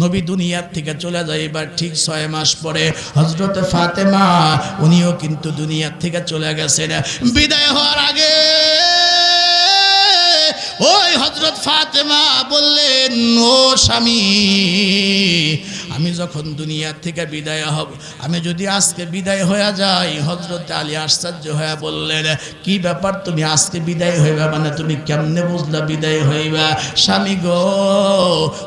নবী দুনিয়ার থেকে চলে যায় এবার ঠিক 6 মাস পরে হযরত ফাতেমা উনিও কিন্তু দুনিয়ার থেকে চলে গেছেন। বিদায় হওয়ার আগে ওই হযরত ফাতেমা বললেন, ও স্বামী, আমি যখন দুনিয়া থেকে বিদায় হব, আমি যদি আজকে বিদায় হয়ে যাই। হযরত আলী আশ্চর্য হয়ে বললেন, কি ব্যাপার, তুমি আজকে বিদায় হইবা মানে তুমি কেমনে বুঝলা বিদায় হইবা? স্বামী গো,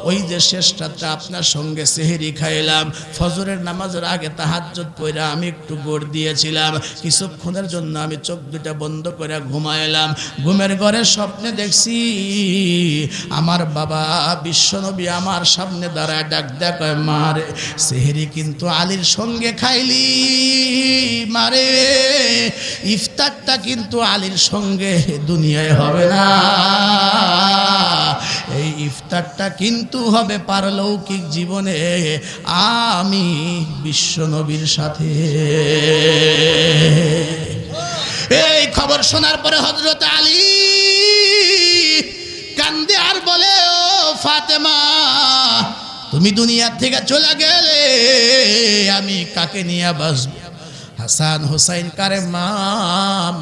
ওই যে শেষ রাতে আপনার সঙ্গে সেহরি খাইলাম, ফজরের নামাজের আগে তাহাজ্জুদ পড়া আমি একটু গোড় দিয়েছিলাম, কিছুক্ষণের জন্য আমি চোখ দুটা বন্ধ করে ঘুমাইলাম। ঘুমের ঘরে স্বপ্নে দেখছি আমার বাবা বিশ্বনবী আমার সামনে দাঁড়ায় ডাক দেয়, কয় মারে, সেহরি কিন্তু আলীর সঙ্গে খাইলি, মারে ইফতারটা কিন্তু আলীর সঙ্গে দুনিয়ায় হবে না, এই ইফতারটা কিন্তু হবে পারলৌকিক জীবনে আমি বিশ্বনবীর সাথে। এই খবর শোনার পরে হযরত আলী কান্দে আর বলে, ও ফাতেমা, তুমি দুনিয়া থেকে চলে গেলে আমি কাকে নিয়ে বাঁচব? হাসান হোসাইন কারে মা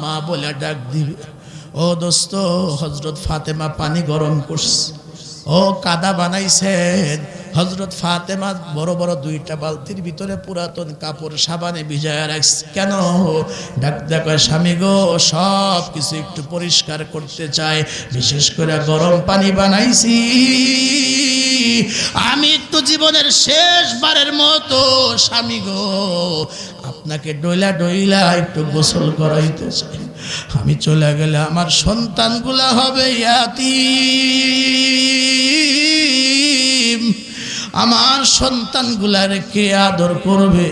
মা বলে ডাক দিবে। ও দোস্ত, হযরত ফাতেমা পানি গরম করছে, ও কাদা বানাইছেন। হযরত ফাতেমা বড় বড় 2টা বালতির ভিতরে পুরাতন কাপড় সাবানে ভিজায় রাখছে। কেন? ডাক দেখো, স্বামী গো, সব কিছু একটু পরিষ্কার করতে চাই, বিশেষ করে গরম পানি বানাইছি, আমি একটু জীবনের শেষবারের মতো স্বামী গো আপনাকে ডইলা ডইলা একটু গোসল করাইতে চাই। আমি চলে গেলে আমার সন্তানগুলা হবে ইয়াতীম, আমার সন্তানগুলার কে আদর করবে?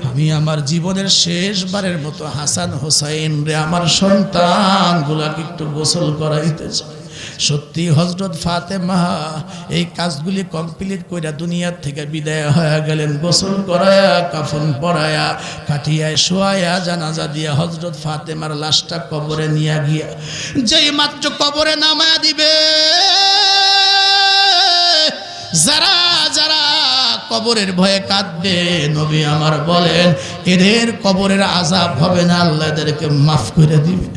আমি আমার জীবনের শেষবারের মতো হাসান হোসাইন রে আমার সন্তানগুলাকে একটু গোসল করাইতে চাই। সত্যি হযরত ফাতেমা এই কাজগুলি কমপ্লিট কইরা দুনিয়ার থেকে বিদায় হয়ে গেলেন। গোসল করায়া, কাফন পরায়া, কাটিয়ায় শোয়ায়া, জানাজা দিয়া হযরত ফাতেমার লাশটা কবরে নিয়ে গিয়া যেই মাত্র কবরে নামায়া দিবে, যারা যারা কবরের ভয়ে কাঁদবে, নবী আমার বলেন এদের কবরের আযাব হবে না, আল্লাহ এদেরকে মাফ করে দিবে।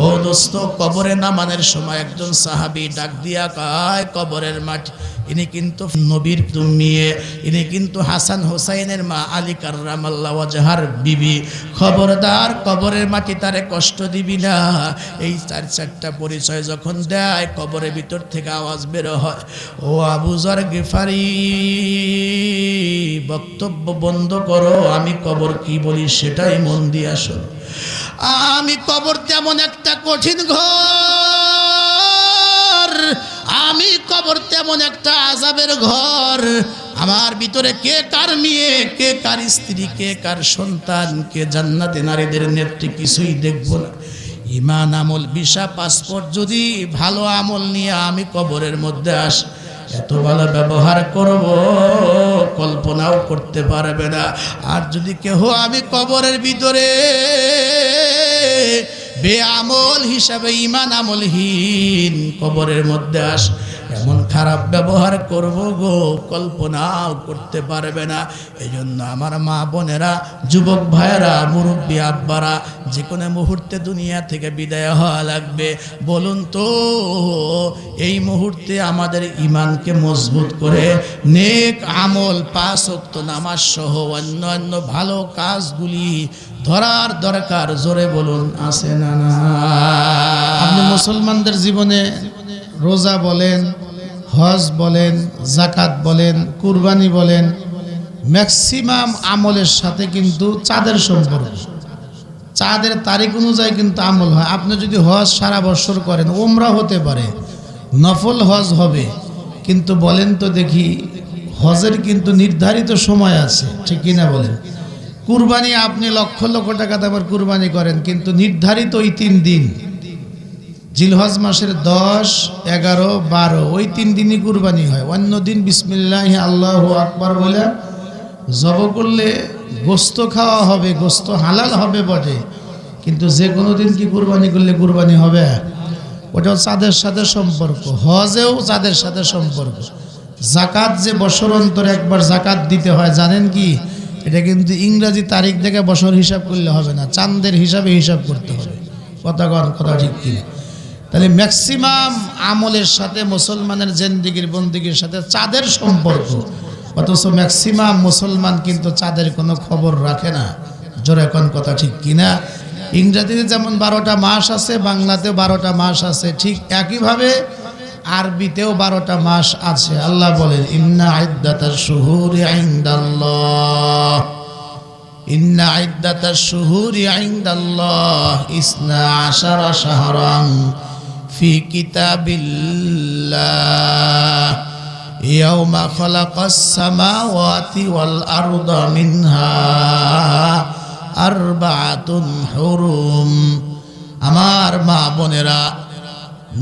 ও দোস্ত, কবরে নামানোর সময় একজন সাহাবী ডাক দিয়া কয়, কবরের মাটি, ইনি কিন্তু নবীর মেয়ে, ইনি কিন্তু হাসান হোসাইনের মা আলী কাররামাল্লাহু ওয়াজহার বিবি, খবরদার কবরের মাটি তারে কষ্ট দিবি না। এই 4-4টা পরিচয় যখন দেয়, কবরের ভিতর থেকে আওয়াজ বের হয়, ও আবু যর গিফারি, বক্তব্য বন্ধ করো, আমি কবর কি বলি সেটাই মন দিয়ে আসো। আমি কবর তেমন একটা কঠিন ঘর, আমি কবর তেমন একটা আযাবের ঘর, আমার ভিতরে কে কার মেয়ে, কে কার স্ত্রী, কে কার সন্তান, কে জান্নাতে নারীদের নেত্রী কিছুই দেখব না। ঈমান, আমল, ভিসা, পাসপোর্ট যদি ভালো আমল নিয়ে আমি কবরের মধ্যে আসি, এত ভালো ব্যবহার করব কল্পনাও করতে পারবে না। আর যদি কেহ আমি কবরের ভিতরে বেআমল হিসাবে, ঈমান আমলহীন কবরের মধ্যে আস, এমন খারাপ ব্যবহার করব গো কল্পনাও করতে পারবে না। এই জন্য আমার মা বোনেরা, যুবক ভাইয়েরা, মুরব্বী আব্বারা, যে কোনো মুহূর্তে দুনিয়া থেকে বিদায় হওয়া লাগবে। বলুন তো, এই মুহূর্তে আমাদের ঈমানকে মজবুত করে নেক আমল, 5 ওয়াক্ত নামাজ সহ অন্যান্য ভালো কাজগুলি ধরার দরকার। জোরে বলুন, আছে না? না, আপনি মুসলমানদের জীবনে রোজা বলেন, হজ বলেন, যাকাত বলেন, কুরবানি বলেন, ম্যাক্সিমাম আমলের সাথে কিন্তু চাঁদের সম্পর্ক। চাঁদের তারিখ অনুযায়ী কিন্তু আমল হয়। আপনি যদি হজ সারা বছর করেন, ওমরা হতে পারে, নফল হজ হবে, কিন্তু বলেন তো দেখি, হজের কিন্তু নির্ধারিত সময় আছে, ঠিক কিনা বলেন? কুরবানি আপনি লক্ষ লক্ষ টাকা দামের কুরবানি করেন, কিন্তু নির্ধারিত ওই 3 দিন, জিলহজ মাসের 10, 11, 12, ওই 3 দিনই কুরবানি হয়। অন্য দিন বিসমিল্লাহি আল্লাহু আকবার বলে জব করলে গোস্ত খাওয়া হবে, গোস্ত হালাল হবে বটে, কিন্তু যে কোনো দিন কি কুরবানি করলে কুরবানি হবে? ওটাও চাঁদের সাথে সম্পর্ক, হজেও চাঁদের সাথে সম্পর্ক। জাকাত যে বছর অন্তর একবার জাকাত দিতে হয় জানেন কি? এটা কিন্তু ইংরেজি তারিখ দেখে বছর হিসাব করলে হবে না, চাঁদের হিসাবে হিসাব করতে হবে। কথা ঠিক কিনা? তাহলে ম্যাক্সিমাম আমলের সাথে মুসলমানের জিন্দেগির বন্দেগীর সাথে চাঁদের সম্পর্ক, অথচ ম্যাক্সিমাম মুসলমান কিন্তু চাঁদের কোনো খবর রাখে না। জোরে কোন কথা ঠিক কিনা? ইংরেজিতে যেমন 12টা মাস আছে, বাংলাতেও 12টা মাস আছে, ঠিক একইভাবে আরবিতেও 12টা মাস আছে। আল্লাহ বলেন ইন্না ইদ্দাতাশ শুহুরি ইনদাল্লাহ, ইন্না ইদ্দাতাশ শুহুরি ইনদাল্লাহ ইসনা আশারা শাহরান ফি কিতাবিল্লাহ ইয়াওমা খালাকাস সামাওয়াতি ওয়াল আরদা মিনহা আরবাআতুন হুরুম। আমার মা বোনেরা,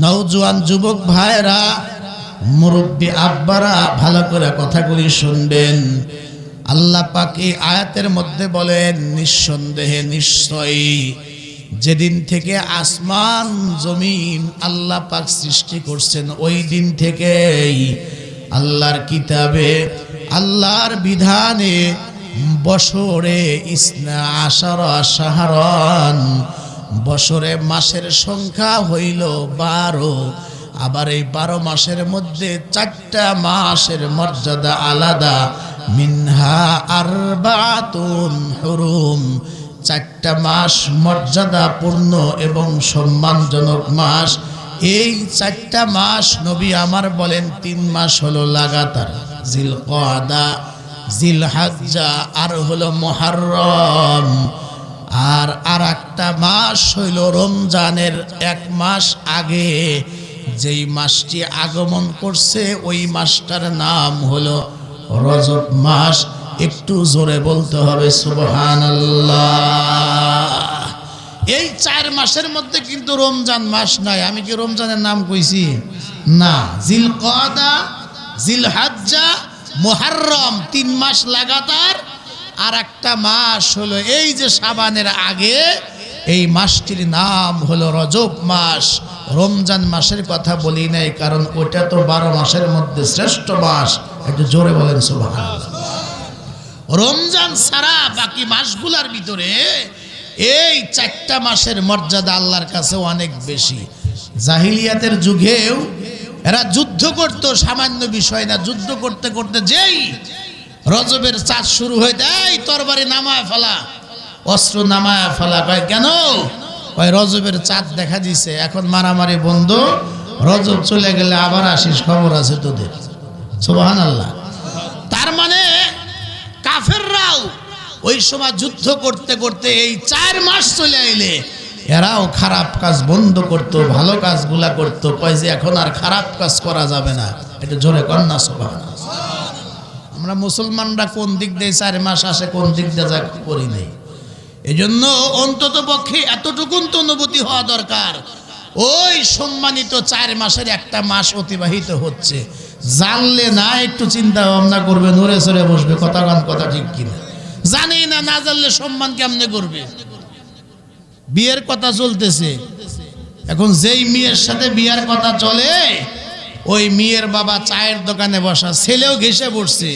নওজোয়ান যুবক ভাইরা, মুরব্বী আব্বারা, ভালো করে কথাগুলি শুনবেন। আল্লাহ পাক এই আয়াতের মধ্যে বলেন নিঃসন্দেহে নিশ্চয়ই যেদিন থেকে আসমান জমিন আল্লাহ পাক সৃষ্টি করছেন ওই দিন থেকেই আল্লাহর কিতাবে, আল্লাহর বিধানে বছরে ইসনা আশারা শাহরান, বছরে মাসের সংখ্যা হইল 12। আবার এই 12 মাসের মধ্যে 4টা মাসের মর্যাদা আলাদা। মিনহা আরবাতুন হুরুম, 4টা মাস মর্যাদাপূর্ণ এবং সম্মানজনক মাস। এই 4টা মাস নবী আমার বলেন 3 মাস হলো লাগাতার, জিলকওয়াদা, জিলহজ্জা আর হলো মুহররম। আর একটা মাস হইল রমজানের 1 মাস আগে যেই মাসটি আগমন করছে ওই মাসটার নাম হলো রজব মাস। একটু জোরে বলতে হবে সুবহানাল্লাহ। এই 4 মাসের মধ্যে কিন্তু রমজান মাস নাই। আমি কি রমজানের নাম কইছি? না। জিলকওয়াদা, জিলহজ্জা, মুহররম 3 মাস লাগাতার। আর একটা মাস হলো এই যে শাবানের আগে, এই মাসটির নাম হলো রজব মাস। রমজান মাসের কথা বলি নাই, কারণ ওটা তো 12 মাসের মধ্যে শ্রেষ্ঠ মাস। একটু জোরে বলেন সুবহানাল্লাহ। রমজান ছাড়া বাকি মাসগুলোর ভিতরে এই 4টা মাসের মর্যাদা আল্লাহর কাছে অনেক বেশি। জাহিলিয়াতের যুগেও এরা যুদ্ধ করত, সামান্য বিষয় না। যুদ্ধ করতে করতে যেই রজবের চাঁদ শুরু হয়ে দেয়, তরবারি নামায় ফেলা, অস্ত্র নামায় ফেলা। কয় কেন? কয় রজবের চাঁদ দেখা দিছে, এখন মারামারি বন্ধ, রজব চলে গেলে আবার আসিস, খবর আছে তোদের। সুবহানাল্লাহ। তার মানে কাফেররাও ওই সময় যুদ্ধ করতে করতে এই 4 মাস চলে আইলে এরাও খারাপ কাজ বন্ধ করত, ভালো কাজগুলা করত। কয় যে এখন আর খারাপ কাজ করা যাবে না। এটা জোরে কন্যা সুবহানাল্লাহ। আমরা মুসলমানরা কোন দিক দিয়ে 4 মাস আসে, কোন দিক দিয়ে যা করি নাই। এই জন্য অন্তত পক্ষে এতটুকুন তো অনুভূতি হওয়া দরকার, ওই সম্মানিত 4 মাসের একটা মাস অতিবাহিত হচ্ছে। জানলে না একটু চিন্তা ভাবনা করবে, নড়ে চড়ে বসবে। কথা ঠিক কিনা? জানি না, না জানলে সম্মান কেমনে করবে? বিয়ের কথা চলতেছে এখন, যেই মেয়ের সাথে বিয়ের কথা চলে ওই মেয়ের বাবা চায়ের দোকানে বসা, ছেলেও ঘেসে পড়ছে,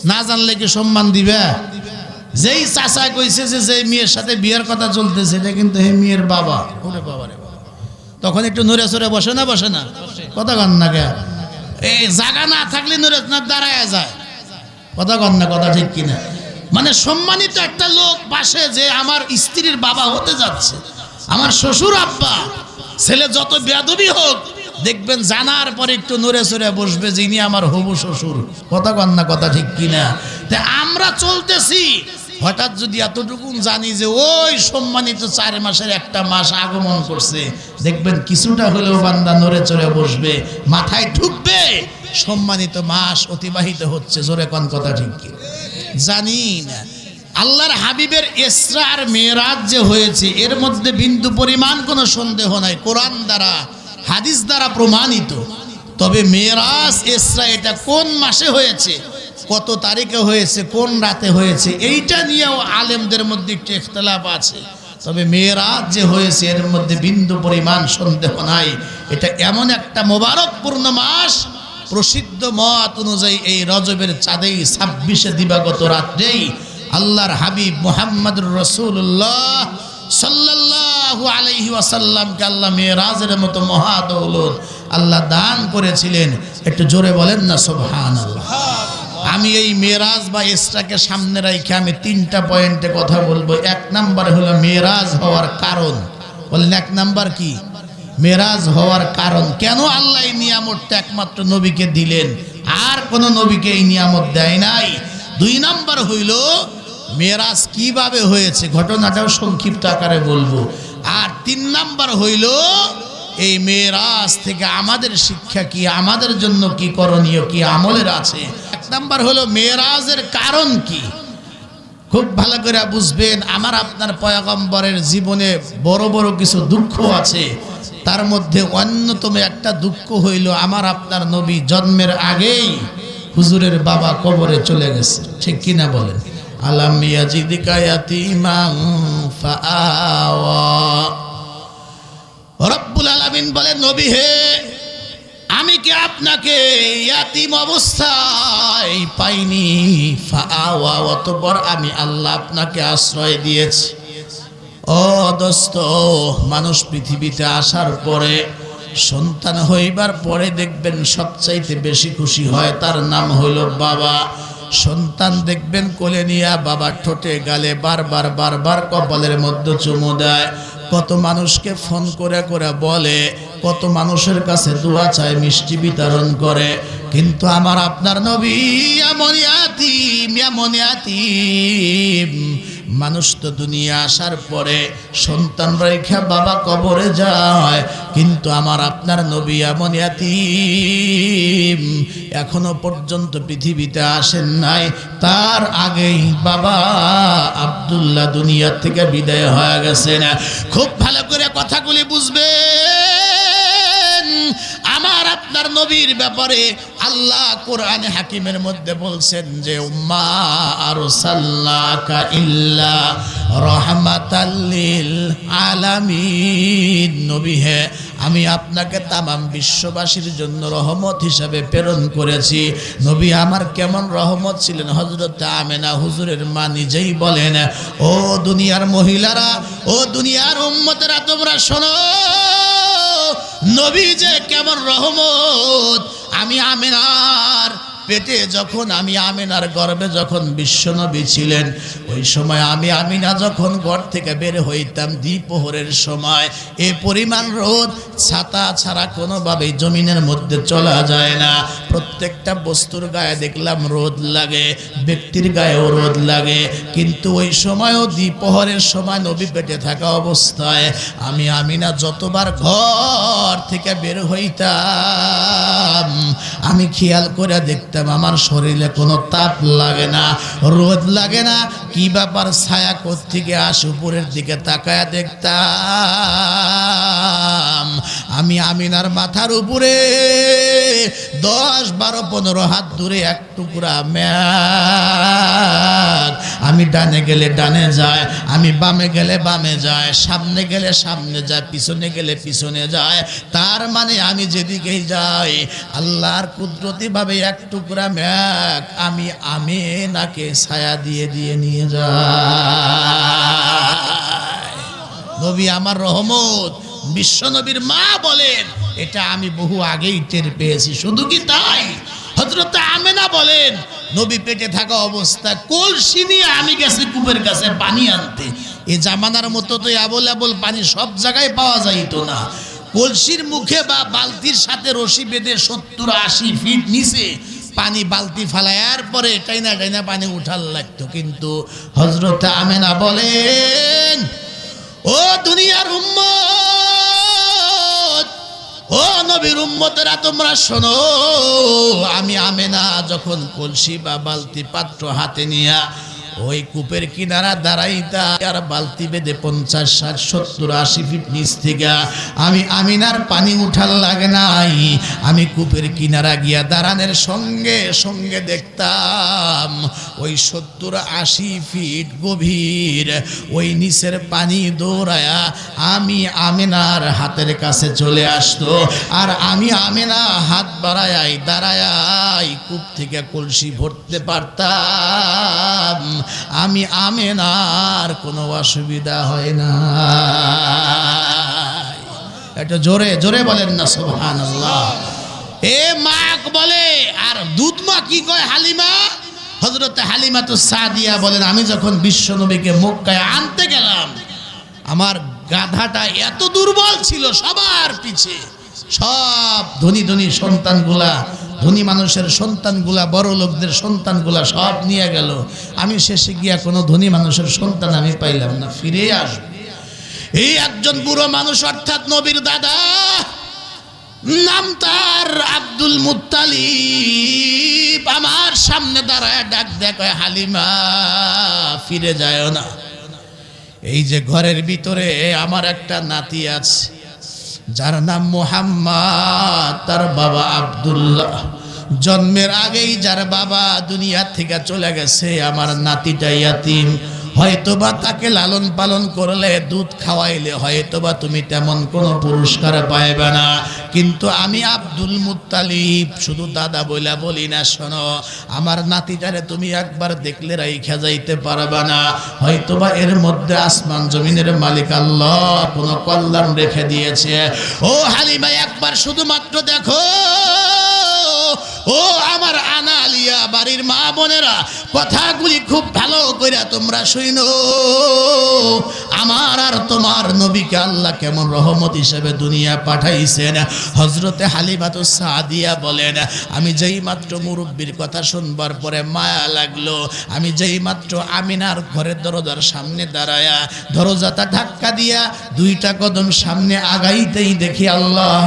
না জানলে কি সম্মান দিবে? যেই চাচা কইছে যে যেই মেয়ের সাথে বিয়ের কথা চলতেছে এটা কিন্তু হে মেয়ের বাবা, ওরে বাবা রে বাবা, তখন একটু নড়ে চড়ে বসে না? বসে না? কথা কন না কে? এই জায়গা না থাকলে নড়ে না দাঁড়ায় যায়। কথা কন না? কথা ঠিক কিনা? মানে সম্মানিত একটা লোক পাশে, যে আমার স্ত্রীর বাবা হতে যাচ্ছে, আমার শ্বশুর আব্বা, ছেলে যত বেয়াদবি হোক দেখবেন জানার পরে একটু নড়ে চড়ে বসবে, যিনি আমার হবু শ্বশুর। কথা কন না? কথা ঠিক কিনা? তা আমরা চলতেছি, হঠাৎ যদি এতটুকু জানি যে ওই সম্মানিত 4 মাসের একটা মাস আগমন করছে, দেখবেন কিছুটা হলেও বান্দা নড়ে চড়ে বসবে, মাথায় ঢুকবে সম্মানিত মাস অতিবাহিত হচ্ছে। জোরে কোন কথা ঠিক কি? জানি না। আল্লাহর হাবিবের ইসরা আর মেরাজ যে হয়েছে এর মধ্যে বিন্দু পরিমাণ কোনো সন্দেহ নাই, কোরআন দ্বারা হাদিস দ্বারা প্রমাণিত। তবে মেরাজ ইসরা এটা কোন মাসে হয়েছে, কত তারিখে হয়েছে, কোন রাতে হয়েছে, এইটা নিয়েও আলেমদের মধ্যে একটু ইখতিলাফ আছে। তবে মেরাজ যে হয়েছে এর মধ্যে বিন্দু পরিমাণ সন্দেহ নাই। এটা এমন একটা মোবারকপূর্ণ মাস প্রসিদ্ধ মত অনুযায়ী এই রজবের চাঁদেই 26 দিবাগত রাত্রেই আল্লাহর হাবিব মুহাম্মদুর রাসূলুল্লাহ সাল্লাল্লাহু আলাইহি ওয়াসাল্লামকে আল্লাহ মেরাজের মতো মহাদৌলত আল্লাহ দান করেছিলেন। একটু জোরে বলেন না সুবহানাল্লাহ। আমি এই মেরাজ বা ইসরাকে সামনে রেখে আমি 3টা পয়েন্টে কথা বলবো। 1 নাম্বার হলো মেরাজ হওয়ার কারণ। বলেন 1 নাম্বার কি? মেরাজ হওয়ার কারণ। কেন আল্লাহ এই নিয়ামতটা একমাত্র নবীকে দিলেন, আর কোন নবীকে এই নিয়ামত দেয় নাই। 2 নাম্বার হইল মেরাজ কিভাবে হয়েছে, ঘটনাটাও সংক্ষিপ্ত আকারে বলবো। আর 3 নাম্বার হইল এই মেরাজ থেকে আমাদের শিক্ষা কি, আমাদের জন্য কি করণীয়, কি আমলের আছে। 1 নাম্বার হলো মেরাজের কারণ কি। খুব ভালো করে বুঝবেন, আমার আপনার পয়গম্বরের জীবনে বড় বড় কিছু দুঃখ আছে। তার মধ্যে অন্যতম একটা দুঃখ হইল আমার আপনার নবী জন্মের আগেই হুজুরের বাবা কবরে চলে গেছে। ঠিক কিনা বলেন? আলাম ইয়াজিদিকা ইয়াতীমান ফাআওয়া। রব্বুল আলামিন বলেন, নবী হে, আমি কি আপনাকে ইয়াতীম অবস্থায় পাইনি? ফাআওয়া, অতঃপর আমি আল্লাহ আপনাকে আশ্রয় দিয়েছি। ও দোস্ত, মানুষ পৃথিবীতে আসার পরে, সন্তান হইবার পরে দেখবেন সবচাইতে বেশি খুশি হয়, তার নাম হইল বাবা। সন্তান দেখবেন কোলে নিয়া বাবা ঠোঁটে গালে বারবার বারবার কপালের মধ্যে চুমু দেয়। কত মানুষকে ফোন করে করে বলে, কত মানুষের কাছে দোয়া চায়, মিষ্টি বিতরণ করে। কিন্তু আমার আপনার নবী এমন ইয়াতীম মানুষ তো দুনিয়া আসার পরে সন্তান রেখা বাবা কবরে যায়, কিন্তু আমার আপনার নবী এমন ইয়াতীম এখনো পর্যন্ত পৃথিবীতে আসেন নাই। তার আগেই বাবা আব্দুল্লাহ দুনিয়া থেকে বিদায় হয়ে গেছেন। খুব ভালো করে কথাগুলি বুঝবেন। আমার আপনার নবীর ব্যাপারে আল্লাহ কোরআনে হাকিমের মধ্যে বলছেন যে উম্মা আরসালনাকা ইল্লা রাহমাতাল লিল আলামিন। নবী হে, আমি আপনাকে তামাম বিশ্ববাসীর জন্য রহমত হিসাবে প্রেরণ করেছি। নবী আমার কেমন রহমত ছিলেন, হযরত আমেনা হুজুরের মা নিজেই বলেন, ও দুনিয়ার মহিলারা, ও দুনিয়ার উম্মতেরা, তোমরা শোনো, নবী যে কেমন রহমত। আমি আমেনার পেটে যখন, আমি আমিনার গর্ভে যখন বিশ্বনবী ছিলেন, ওই সময় আমি আমিনা যখন ঘর থেকে বের হইতাম দ্বিপ্রহরের সময়, এ পরিমাণ রোদ, ছাতা ছাড়া কোনোভাবেই জমিনের মধ্যে চলা যায় না। প্রত্যেকটা বস্তুর গায়ে দেখলাম রোদ লাগে, ব্যক্তির গায়েও রোদ লাগে। কিন্তু ওই সময়ও দ্বিপ্রহরের সময় নবী পেটে থাকা অবস্থায় আমি আমিনা যতবার ঘর থেকে বের হইতাম, আমি খেয়াল করে দেখতাম আমার শরীরে কোনো তাপ লাগে না, রোদ লাগে না। কি ব্যাপার, ছায়া কোত্থেকে আসে? উপরের দিকে তাকায় দেখতাম আমি আমিনার মাথার উপরে 10, 12, 15 হাত দূরে এক টুকরা মেঘ। আমি ডানে গেলে ডানে যায়, আমি বামে গেলে বামে যায়, সামনে গেলে সামনে যায়, পিছনে গেলে পিছনে যায়। তার মানে আমি যেদিকেই যাই আল্লাহর কুদরতি ভাবে এক টুকরা মেঘ আমি আমিনাকে ছায়া দিয়ে দিয়ে নিয়ে যায়। নবী আমার রহমত। বিশ্বনবীর মা বলেন, এটা আমি বহু আগেই টের পেয়েছি। শুধু কি তাই, হযরত আমেনা বলেন, নবী পেটে থাকা অবস্থায় কলসি নিয়ে আমি গেছি কূপের কাছে পানি আনতে। এই জামানার মতো তো অ্যাভেলেবল পানি সব জায়গায় পাওয়া যাইতো না। কলসির মুখে বা বালতির সাথে রশি বেঁধে 70-80 ফিট নিচে পানি বালতি ফালায়ার পরে টাইনা টাইনা পানি উঠাল লাগতো। কিন্তু হযরত আমেনা বলেন, ও দুনিয়ার উম্মত, ও নবীর উম্মতেরা, তোমরা শোনো, আমি আমেনা যখন কলসি বা বালতি পাত্র হাতে নিয়া ওই কূপের কিনারা দাঁড়াইতা আর বালতি বেঁধে 50, 60, 70, 80 ফিট নিচ থেকে আমি আমিনার পানি উঠার লাগে নাই। আমি কূপের কিনারা গিয়া দাঁড়ানোর সঙ্গে সঙ্গে দেখতাম ওই 70, 80 ফিট গভীর ওই নিচের পানি দৌড়ায়া আমি আমিনার হাতের কাছে চলে আসতো। আর আমি আমিনা হাত বাড়াই দাঁড়াই কূপ থেকে কলসি ভরতে পারতাম। আমি আমিনার কোনো অসুবিধা হয় না। এটা জোরে জোরে বলেন না সুবহানাল্লাহ। এ মাক বলে আর দুধ মা কি কয় হালিমা, হযরত হালিমাতুস সাদিয়া বলেন আমি যখন বিশ্ব নবীকে মক্কায় আনতে গেলাম আমার গাধাটা এত দুর্বল ছিল, সবার পিছে সব ধনী ধনী সন্তানগুলা, ধনী মানুষের সন্তানগুলা, বড় লোকদের সন্তানগুলা সব নিয়ে গেল। আমি শেষে গিয়া কোনো ধনী মানুষের সন্তান আমি পাইলাম না, ফিরে আসব। এই একজন বুড়ো মানুষ অর্থাৎ নবীর দাদা, নাম তার আব্দুল মুত্তালিব, আমার সামনে দাঁড়ায় ডাক দেখো হালিমা ফিরে যায় না। এই যে ঘরের ভিতরে আমার একটা নাতি আছে যার নাম মুহাম্মদ, তার বাবা আব্দুল্লাহ। জন্মের আগেই যার বাবা দুনিয়া থেকে চলে গেছে, আমার নাতিটা ইয়াতিম। হয়তোবা তাকে লালন পালন করলে, দুধ খাওয়াইলে হয়তোবা তুমি তেমন কোনো পুরস্কার পাইবে না, কিন্তু আমি আব্দুল মুত্তালিব শুধু দাদা বইলা বলি না, শোনো আমার নাতিটারে তুমি একবার দেখলে রাইখা যাইতে পারবে না। হয়তোবা এর মধ্যে আসমান জমিনের মালিক আল্লাহ কোনো কল্যাণ রেখে দিয়েছে। ও হালিমা একবার শুধুমাত্র দেখো। ও আমার আনালিয়া বাড়ির মা বোনেরা, কথাগুলি খুব ভালো করে তোমরা শুনো। আমার আর তোমার নবীকে আল্লাহ কেমন রহমত হিসেবে দুনিয়া পাঠাইছেন। হযরতে হালিমাতুস সাদিয়া বলেন আমি যেই মাত্র মুরব্বির কথা শুনবার পরে মায়া লাগলো, আমি যেই মাত্র আমিনার ঘরের দরজার সামনে দাঁড়ায়া দরজাটা ধাক্কা দিয়া 2টা কদম সামনে আগাইতেই দেখি আল্লাহ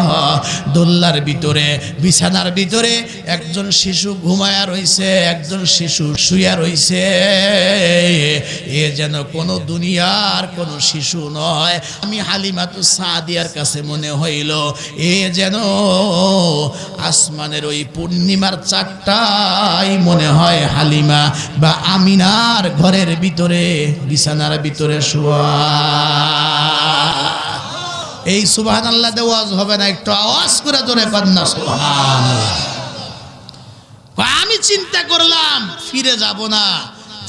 দোল্লার ভিতরে, বিছানার ভিতরে একজন শিশু ঘুমায়া রইছে, একজন শিশু শুয়া রইছে। এ যেন কোনো দুনিয়ার কোনো শিশু নয়। আমি হালিমাতুস সাদিয়ার কাছে মনে হইল এ যেন আসমানের ওই পূর্ণিমার চাঁদটাই মনে হয় হালিমা বা আমিনার ঘরের ভিতরে বিছানার ভিতরে শোয়া। এই সুবহানাল্লাহ দেওয়াজ হবে না, একটু আওয়াজ করে জোরে কন্না সুবহানাল্লাহ। আমি চিন্তা করলাম ফিরে যাব না,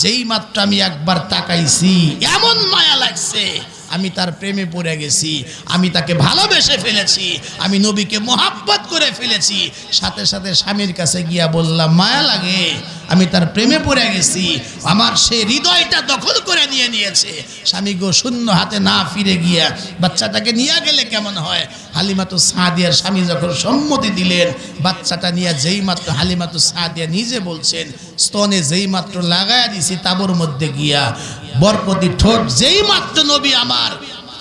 যেই মাত্র আমি একবার তাকাইছি এমন মায়া লাগছে, আমি তার প্রেমে পড়ে গেছি, আমি তাকে ভালোবেসে ফেলেছি, আমি নবীকে মোহাব্বত করে ফেলেছি। সাথে সাথে স্বামীর কাছে গিয়া বললাম মায়া লাগে, আমি তার প্রেমে পড়ে গেছি, আমার সে হৃদয়টা দখল করে নিয়েছে। স্বামী গো শূন্য হাতে না ফিরে গিয়া বাচ্চাটাকে নিয়ে গেলে কেমন হয়। হালিমাতুস সাদিয়ার স্বামী যখন সম্মতি দিলেন, বাচ্চাটা নিয়ে যেই মাত্র হালিমাতুস সাদিয়া নিজে বলছেন স্তনে যেই মাত্র লাগায়া দিছি তাবুর মধ্যে গিয়া বরকতি ঠোঁট যেই মাত্র নবী আমার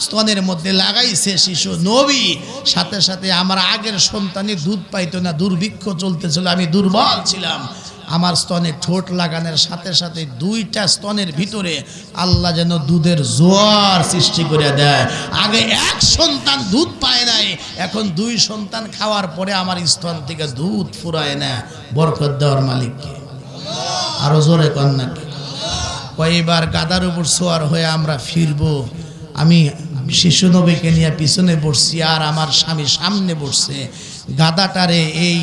স্তনের মধ্যে লাগাইছে শিশু নবী, সাথে সাথে আমার আগের সন্তানে দুধ পাইতো না, দুর্ভিক্ষ চলতেছিল, আমি দুর্বল ছিলাম। আমার স্তনে ঠোঁট লাগানোর সাথে সাথে 2টা স্তনের ভিতরে আল্লাহ যেন দুধের জোয়ার সৃষ্টি করে দেয়। আগে এক সন্তান দুধ পায় নাই, এখন 2 সন্তান খাওয়ার পরে আমার স্তন থেকে দুধ ফুরায় না। বরকত দেওয়ার মালিককে আরো জোরে কন্যা। কয়েকবার গাদার উপর সোয়ার হয়ে আমরা ফিরবো, আমি শিশু নবীকে নিয়ে পিছনে বসছি আর আমার স্বামী সামনে বসছে। গাদাটারে এই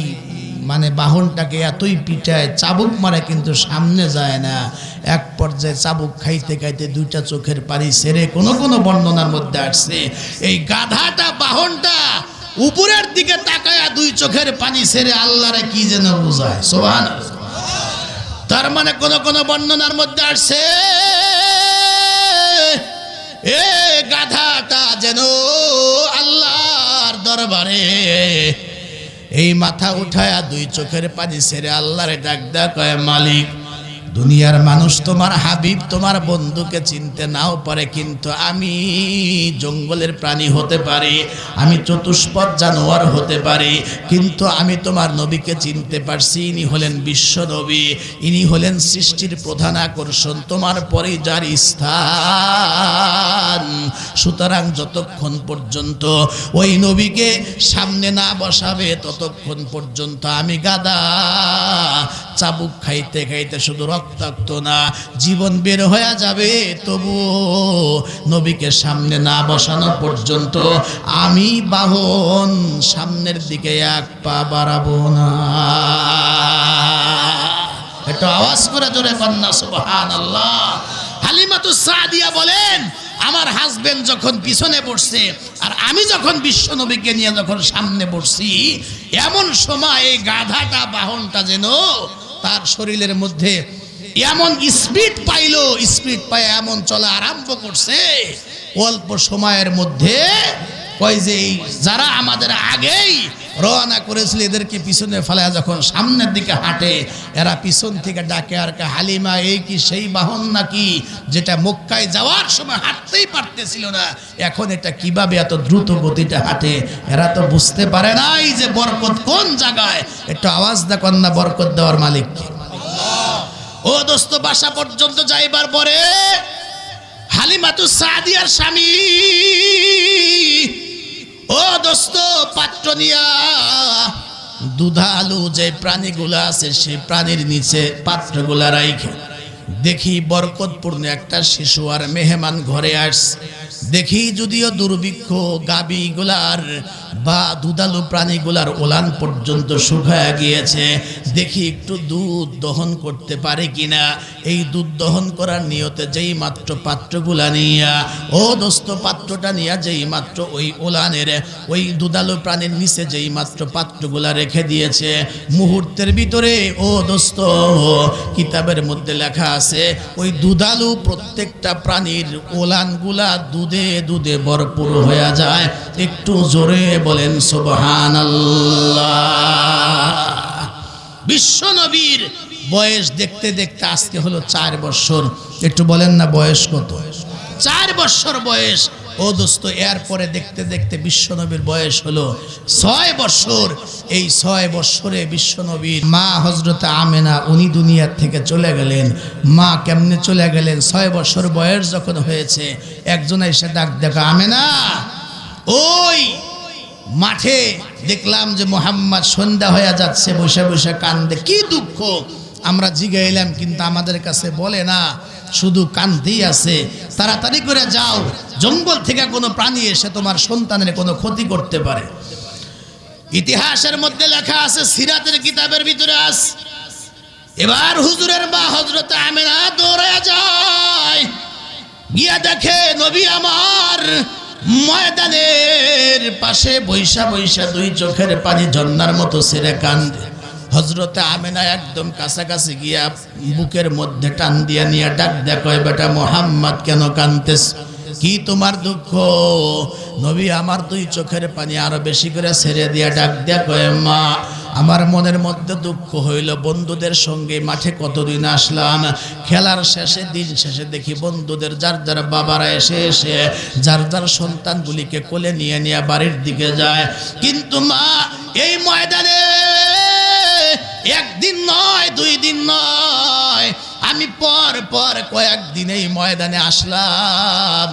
মানে বাহনটাকে এতই পিটায়, চাবুক মারে কিন্তু সামনে যায় না। এক পর্যায়ে চাবুক খাইতে খাইতে 2টা চোখের পানি ছেড়ে কোনো কোনো বর্ণনার মধ্যে আসছে এই গাধাটা বাহনটা উপরের দিকে তাকায়া 2 চোখের পানি ছেড়ে আল্লাহরে কি যেন বুঝায়। সুবহানাল্লাহ। তার মানে কোন কোন বর্ণনার মধ্যে আসছে এ গাধাটা যেন আল্লাহর দরবারে এই মাথা উঠায়া 2 চোখের পানি ছেড়ে আল্লাহরে ডাক দেয়া কয় মালিক দুনিয়ার মানুষ তোমার হাবিব তোমার বন্ধুকে চিনতে নাও পারে, কিন্তু আমি জঙ্গলের প্রাণী হতে পারি, আমি চতুষ্পদ জানোয়ার হতে পারি, কিন্তু আমি তোমার নবীকে চিনতে পারছি। ইনি হলেন বিশ্ব নবী, ইনি হলেন সৃষ্টির প্রধান আকর্ষণ, তোমার পরে যার স্থান। সুতরাং যতক্ষণ পর্যন্ত ওই নবীকে সামনে না বসাবে ততক্ষণ পর্যন্ত আমি গাদা, চাবুক খাইতে খাইতে শুধু রক্তাক্ত না জীবন বের হয়ে যাবে, তবুও নবীকে সামনে না বসানো পর্যন্ত আমি বাহন সামনের দিকে এক পা বাড়াবো না। একটু আওয়াজ করে জোরে কন্যা সুবহানাল্লাহ। হালিমাতুস সাদিয়া বলেন, আমার হাজবেন্ড যখন পিছনে বসছে আর আমি যখন বিশ্ব নবীকে নিয়ে যখন সামনে বসছি, এমন সময় এই গাধাটা বাহনটা যেন তার শরীরের মধ্যে এমন স্পিড পাইলো, স্পিড পায় এমন চলা আরম্ভ করছে, অল্প সময়ের মধ্যে কয় যে যারা আমাদের আগেই রওনা করেছিল এদেরকে পিছনে ফেলায় যখন সামনের দিকে হাঁটে, এরা পিছন থেকে ডাকে আর কে, হালিমা এই কি সেই বাহন নাকি যেটা মক্কায় যাওয়ার সময় হাঁটতেই পারতেছিল না, এখন এটা কিভাবে এত দ্রুত গতিতে হাঁটে? এরা তো বুঝতে পারে নাই যে বরকত কোন জায়গায়। একটু আওয়াজ দেখুন না, বরকত দেওয়ার মালিক কে? ও দোস্ত, বাসা পর্যন্ত যাইবার পরে হালিমাতুস সাদিয়ার স্বামী, ও দোস্ত, পাত্র নিয়া দুধালু যে প্রাণীগুলা আছে সেই প্রাণীর নিচে পাত্রগুলা রাইখে, দেখি বরকতপূর্ণ একটা শিশু আর মেহমান ঘরে আসছে। দেখি যদিও দুর্ভিক্ষ গাভীগুলার বা দুধালু প্রাণীগুলার ওলান পর্যন্ত শুকায় গিয়েছে, দেখি একটু দুধ দহন করতে পারে কিনা। এই দুধ দহন করার নিয়তে যেই মাত্র পাত্রগুলা নিয়া, ও দোস্ত, পাত্রটা নিয়া যেই মাত্র ওই ওলানের ওই দুধালু প্রাণীর নিচে যেই মাত্র পাত্রগুলা রেখে দিয়েছে, মুহূর্তের ভিতরে, ও দোস্ত, কিতাবের মধ্যে লেখা আছে ওই দুধালু প্রত্যেকটা প্রাণীর ওলানগুলা দুধে দুধে ভরপুর হয়ে যায়। একটু জোরে বলেন সুবহানাল্লাহ। বিশ্ব নবীর বয়স দেখতে দেখতে আজকে হলো 4 বছর। একটু বলেন না বয়স কত? 4 বছর বয়স। ও দোস্ত, এরপরে দেখতে দেখতে বিশ্বনবীর বয়স হলো 6 বছর। এই 6 বছরে বিশ্বনবীর মা হযরত আমেনা উনি দুনিয়া থেকে চলে গেলেন। মা কেমনে চলে গেলেন? 6 বছর বয়স যখন হয়েছে, একজন এসে ডাক দেখা, আমেনা, ওই মাঠে দেখলাম যে মোহাম্মদ সন্ধ্যা হয়ে যাচ্ছে, বসে বসে কান্দে, কি দুঃখ? আমরা জিগাইলাম কিন্তু আমাদের কাছে বলে না, শুধু কান্দেই আছে। তাড়াতাড়ি করে যাও, জঙ্গল থেকে কোনো প্রাণী এসে তোমার সন্তানের কোনো ক্ষতি করতে পারে। ইতিহাসের মধ্যে লেখা আছে, সিরাতের কিতাবের ভিতরে আছে। এবার হুজুরের মা হযরত আমেনা দৌড়ে যায়, গিয়া দেখে নবী আমার ময়দানের পাশে বৈশা বৈশা 2 চোখের পানি ঝর্ণার মতো ছেড়ে কান্দে। হযরত আমেনা একদম কাছাকাছি গিয়া বুকের মধ্যে টান দিয়া নিয়ে ডাক দেখো, বেটা মোহাম্মদ কেন কাঁদতেছ? কি তোমার দুঃখ? নবী আমার 2 চোখের পানি আরো বেশি করে ছেড়ে দিয়া ডাক দেখো, মা আমার মনের মধ্যে দুঃখ হইল, বন্ধুদের সঙ্গে মাঠে কতদিন আসলাম, খেলার শেষে দিন শেষে দেখি বন্ধুদের যার যার বাবারা এসে এসে যার যার সন্তানগুলিকে কোলে নিয়ে নিয়ে বাড়ির দিকে যায়, কিন্তু মা এই ময়দানে 1 দিন নয় 2 দিন নয়, আমি পর পর কয়েকদিন এই ময়দানে আসলাম।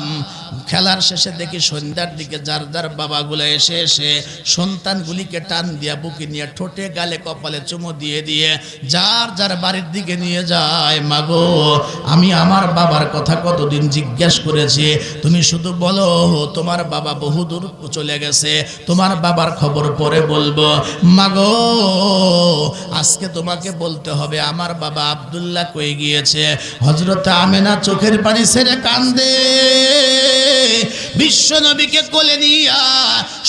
খেলার শেষে দেখি সন্ধ্যার দিকে যার যার বাবাগুলো এসে এসে সন্তানগুলিকে টান দিয়া বুকে নিয়ে ঠোঁটে গালে কপালে চুমো দিয়ে দিয়ে যার যার বাড়ির দিকে নিয়ে যায়। মাগো, আমি আমার বাবার কথা কতদিন জিজ্ঞেস করেছি, তুমি শুধু বলো তোমার বাবা বহুদূর চলে গেছে, তোমার বাবার খবর পরে বলবো। মাগো, আজকে তোমাকে বলতে হবে আমার বাবা আব্দুল্লাহ কই গিয়েছে। হযরত আমেনা চোখের পানি ছেড়ে কান্দে। বিশ্ব নবীকে কোলে নিয়া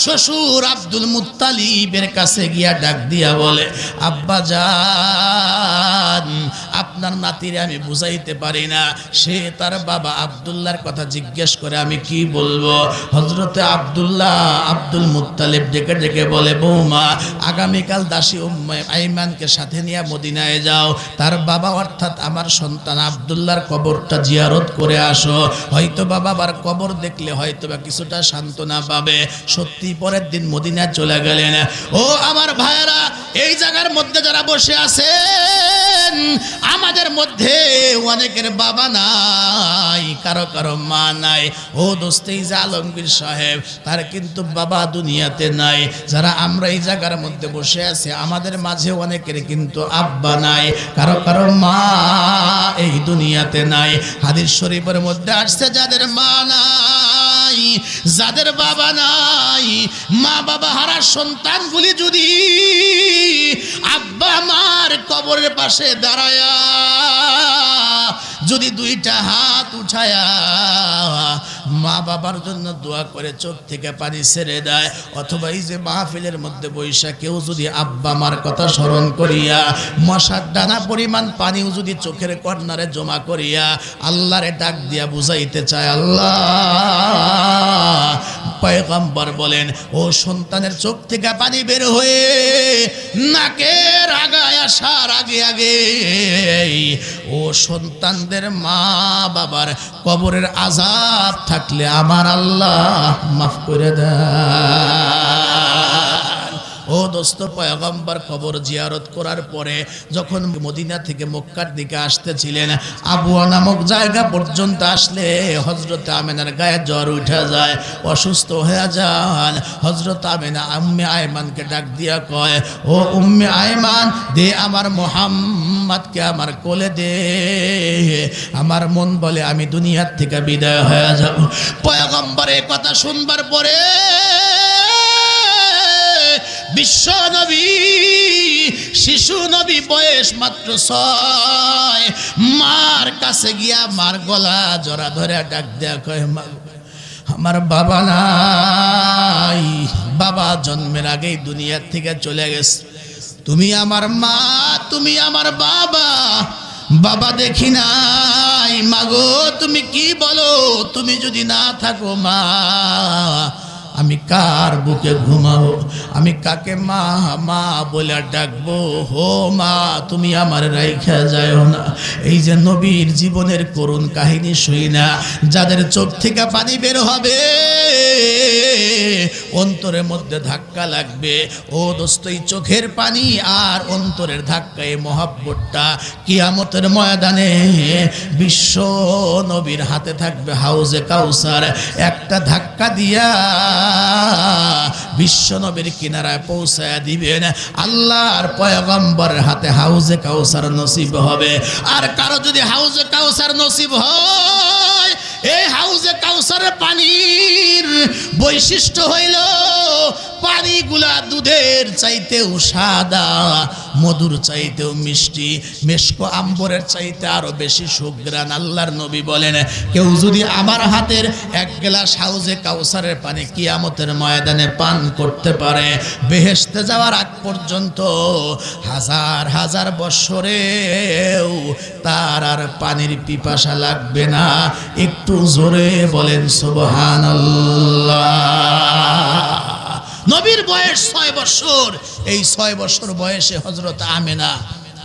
শ্বশুর আব্দুল মুত্তালিবের কাছে গিয়া ডাক দিয়া বলে, আব্বা জান, আপনি আপনার নাতিরে আমি বুঝাইতে পারি না। সে তার বাবা আব্দুল্লাহর কথা জিজ্ঞেস করে, আমি কি বলবো? হযরতে আব্দুল মুত্তালিব ডেকে ডেকে বলে, বৌমা আগামীকাল দাসী উম্মে আইমানকে সাথে নিয়ে মদিনায় যাও, তার বাবা অর্থাৎ আমার সন্তান আব্দুল্লাহর কবরটা জিয়ারত করে আসো। হয়তো বাবার কবর দেখলে হয়তো বা কিছুটা সান্ত্বনা পাবে। সত্যি পরের দিন মদিনায় চলে গেলেন। ও আমার ভাইয়েরা, এই জায়গার মধ্যে যারা বসে আছেন, আমাদের মধ্যে অনেকের বাবা নাই, কারো কারো মা নাই। ও দোস্তে, এই যে আলমগীর সাহেব, তার কিন্তু বাবা দুনিয়াতে নাই। যারা আমরা এই জায়গার মধ্যে বসে আছি, আমাদের মাঝে অনেকের কিন্তু আব্বা নাই, কারো কারো মা এই দুনিয়াতে নাই। হাদিস শরীফের মধ্যে আসছে, যাদের মা নাই, যাদের বাবা নাই, মা বাবা হারা সন্তানগুলি যদি আব্বা মার কবরের পাশে দাঁড়ায়া যদি দুইটা হাত উঠায়া মা বাবার জন্য দোয়া করে চোখ থেকে পানি ছেড়ে দেয়, অথবা এই যে মাহফিলের মধ্যে বৈশা কেউ যদি আব্বা মার কথা স্মরণ করিয়া মশার ডানা পরিমাণ পানিও যদি চোখের কর্নারে জমা করিয়া আল্লাহরে ডাক দিয়া বুঝাইতে চায়, আল্লাহ, পয়গম্বর বলেন, ও সন্তানের চোখ থেকে পানি বের হয়ে নাকের আগায় আসার আগে আগে ও সন্তানদের মা বাবার কবরের আযাব থাকলে আমার আল্লাহ মাফ করে দেয়। ও দোস্ত, পয়গম্বর কবর জিয়ারত করার পরে যখন মদিনা থেকে মক্কার দিকে আসতেছিলেন, আবুয়া নামক জায়গা পর্যন্ত আসলে হযরত আমেনার গায়ে জ্বর উঠে যায়, অসুস্থ হয়ে যান। হযরত আমেনা উম্মে আয়মানকে ডাক দিয়া কয়, ও উম্মে আয়মান, দে আমার মুহাম্মদকে আমার কোলে দে। আমার মন বলে আমি দুনিয়ার থেকে বিদায় হয়ে যাব। পয়গম্বরের কথা শুনবার পরে বিশ্ব নবী, শিশু নবী, বয়স মাত্র 6, মার কাছে গিয়া মার গলা জড়া ধরে ডাক দেয়া কয়, মা, আমার বাবা নাই, বাবা জন্মের আগেই দুনিয়ার থেকে চলে গেছে। তুমি আমার মা, তুমি আমার বাবা, বাবা দেখি নাই। মাগো তুমি কি বলো? তুমি যদি না থাকো মা, আমি কার বুকে ঘুমাবো? আমি কাকে মা মা বলে ডাকবো? হো মা, তুমি আমার রাইখা যাও না। এই যে নবীর জীবনের করুণ কাহিনী শুই না, যাদের চোখ থেকে পানি বের হবে, অন্তরের মধ্যে ধাক্কা লাগবে। ও দোস্ত, এই চোখের পানি আর অন্তরের ধাক্কা, এই মহাব্বতটা কিয়ামতের ময়দানে বিশ্ব নবীর হাতে থাকবে হাউজে কাউসার। একটা ধাক্কা দিয়া বিশ্ব নবীর কিনারায় পৌঁছায়া দিবেন। আল্লাহর পয়গম্বরের হাতে হাউজে কাউসার নসিব হবে। আর কারো যদি হাউজে কাউসার নসিব হয়, এই হাউজে কাউসারের পানির বৈশিষ্ট্য হইল পানিগুলা দুধের চাইতেও সাদা, মধুর চাইতেও মিষ্টি, মেশকো আম্বরের চাইতে আরো বেশি সুঘ্রাণ। আল্লাহর নবী বলেন, কেউ যদি আমার হাতের এক গ্লাস হাউজে কাউসারের পানি কিয়ামতের ময়দানে পান করতে পারে, বেহেশতে যাওয়ার আগ পর্যন্ত হাজার হাজার বৎসরেও তার আর পানির পিপাসা লাগবে না। একটু জোরে বলেন সুবহানাল্লাহ। নবীর বয়স 6 বছর। এই 6 বছর বয়সে হযরত আমেনা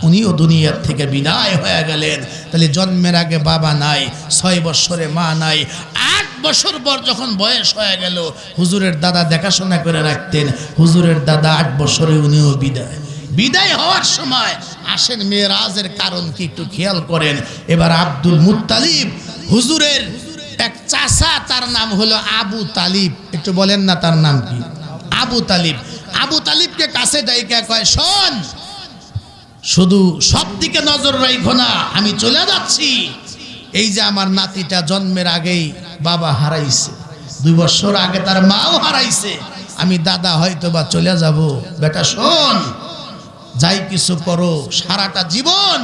উনিও দুনিয়ার থেকে বিদায় হয়ে গেলেন। তাহলে জন্মের আগে বাবা নাই, 6 বছরে মা নাই। 8 বছর পর যখন বয়স হয়ে গেল, হুজুরের দাদা দেখাশোনা করে রাখতেন। হুজুরের দাদা 8 বছরে উনিও বিদায় হওয়ার সময় আসেন। মেরাজের কারণ কি একটু খেয়াল করেন। এবার আব্দুল মুত্তালিব, হুজুরের এক চাচা, তার নাম হলো আবু তালিব। একটু বলেন না তার নাম কি? আবু তালিব। আবু তালিবকে কাছে ডাইকা কয়, শোন, শুধু সব দিকে নজর রাখো না, আমি চলে যাচ্ছি। এই যে আমার নাতিটা জন্মের আগেই বাবা হারাইছে, 2 বছর আগে তার মাও হারাইছে, আমি দাদা হয়তো বা চলে যাব। বেটা শোন, যাই কিছু করো, সারাটা জীবন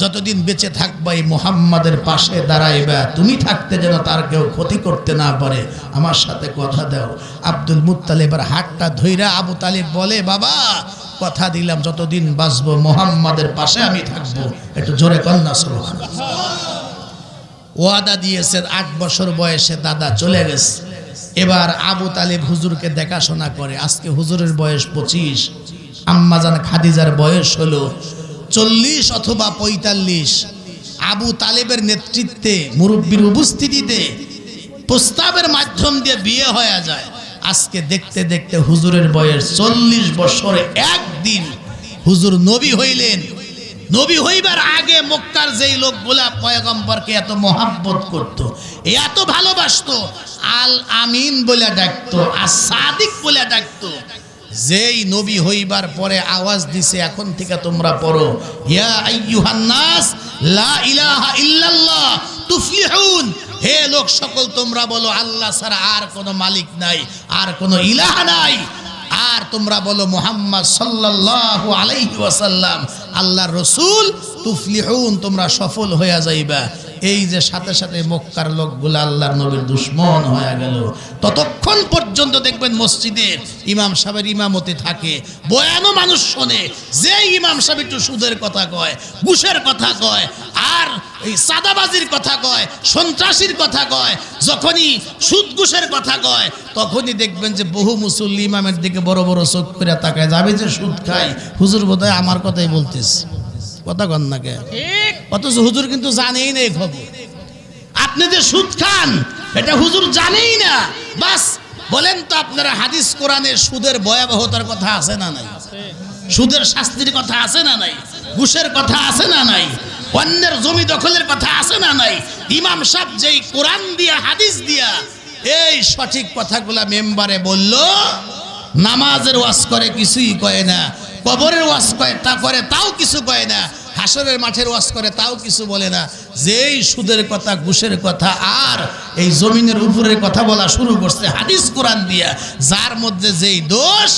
যতদিন বেঁচে থাকবা এই মুহাম্মাদের পাশে দাঁড়াইবা। তুমি থাকতে যেন তার কেউ ক্ষতি করতে না পারে, আমার সাথে কথা দাও। আব্দুল মুত্তালিবের হাতটা ধইরা আবু তালিব বলে, বাবা কথা দিলাম যতদিন বাঁচবো মুহাম্মাদের পাশে আমি থাকবো। একটু জোরে কন্যা সুবহানাল্লাহ। ওয়াদা দিয়েছে, 8 বছর বয়সে দাদা চলে গেছে। এবার আবু তালেব হুজুরকে দেখাশোনা করে। আজকে হুজুরের বয়স 25, আম্মাজান খাদিজার বয়স হলো 40 অথবা 45। আবু তালেবের নেতৃত্বে মুরব্বীর উপস্থিতিতে প্রস্তাবের মাধ্যম দিয়ে বিয়ে হয়ে যায়। আজকে দেখতে দেখতে হুজুরের বয়স 40 বছরে একদিন হুজুর নবী হইলেন। নবী হইবার আগে মক্কার যেই লোকগুলা পয়গম্বরকে এত মহাব্বত করত, এত ভালোবাসতো, আল আমিন বলে ডাকতো, আর সাদিক বলে ডাকতো, যেই নবী হইবার পরে আওয়াজ দিছে এখন থেকে তোমরা পড়ো ইয়া আইয়ুহান নাস লা ইলাহা ইল্লাল্লাহ তুফলিহুন, হে লোক সকল তোমরা বলো আল্লাহ ছাড়া আর কোনো মালিক নাই, আর কোনো ইলাহ নাই, আর তোমরা বলো মুহাম্মদ সাল্লাল্লাহু আলাইহি ওয়াসাল্লাম আল্লাহর রাসূল, তুফলিহুন তোমরা সফল হয়ে যাইবা। এই যে সাথে সাথে মক্কার লোকগুলো আল্লাহর নবীর দুশমন হয়ে গেল। ততক্ষণ পর্যন্ত দেখবেন মসজিদের ইমাম সাহেবের ইমামতি থাকে, বয়ানও মানুষ শোনে, যে ইমাম সাহেব একটু সুদের কথা কয়, ঘুষের কথা কয়, আর এই সাদাবাজির কথা কয়, সন্ত্রাসীর কথা কয়, যখনই সুদ ঘুষের কথা কয়, তখনই দেখবেন যে বহু মুসল্লি ইমামের দিকে বড় বড় চোখ করে তাকায়, যাবে যে সুদ খাই, হুজুর বোধহয় আমার কথাই বলতেছে, কথা কন না কে? অথচ হুজুর কিন্তু জানেই না এই খবর। আপনি যে সুদ খান এটা হুজুর জানেই না। বাস বলেন তো আপনারা হাদিস কোরআনে সুদের ভয়াবহতার কথা আছে না নাই? সুদের শাস্তির কথা আছে না নাই? ঘুষের কথা আছে না নাই? অন্যের জমি দখলের কথা আছে না নাই? ইমাম সাহেব যেই কোরআন দিয়া হাদিস দিয়া এই সঠিক কথাগুলা মেম্বারে বলল, নামাজের ওয়াজ করে কিছুই কয় না, কবরের ওয়াজ করে তাও কিছু কয় না, হাসরের মাঠের ওয়াজ করে তাও কিছু বলে না, যেই সুদের কথা ঘুষের কথা আর এই জমিনের উপরের কথা বলা শুরু করছে হাদিস কোরআন দিয়া, যার মধ্যে যেই দোষ,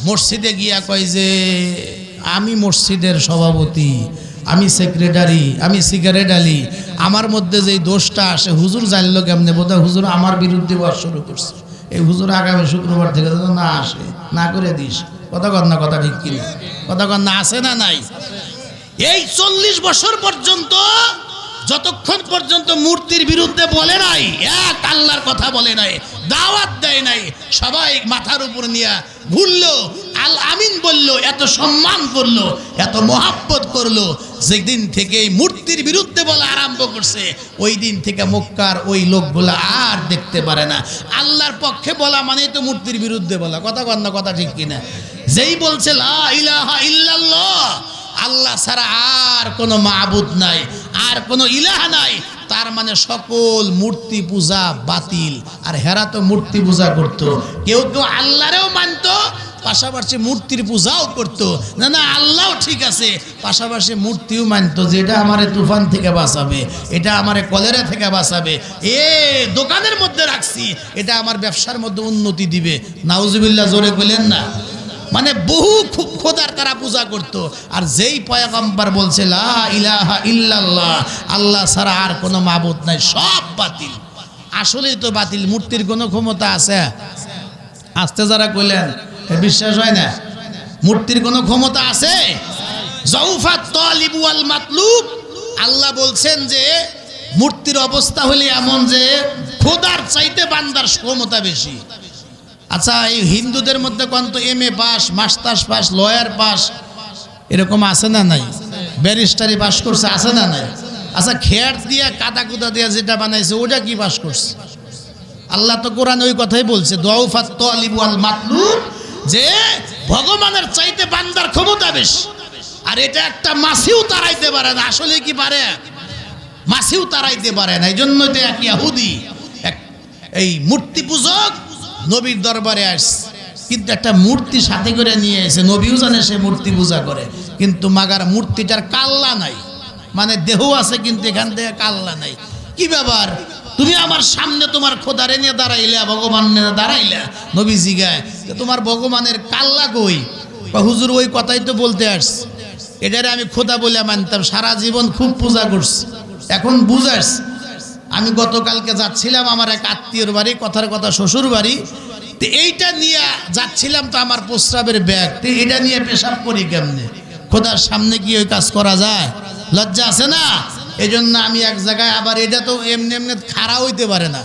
মসজিদে গিয়া কয় যে আমি মসজিদের সভাপতি, আমি সেক্রেটারি, আমি সিগারেট আলী, আমার মধ্যে যেই দোষটা আসে হুজুর জানলো কেমনে? বোধহয় হুজুর আমার বিরুদ্ধে ওয়াজ শুরু করছে, এই হুজুর আগামী শুক্রবার থেকে না আসে, না করে দিস। কথা কন না, কথা ঠিক কিনা? কথা কন না, আছে না নাই? এই 40 বছর পর্যন্ত, যতক্ষণ পর্যন্ত মূর্তির বিরুদ্ধে বলে নাই, এক আল্লাহর কথা বলে নাই, দাওয়াত দেয় নাই, সবাই মাথার উপর নিয়ে ঘুরলো, আল আমিন বললো, এত সম্মান করলো, এত মহাব্বত করলো, যেদিন থেকে মূর্তির বিরুদ্ধে বলা আরম্ভ করছে ওই দিন থেকে মক্কার ওই লোকগুলা আর দেখতে পারে না। আল্লাহর পক্ষে বলা মানে তো মূর্তির বিরুদ্ধে বলা, কথা কন না, কথা ঠিক কিনা? যেই বলছে লা ইলাহা ইল্লাল্লাহ, আল্লাহ ছাড়া আর কোনো মাবুদ নাই, আর কোনো ইলাহ নাই, তার মানে সকল মূর্তি পূজা বাতিল। আর হেরা তো মূর্তি পূজা করতো, কেউ কেউ আল্লাহরেও মানতো, পাশাপাশি মূর্তির পূজাও করতো, না না আল্লাহও ঠিক আছে, পাশাপাশি মূর্তিও মানতো, যে এটা আমারে তুফান থেকে বাঁচাবে, এটা আমারে কলেরা থেকে বাঁচাবে, দোকানের মধ্যে রাখছি, এটা আমার ব্যবসার মধ্যে উন্নতি দিবে। নাউজুবিল্লাহ, জোরে বলেন না। মানে বহু খোদার তারা পূজা করত। আর যেই পয়গম্বর বলছে লা ইলাহা ইল্লাল্লাহ, আল্লাহ ছাড়া আর কোনো মাবুদ নাই, সব বাতিল। আসলেই তো বাতিল, মূর্তির কোনো ক্ষমতা আছে? আসতে যারা কইলেন বিশ্বাস হয় না, মূর্তির কোনো ক্ষমতা আছে? জাউফাত তালিব ওয়াল মাতলুব, আল্লাহ বলছেন যে মূর্তির অবস্থা হলে এমন যে খোদার চাইতে বান্দার ক্ষমতা বেশি। আচ্ছা, এই হিন্দুদের মধ্যে কোন তো MA pass, masters pass, lawyer pass এরকম আছে না নাই? ব্যারিস্টারি পাস করছে, আছে না নাই? আচ্ছা, খেয়ার দিয়া কাদা কুদা দিয়া যেটা বানাইছে ওটা কি পাস করছে? আল্লাহ তো কোরআন ওই কথাই বলছে, দাউফাত তালিব ওয়াল মাতলুব, যে ভগবানের চাইতে বান্দার ক্ষমতা বেশি। আর এটা একটা মাছিও তাড়াইতে পারে না। আসলে কি পারে? মাছিও তাড়াইতে পারে না। এই জন্যই তো এক ইহুদি, এই মূর্তি পূজক নবীর দরবারে আসছে, কিন্তু একটা মূর্তি সাথে করে নিয়ে এসে, নবীও জানে সে মূর্তি পূজা করে, কিন্তু মাগার মূর্তিটার কাল্লা নাই, মানে দেহ আছে কিন্তু এখান থেকে কাল্লা নাই। কি ব্যাপার, তুমি আমার সামনে তোমার খোদারে নিয়ে দাঁড়াইলা, ভগবান নিয়ে দাঁড়াইলা, নবী জিগায় তোমার ভগবানের কাল্লা কই? হুজুর ওই কথাই তো বলতে আসছে, এটারে আমি খোদা বলে মানতাম, সারা জীবন খুব পূজা করছি, এখন বুঝাস। আমি গতকালকে যাচ্ছিলাম আমার এক আত্মীয়র বাড়ি, কথার কথা শ্বশুর বাড়ি, তো এইটা নিয়ে যাচ্ছিলাম, তো আমার প্রস্রাবের ব্যাগ, তো এটা নিয়ে পেশাব করি কেমনে? খোদার সামনে কি ওই কাজ করা যায়? লজ্জা আছে না? এই জন্য আমি এক জায়গায়, আবার এটা তো এমনি এমনি খাড়া হইতে পারে না।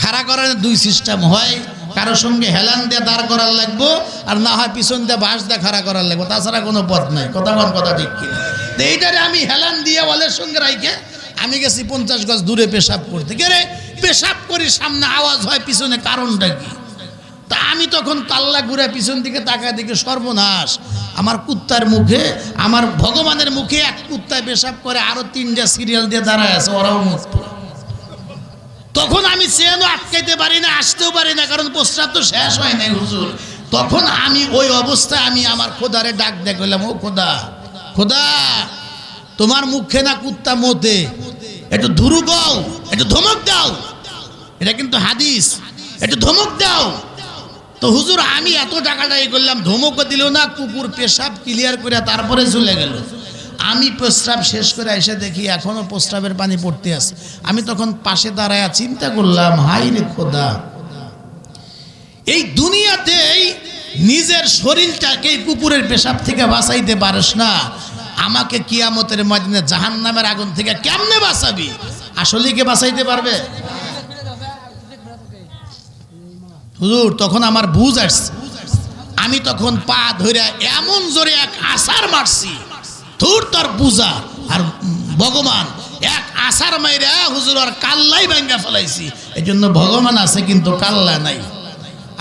খাড়া করার দুই সিস্টেম হয়, কারো সঙ্গে হেলান দিয়ে দাঁড় করার লাগবো, আর না হয় পিছন দিয়ে বাঁশ দিয়ে খাড়া করার লাগবো, তাছাড়া কোনো পথ নাই। কথা ঠিক কিনা? তো এইটারে আমি হেলান দিয়ে ওয়ালের সঙ্গে রাইখে আমি গেছি 50 গজ দূরে পেশাব করতে। গেলে পেশাব করি, সামনে আওয়াজ হয়, পিছনে কারণটা কি? তা আমি তখন কাল্লা ঘুরে পিছন দিকে তাকায় দেখি সর্বনাশ, আমার কুত্তার মুখে, আমার ভগবানের মুখে এক কুত্তায় পেশাব করে, আরো 3টা সিরিয়াল দিয়ে দাঁড়ায় আছে, ওরাও মুক্ত। তখন আমি চেনও আটকাইতে পারি না, আসতেও পারি না, কারণ প্রস্রাব তো শেষ হয় নাই হুজুর। তখন আমি ওই অবস্থায় আমি আমার খোদারে ডাক দেখলাম, ও খোদা, খোদা, তোমার মুখে না কুত্তা মতে, একটু ধুরু গাও, একটু ধমক দাও। এটা কিন্তু হাদিস, একটু ধমক দাও। তো হুজুর আমি এত টাকাটা করলাম, ধমকও দিল না, কুকুর পেশাব ক্লিয়ার করে তারপরে চলে গেল। আমি প্রস্রাব শেষ করে এসে দেখি এখনো প্রস্রাবের পানি পড়তে আছে। আমি তখন পাশে দাঁড়ায় চিন্তা করলাম, হাই রে খোদা, এই দুনিয়াতেই নিজের শরীরটাকে কুকুরের পেশাব থেকে বাঁচাইতে পারিস না, আমাকে কিয়ামতের ময়দানে জাহান্নামের আগুন থেকে কেমনে বাঁচাবি? আসলে কে বাঁচাইতে পারবে? হুজুর তখন আমার বুঝ আসছে। আমি তখন পা ধরে এমন জোরে এক আছার মারছি, তোর তোর পূজা আর ভগবান এক আছার মাইরা হুজুর আর কাল্লাই ভাঙ্গা ফেলাইছি। এই জন্য ভগবান আছে কিন্তু কাল্লা নাই।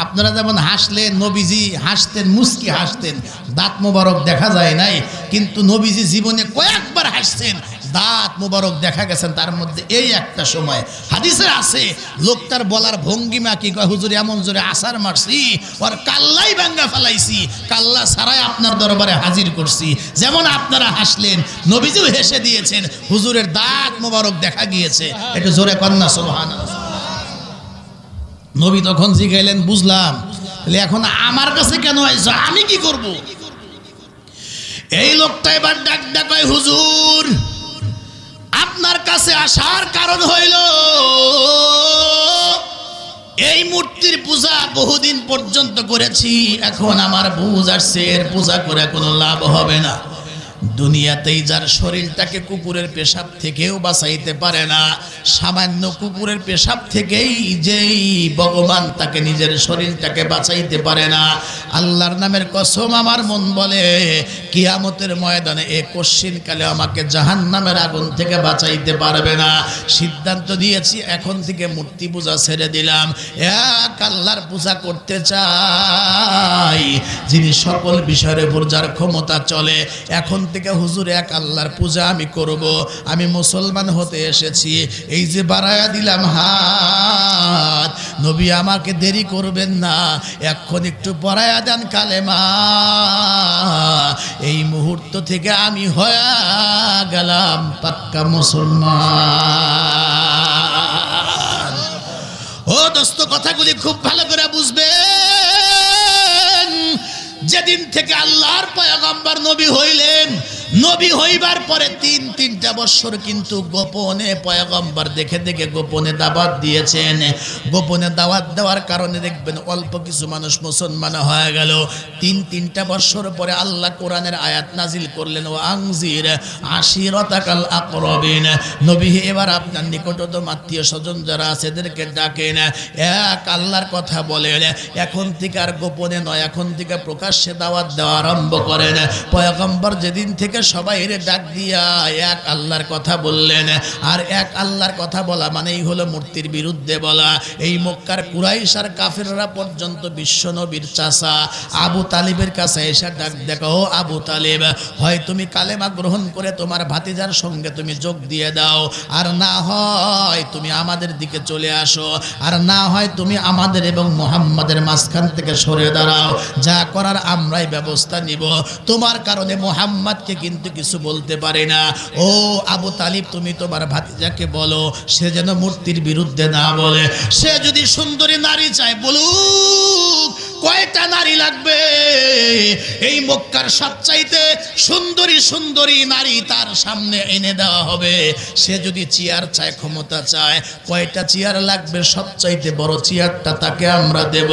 আপনারা যেমন হাসলেন, নবীজি হাসতেন, মুস্কি হাসতেন, দাঁত মোবারক দেখা যায় নাই, কিন্তু নবীজি জীবনে কয়েকবার হাসছেন, দাঁত মোবারক দেখা গেছেন। তার মধ্যে এই একটা সময় হাদিসে আছে, লোকটার বলার ভঙ্গিমা কি কয়, হুজুর এমন জোরে আছার মারছি ওর কাল্লাই ভাঙ্গা ফেলাইছি, কাল্লা ছাড়াই আপনার দরবারে হাজির করছি। যেমন আপনারা হাসলেন, নবীজিও হেসে দিয়েছেন, হুজুরের দাঁত মোবারক দেখা গিয়েছে। একটু জোরে কন্যা সুবহানাল্লাহ। নবী তখন জিগাইলেন, বুঝলাম, তাহলে এখন আমার কাছে কেন আইছো, আমি কি করব? এই লোকটা এবার ডাক ডাকায়, হুজুর আপনার কাছে আসার কারণ হইল এই মূর্তির পূজা বহুদিন পর্যন্ত করেছি, এখন আমার বুঝ আসছে এর পূজা করে কোনো লাভ হবে না। দুনিয়াতেই যার শরীরটাকে কুকুরের পেশাব থেকেও বাঁচাইতে পারে না, সামান্য কুকুরের পেশাব থেকেই যেই ভগবান তাকে নিজের শরীরটাকে বাঁচাইতে পারে না, আল্লাহর নামের কসম আমার মন বলে কিয়ামতের ময়দানে এ কশ্চিনকালে আমাকে জাহান্নামের আগুন থেকে বাঁচাইতে পারবে না। সিদ্ধান্ত দিয়েছি এখন থেকে মূর্তি পূজা ছেড়ে দিলাম, এক আল্লাহর পূজা করতে চাই, যিনি সকল বিষয়ের উপর যার ক্ষমতা চলে। এখন থেকে হুজুর এক আল্লাহর পূজা আমি করব, আমি মুসলমান হতে এসেছি। এই যে বাড়ায়া দিলাম হাত, নবী আমাকে দেরি করবেন না, এখন একটু পড়ায়া দেন কালেমা, এই মুহূর্ত থেকে আমি হয়ে গেলাম পাক্কা মুসলমান। ও দোস্ত, কথাগুলি খুব ভালো করে বুঝবেন। যেদিন থেকে আল্লাহর পয়গম্বর নবী হইলেন, নবী হইবার পরে তিনটা বছর কিন্তু গোপনে পয়গম্বর দেখে দেখে গোপনে দাওয়াত দিয়েছেন। গোপনে দাওয়াত দেওয়ার কারণে দেখবেন অল্প কিছু মানুষ মুসলমান হয়ে গেল। তিনটা বছর পরে আল্লাহ কোরআনের আয়াত নাজিল করলেন, ও আনজির আশিরাতাকাল আকরাবিন, নবী এবার আপনার নিকটতম আত্মীয় স্বজন যারা আছে এদেরকে ডাকেন, এক আল্লাহর কথা বলেন। এখন থেকে আর গোপনে নয়, এখন থেকে প্রকাশ্যে দাওয়াত দেওয়া আরম্ভ করেন। পয়গম্বর যেদিন থেকে সবাই ডাক দিয়া এক আল্লাহর কথা বললেন, আর এক আল্লাহর কথা বলা মানেই হলো মূর্তির বিরুদ্ধে বলা। এই মক্কার কুরাইশ আর কাফেররা পর্যন্ত বিশ্ব নবীর চাচা আবু তালিবের কাছে এসে ডাক দেখো, ও আবু তালিব, হয় তুমি কালেমা গ্রহণ করে তোমার ভাতিজার সঙ্গে তুমি যোগ দিয়ে দাও, আর না হয় তুমি আমাদের দিকে চলে আসো, আর না হয় তুমি আমাদের এবং মুহাম্মাদের মাঝখান থেকে সরে দাঁড়াও, যা করার আমরাই ব্যবস্থা নিব। তোমার কারণে মুহাম্মাদকে কিন্তু কিছু বলতে পারে না। ও আবু তালিব, তুমি তোমার ভাতিজাকে বলো সে যেন মূর্তির বিরুদ্ধে না বলে। সে যদি সুন্দরী নারী চায় বলুক, কয়টা নারী লাগবে? এই মক্কার সবচাইতে সুন্দরী সুন্দরী নারী তার সামনে এনে দেওয়া হবে। সে যদি চেয়ার চায়, ক্ষমতা চায়, কয়টা চেয়ার লাগবে? সবচাইতে বড় চেয়ারটা তাকে আমরা দেব।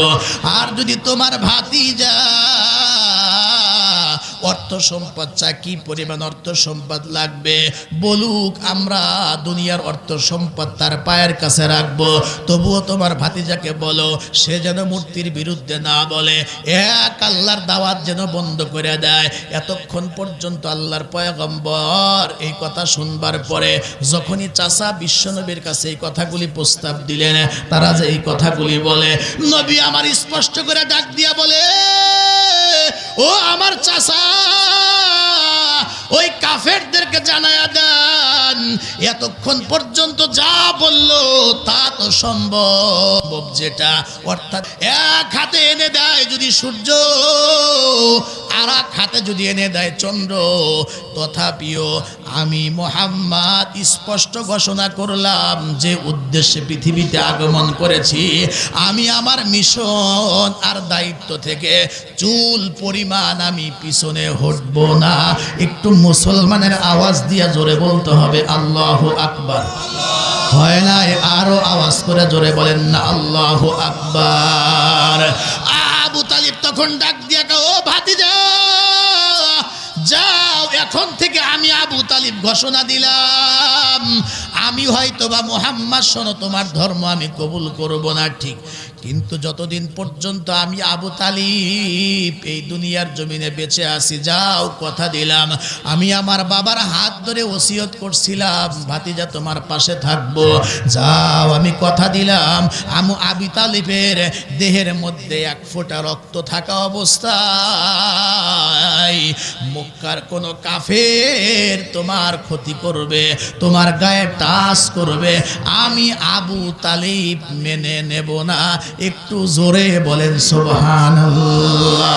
আর যদি তোমার ভাতিজা অর্থ সম্পদ চায়, কি পরিমাণ অর্থ সম্পদ লাগবে বলুক, আমরা দুনিয়ার অর্থ সম্পদ তার পায়ের কাছে রাখবো। তবুও তোমার ভাতিজাকে বলো, সে যেন মূর্তির বিরুদ্ধে না বলে, এক আল্লাহর দাওয়াত যেন বন্ধ করে দেয়। এতক্ষণ পর্যন্ত আল্লাহর পয়গম্বর এই কথা শুনবার পরে যখনই চাচা বিশ্বনবীর কাছে এই কথাগুলি প্রস্তাব দিলেন, তারা যে এই কথাগুলি বলে, নবী আমার স্পষ্ট করে ডাক দিয়া বলে, ও আমার চাচা, ওই কাফেরদেরকে জানায়া দেন এতক্ষণ পর্যন্ত যা বললো তা তো সম্ভব যেটা, অর্থাৎ এক হাতে এনে দেয় যদি সূর্য, আর এক হাতে যদি এনে দেয় চন্দ্র, তথাপিও আমি মুহাম্মদ স্পষ্ট ঘোষণা করলাম যে উদ্দেশ্যে পৃথিবীতে আগমন করেছি, আমি আমার মিশন আর দায়িত্ব থেকে চুল পরিমাণ আমি পিছনে হটব না। একটু মুসলমানের আওয়াজ দিয়ে জোরে বলতে হবে আল্লাহু আকবার। হয় না? আরো আওয়াজ করে জোরে বলেন না আল্লাহু আকবার। আবু তালিব তখন ডাক দিয়া ও ভাতিজা, যাও, এখন থেকে আমি আবু তালিব ঘোষণা দিলাম, আমি হয়তো বা মুহাম্মদ, শোনো, তোমার ধর্ম আমি কবুল করব না ঠিক, কিন্তু যতদিন পর্যন্ত আমি আবু তালিব এই দুনিয়ার জমিনে বেঁচে আছি, যাও, কথা দিলাম, আমি আমার বাবার হাত ধরে ওসিয়ত করছিলাম ভাতিজা তোমার পাশে থাকবো, যাও, আমি কথা দিলাম, আমি আবু তালিবের দেহের মধ্যে এক ফোঁটা রক্ত থাকা অবস্থায় মক্কার কোন কাফের তোমার ক্ষতি করবে, তোমার গায়ে টাচ করবে, আমি আবু তালিব মেনে নেব না। একটু জোরে বলেন সুবহানাল্লাহ।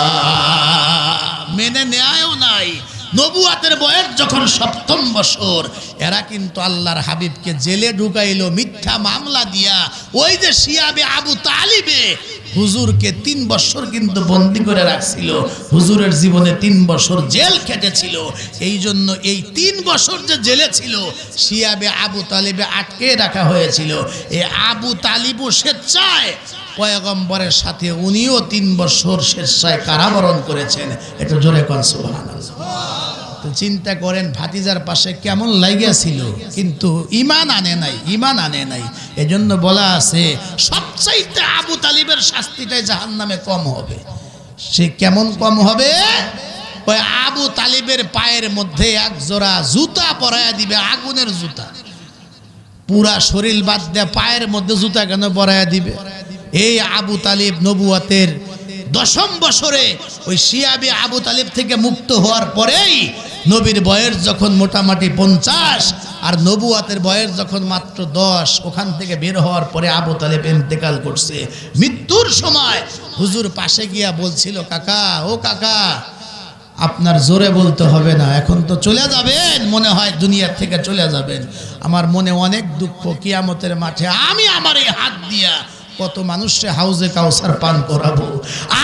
মেনে নেয়ও নাই। নবুয়াতের বয়স যখন ৭ম বছর, এরা কিন্তু আল্লাহর হাবিবকে জেলে ঢুকাইলো মিথ্যা মামলা দিয়া। ওই যে শিয়াবে আবু তালিবে হুজুরকে ৩ বছর কিন্তু বন্দি করে রাখছিল, হুজুরের জীবনে ৩ বছর জেল কেটেছিল। এই জন্য এই ৩ বছর যে জেলে ছিল, শিয়াবে আবু তালিবে আটকে রাখা হয়েছিল। এই আবু তালিবও স্বেচ্ছায় পয়গম্বরের সাথে উনিও ৩ বছর স্বেচ্ছায় কারাবরণ করেছেন। একটু জোরে কোন সুবহানাল্লাহ। তো চিন্তা করেন ভাতিজার পাশে কেমন লাগিয়েছিল, কিন্তু ঈমান আনে নাই, ঈমান আনে নাই। এজন্য বলা আছে সবচাইতে আবু তালিবের শাস্তিটাই জাহান্নামে কম হবে। সে কেমন কম হবে? ওই আবু তালিবের পায়ের মধ্যে এক জোড়া জুতা পরায়া দিবে, আগুনের জুতা, পুরা শরীর বাদ দিয়ে পায়ের মধ্যে জুতা কেন পরায়া দিবে? এই আবু তালিব নবুয়াতের ১০ম বছরে ওই শিয়াবে আবু তালিব থেকে মুক্ত হওয়ার পরেই নবীর বয়স যখন মোটামুটি ৫০ আর নবুয়াতের বয়স যখন মাত্র ১০, ওখান থেকে বের হওয়ার পরে আবু তালিব ইন্তেকাল করছে। মৃত্যুর সময় হুজুর পাশে গিয়া বলছিল, কাকা, ও কাকা, আপনার জোরে বলতে হবে না, এখন তো চলে যাবেন, মনে হয় দুনিয়ার থেকে চলে যাবেন। আমার মনে অনেক দুঃখ, কিয়ামতের মাঠে আমি আমার এই হাত দিয়া কত মানুষকে হাউজে কাউসার পান করাবো,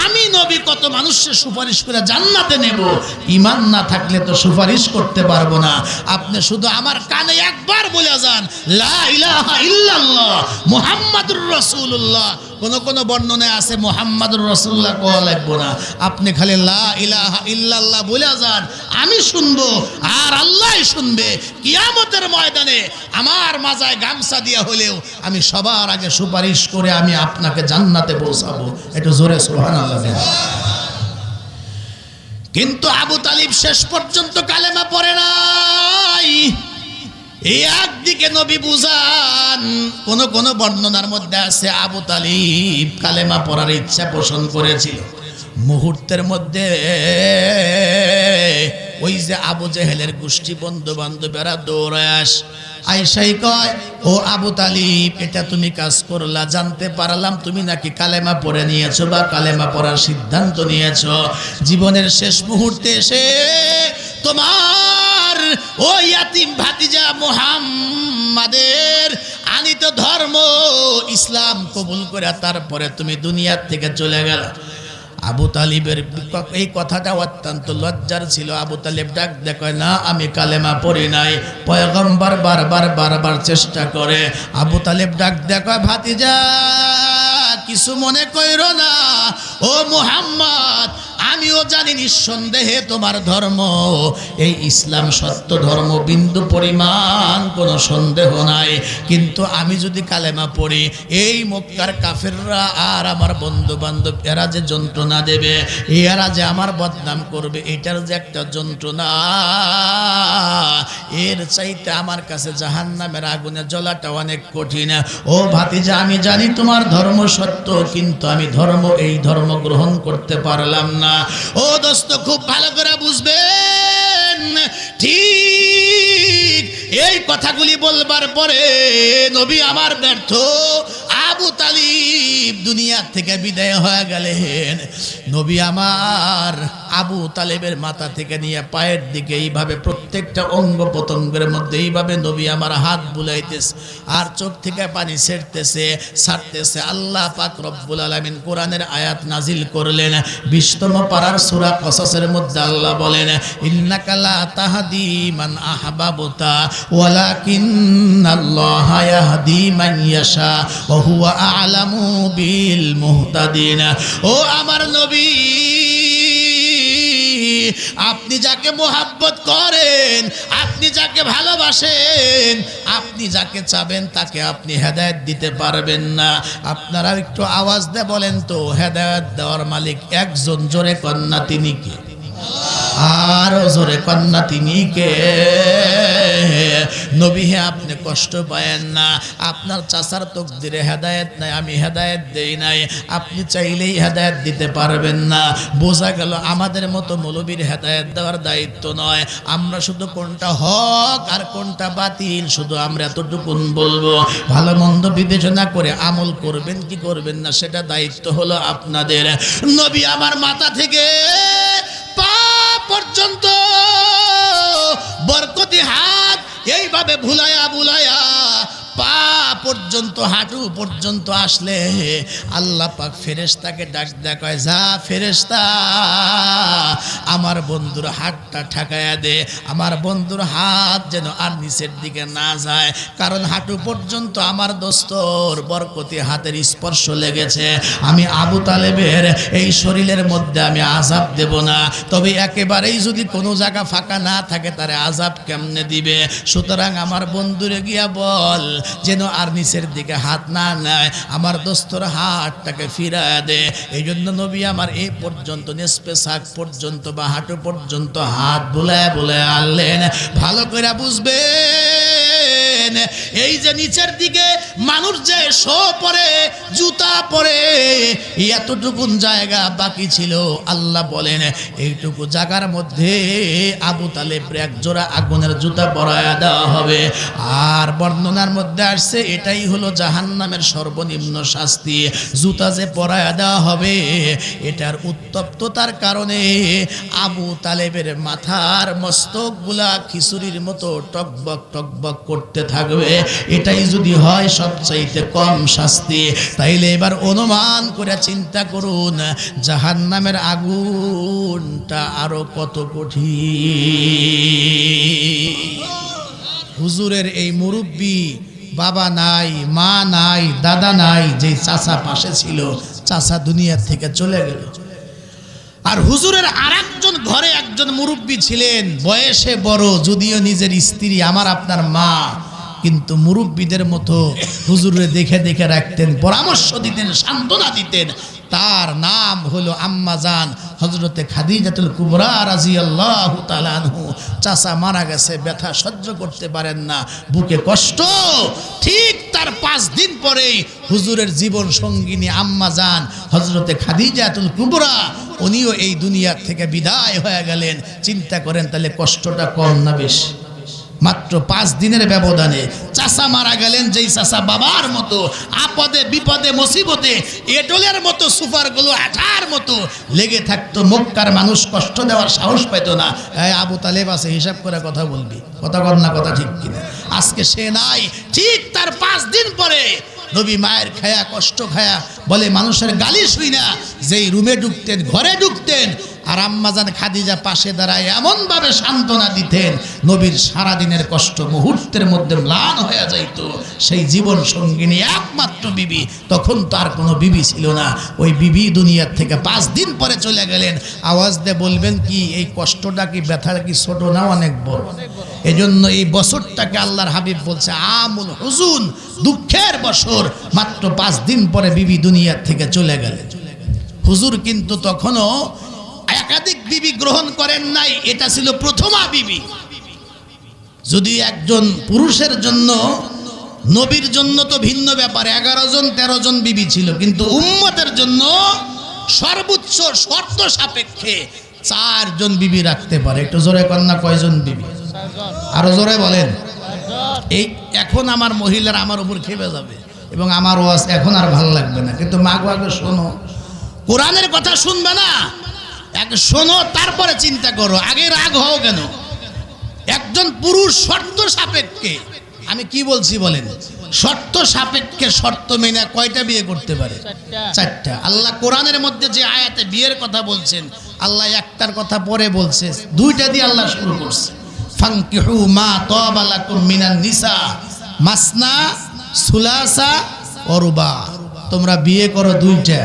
আমি নবী কত মানুষকে সুপারিশ করে জান্নাতে নেব। ঈমান না থাকলে তো সুপারিশ করতে পারবো না। আপনি শুধু আমার কানে একবার বলে যান, লা ইলাহা ইল্লাল্লাহ মুহাম্মাদুর রাসূলুল্লাহ। কোন বর্ণনায় আছে মুহাম্মাদুর রাসূলুল্লাহ কোয়া লাগবে না, আপনি খালি লা ইলাহা ইল্লাল্লাহ বলে যান, আমি শুনবো আর আল্লাহই শুনবে। কিয়ামতের ময়দানে আমার মাজায় গামছা দিয়া হলেও আমি সবার আগে সুপারিশ করে আমি আপনাকে জান্নাতে পৌঁছাবো। একটু জোরে সুবহানাল্লাহ। কিন্তু আবু তালিব শেষ পর্যন্ত কালেমা পড়ে নাই। এই একদিকে নবী বুঝান, কোন বর্ণনার মধ্যে আছে আবু তালিব কালেমা পড়ার ইচ্ছা পোষণ করেছিল, মুহূর্তের মধ্যে ওই যে আবু জেহেলের গোষ্ঠী বন্ধু বান্ধবেরা দৌড়ায় আইসাই কয়, ও আবু তালিব, এটা তুমি কাজ করলা, জানতে পারলাম তুমি নাকি কালেমা পড়ে নিয়েছো বা কালেমা পড়ার সিদ্ধান্ত নিয়েছো। জীবনের শেষ মুহূর্তে এসে তোমার ও ইয়াতিম ভাতিজা মুহাম্মাদের আনিত ধর্ম ইসলাম কবুল করে তারপরে তুমি দুনিয়ার থেকে চলে গেল। আবু তালিবের এই কথাটা অত্যন্ত লজ্জার ছিল। আবু তালিব ডাক দেখে, না আমি কালেমা পড়ি নাই। পয়গম্বর বারবার চেষ্টা করে। আবু তালিব ডাক দেখে, ভাতিজা কিছু মনে কইরো না, ও মুহাম্মদ আমিও জানি নিঃসন্দেহে তোমার ধর্ম এই ইসলাম সত্য ধর্ম, বিন্দু পরিমাণ কোনো সন্দেহ নাই। কিন্তু আমি যদি কালেমা পড়ি, এই মক্কার কাফেররা আর আমার বন্ধু বান্ধব এরা যে যন্ত্রণা দেবে, এরা যে আমার বদনাম করবে, এটার যে একটা যন্ত্রণা, এর চাইতে আমার কাছে জাহান্নামের আগুনে জ্বলাটা অনেক কঠিন। ও ভাতিজা আমি জানি তোমার ধর্ম সত্য, কিন্তু আমি এই ধর্ম গ্রহণ করতে পারলাম না। ও দোস্ত খুব ভালো করে বুঝবেন, ঠিক এই কথাগুলি বলবার পরে নবী আমার ব্যর্থ। আবু তালিব দুনিয়া থেকে বিদায় হয়ে গেলেন। নবী আমার আবু তালেবের মাথা থেকে নিয়ে পায়ের দিকে এইভাবে প্রত্যেকটা অঙ্গ প্রত্যঙ্গের মধ্যে এইভাবে নবী আমার হাত বুলাইতেছে, আর চোখ থেকে পানি ছাড়তেছে। আল্লাহ পাক রব্বুল আলামিন কোরআনের আয়াত নাজিল করলেন। 20তম পারার সূরা কসসের মধ্যে আল্লাহ বলেন, ইন্নাকা লা তাহদি মান আহবাবতা ওয়ালাকিন্নাল্লাহা ইয়াহদি মান ইয়াশা ওয়া হুয়া আ'লামু বিল মুহতাদিন। ও আমার নবী, আপনি যাকে মোহাব্বত করেন, আপনি যাকে ভালোবাসেন, আপনি যাকে চাবেন তাকে আপনি হেদায়েত দিতে পারবেন না। আপনারা একটু আওয়াজ দিয়ে বলেন তো, হেদায়েত দেওয়ার মালিক একজন, জোরে কন্যা তিনি কে? আরো জোরে কন্যা তিনি কে? নবী হে আপনি কষ্ট পায়েন না, আপনার চাচার তকদিরে হেদায়েত নাই, আমি হেদায়েত দেই নাই, আপনি চাইলেই হেদায়েত দিতে পারবেন না। বোঝা গেল আমাদের মতো মৌলবীর হেদায়েত দেওয়ার দায়িত্ব নয়। আমরা শুধু কোনটা হক আর কোনটা বাতিল শুধু আমরা এতটুকুন বলবো। ভালো মন্দ বিবেচনা করে আমল করবেন কি করবেন না সেটা দায়িত্ব হলো আপনাদের। নবী আমার মাথা থেকে পা পর্যন্ত বরকতি হাত এইভাবে ভুলায়া পা পর্যন্ত, হাঁটু পর্যন্ত আসলে আল্লাহ পাক ফেরেশতাকে ডাক দেয়, যা ফেরেশতা আমার বন্ধুর হাতটা ঠেকায়া দে, আমার বন্ধুর হাত যেন আর নিচের দিকে না যায়, কারণ হাঁটু পর্যন্ত আমার দোস্তর বরকতি হাতের স্পর্শ লেগেছে। আমি আবু তালেবের এই শরীরের মধ্যে আমি আযাব দেব না, তবে একেবারেই যদি কোনো জায়গা ফাঁকা না থাকে তারে আযাব কেমনে দিবে। সুতরাং আমার বন্ধুরে গিয়া বল যেন আর নিচের দিকে হাত না নেয়, আমার দোস্তর হাতটাকে ফিরায় দে। এই জন্য নবী আমার এই পর্যন্ত নিসফে সাক পর্যন্ত বা হাঁটু পর্যন্ত হাত বুলায় আনলেন। ভালো করে বুঝবেন, এই যে নিচের দিকে মানুষ যে শো পরে, জুতা পরে, এতটুকুন জায়গা বাকি ছিল। আল্লাহ বলেন এইটুকু জায়গার মধ্যে আবু তালেব এক জোড়া আগুনের জুতা পরায়া দেওয়া হবে। আর বর্ণনার মধ্যে আসছে এটাই হলো জাহান্নামের সর্বনিম্ন শাস্তি। জুতা যে পরায়া দেওয়া হবে, এটার উত্তপ্ততার কারণে আবু তালেবের মাথার মস্তকগুলা খিচুড়ির মতো টকবক করতে থাকবে। এটাই যদি হয় সবচাইতে কম শাস্তি, তাইলে এবার অনুমান করে চিন্তা করুন জাহান্নামের আগুনটা আরো কত কঠিন। হুজুরের এই মুরব্বী, বাবা নাই, মা নাই, দাদা নাই, যে চাচা পাশে ছিল, চাচা দুনিয়ার থেকে চলে গেল। আর হুজুরের আরেকজন ঘরে একজন মুরব্বী ছিলেন, বয়সে বড়, যদিও নিজের স্ত্রী, আমার আপনার মা, কিন্তু মুরব্বীদের মতো হুজুরে দেখে রাখতেন, পরামর্শ দিতেন, সান্ত্বনা দিতেন। তার নাম হলো আম্মা জান হযরতে খাদিজাতুল কুবরা রাদিয়াল্লাহু তাআলা আনহু। চাচা মারা গেছে, ব্যথা সহ্য করতে পারেন না, বুকে কষ্ট। ঠিক তার 5 দিন পরেই হুজুরের জীবন সঙ্গিনী আম্মা জান হযরতে খাদিজাতুল কুবরা, উনিও এই দুনিয়া থেকে বিদায় হয়ে গেলেন। চিন্তা করেন তাহলে কষ্টটা কম না বেশি? মাত্র 5 দিনের ব্যবধানে চাচা মারা গেলেন, যেই চাচা বাবার মতো আপদে বিপদে মুসিবতে এডলের মতো সুপারগুলো আঠার মতো লেগে থাকতো। মক্কার মানুষ কষ্ট দেওয়ার সাহস পেত না। আবু তালেব আছে, হিসাব করে কথা বলবি, কথা কর না, কথা ঠিক কিনা? আজকে সে নাই। ঠিক তার 5 দিন পরে নবী মায়ের খায়া কষ্ট খায়া বলে মানুষের গালি শুই না যেই রুমে ঢুকতেন ঘরে ঢুকতেন আর আম্মাজান খাদিজা পাশে দাঁড়ায় এমনভাবে সান্ত্বনা দিতেন নবীর সারাদিনের কষ্ট মুহূর্তের মধ্যে ম্লান হয়ে যাইত। সেই জীবন সঙ্গিনী একমাত্র বিবি, তখন তার কোনো বিবি ছিল না, ওই বিবি দুনিয়ার থেকে 5 দিন পরে চলে গেলেন। আওয়াজ দিয়ে বলবেন কি এই কষ্টটা কি ব্যথাটা কি ছোট না অনেক বড়? এজন্য এই বছরটাকে আল্লাহর হাবিব বলছে আমুল হুজুন, দুঃখের বছর। মাত্র 5 দিন পরে বিবি দুনিয়ার থেকে চলে গেলেন। হুজুর কিন্তু তখনও একাধিক বিবি গ্রহণ করেন নাই, এটা ছিল প্রথমা বিবি। যদি একজন পুরুষের জন্য, নবীর জন্য তো ভিন্ন ব্যাপার, 11 জন 13 জন বিবি ছিল, কিন্তু উম্মতের জন্য সর্বোচ্চ শর্ত সাপেক্ষে 4 জন বিবি রাখতে পারে। একটু জোরে কন্যা কয়জন বিবি? আরো জোরে বলেন। এই এখন আমার মহিলারা আমার উপর খেপে যাবে এবং আমার ওয়াজ এখন আর ভালো লাগবে না, কিন্তু মা গো আগে শোনো, কোরআনের কথা শুনবে না, এক শোনো তারপরে চিন্তা করো, আগে রাগ হও কেন? একজন পুরুষ শর্ত সাপেক্ষে, আমি কি বলছি বলেন, শর্ত সাপেক্ষে শর্ত মেনে কয়টা বিয়ে করতে পারে? 4টা। আল্লাহ কোরআনের মধ্যে যে আয়াতে বিয়ের কথা বলছেন, আল্লাহ একটার কথা পরে বলছে, 2টা দিয়ে আল্লাহ শুরু করছে। ফানকিহু মা তাবা লাকুম মিনান নিসা মাসনা সুলাসা ওয়া রুবা, তোমরা বিয়ে করো 2টা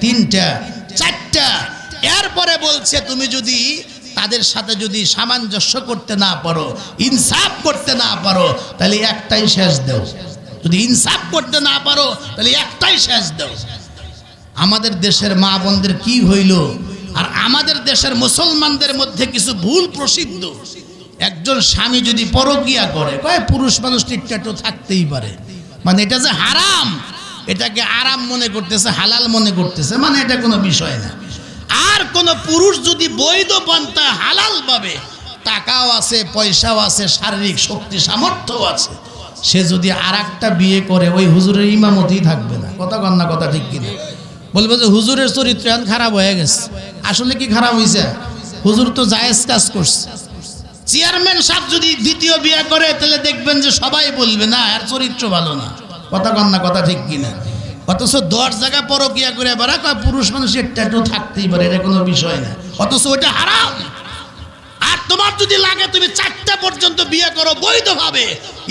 3টা 4টা। এরপরে বলছে তুমি যদি তাদের সাথে যদি সামঞ্জস্য করতে না পারো, ইনসাফ করতে না পারো, তাহলে একটাই শেষ দাও। যদি ইনসাফ করতে না পারো তাহলে একটাই শেষ দাও। আমাদের দেশের মা বোনদের কি হইল, আর আমাদের দেশের মুসলমানদের মধ্যে কিছু ভুল প্রসিদ্ধ। একজন স্বামী যদি পরকিয়া করে, কয় পুরুষ মানুষ টিকটাটো থাকতেই পারে, মানে এটা যে হারাম, এটাকে আরাম মনে করতেছে, হালাল মনে করতেছে, মানে এটা কোনো বিষয় না। আর কোন পুরুষ যদি বৈধ পন্থা হালাল ভাবে, টাকাও আছে, পয়সাও আছে, শারীরিক শক্তি সামর্থ্য আছে, সে যদি আরেকটা বিয়ে করে, ওই হুজুরের ইমামতিই থাকবে না। কথা কন না, কথা ঠিক কিনা? বলবো যে হুজুরের চরিত্র এখন খারাপ হয়ে গেছে। আসলে কি খারাপ হয়েছে? হুজুর তো জায়েজ কাজ করছে। চেয়ারম্যান সাহেব যদি দ্বিতীয় বিয়ে করে, তাহলে দেখবেন যে সবাই বলবে না এর চরিত্র ভালো না। কথা কন না, কথা ঠিক কিনা? অথচ 10 জায়গা পরকিয়া করে বেড়া, পুরুষ মানুষ একটা থাকতেই পারে, এটা কোনো বিষয় না, অথচ ওইটা হারাম। আর তোমার যদি লাগে তুমি 4টা পর্যন্ত বিয়ে করো বৈধভাবে,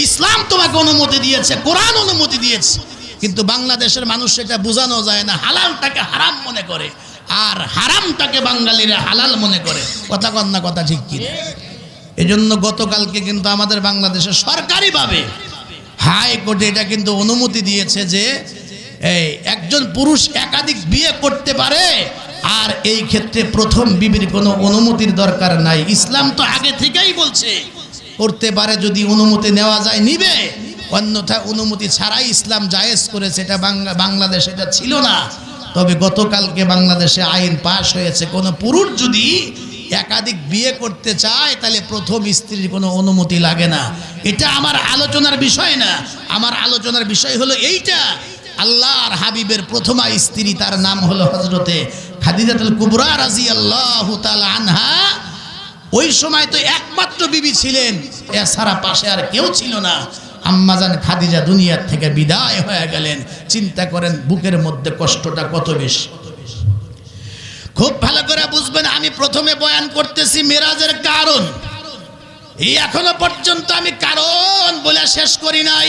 ইসলাম তোমাকে অনুমতি দিয়েছে, কোরআন অনুমতি দিয়েছে, কিন্তু বাংলাদেশের মানুষ সেটা বোঝানো যায় না, হালালটাকে হারাম মনে করে আর হারামটাকে বাঙালিরা হালাল মনে করে। কথা কন না, কথা ঠিক কিনা? এজন্য গতকালকে কিন্তু আমাদের বাংলাদেশের সরকারিভাবে হাইকোর্টে এটা কিন্তু অনুমতি দিয়েছে যে এই একজন পুরুষ একাধিক বিয়ে করতে পারে, আর এই ক্ষেত্রে প্রথম বিবির কোনো অনুমতির দরকার নাই। ইসলাম তো আগে থেকেই বলছে করতে পারে, যদি অনুমতি নেওয়া যায় নিবে, অন্যথা অনুমতি ছাড়াই ইসলাম জায়েজ করেছে। এটা বাংলাদেশ এটা ছিল না। তবে গতকালকে বাংলাদেশে আইন পাশ হয়েছে, কোনো পুরুষ যদি একাধিক বিয়ে করতে চায় তাহলে প্রথম স্ত্রীর কোনো অনুমতি লাগে না। এটা আমার আলোচনার বিষয় না, আমার আলোচনার বিষয় হলো এইটা, আল্লাহর হাবিবের প্রথমা স্ত্রী, তার নাম হলো হযরতে খাদিজাতুল কুবরা রাদিয়াল্লাহু তাআলা আনহা। ওই সময় তো একমাত্র বিবি ছিলেন, এছাড়া পাশে আর কেউ ছিল না। আম্মাজান খাদিজা দুনিয়ার থেকে বিদায় হয়ে গেলেন। চিন্তা করেন বুকের মধ্যে কষ্টটা কত বেশি। খুব ভালো করে বুঝবেন, আমি প্রথমে বয়ান করতেছি মেরাজের কারণ, এই এখনো পর্যন্ত আমি কারণ বলে শেষ করি নাই।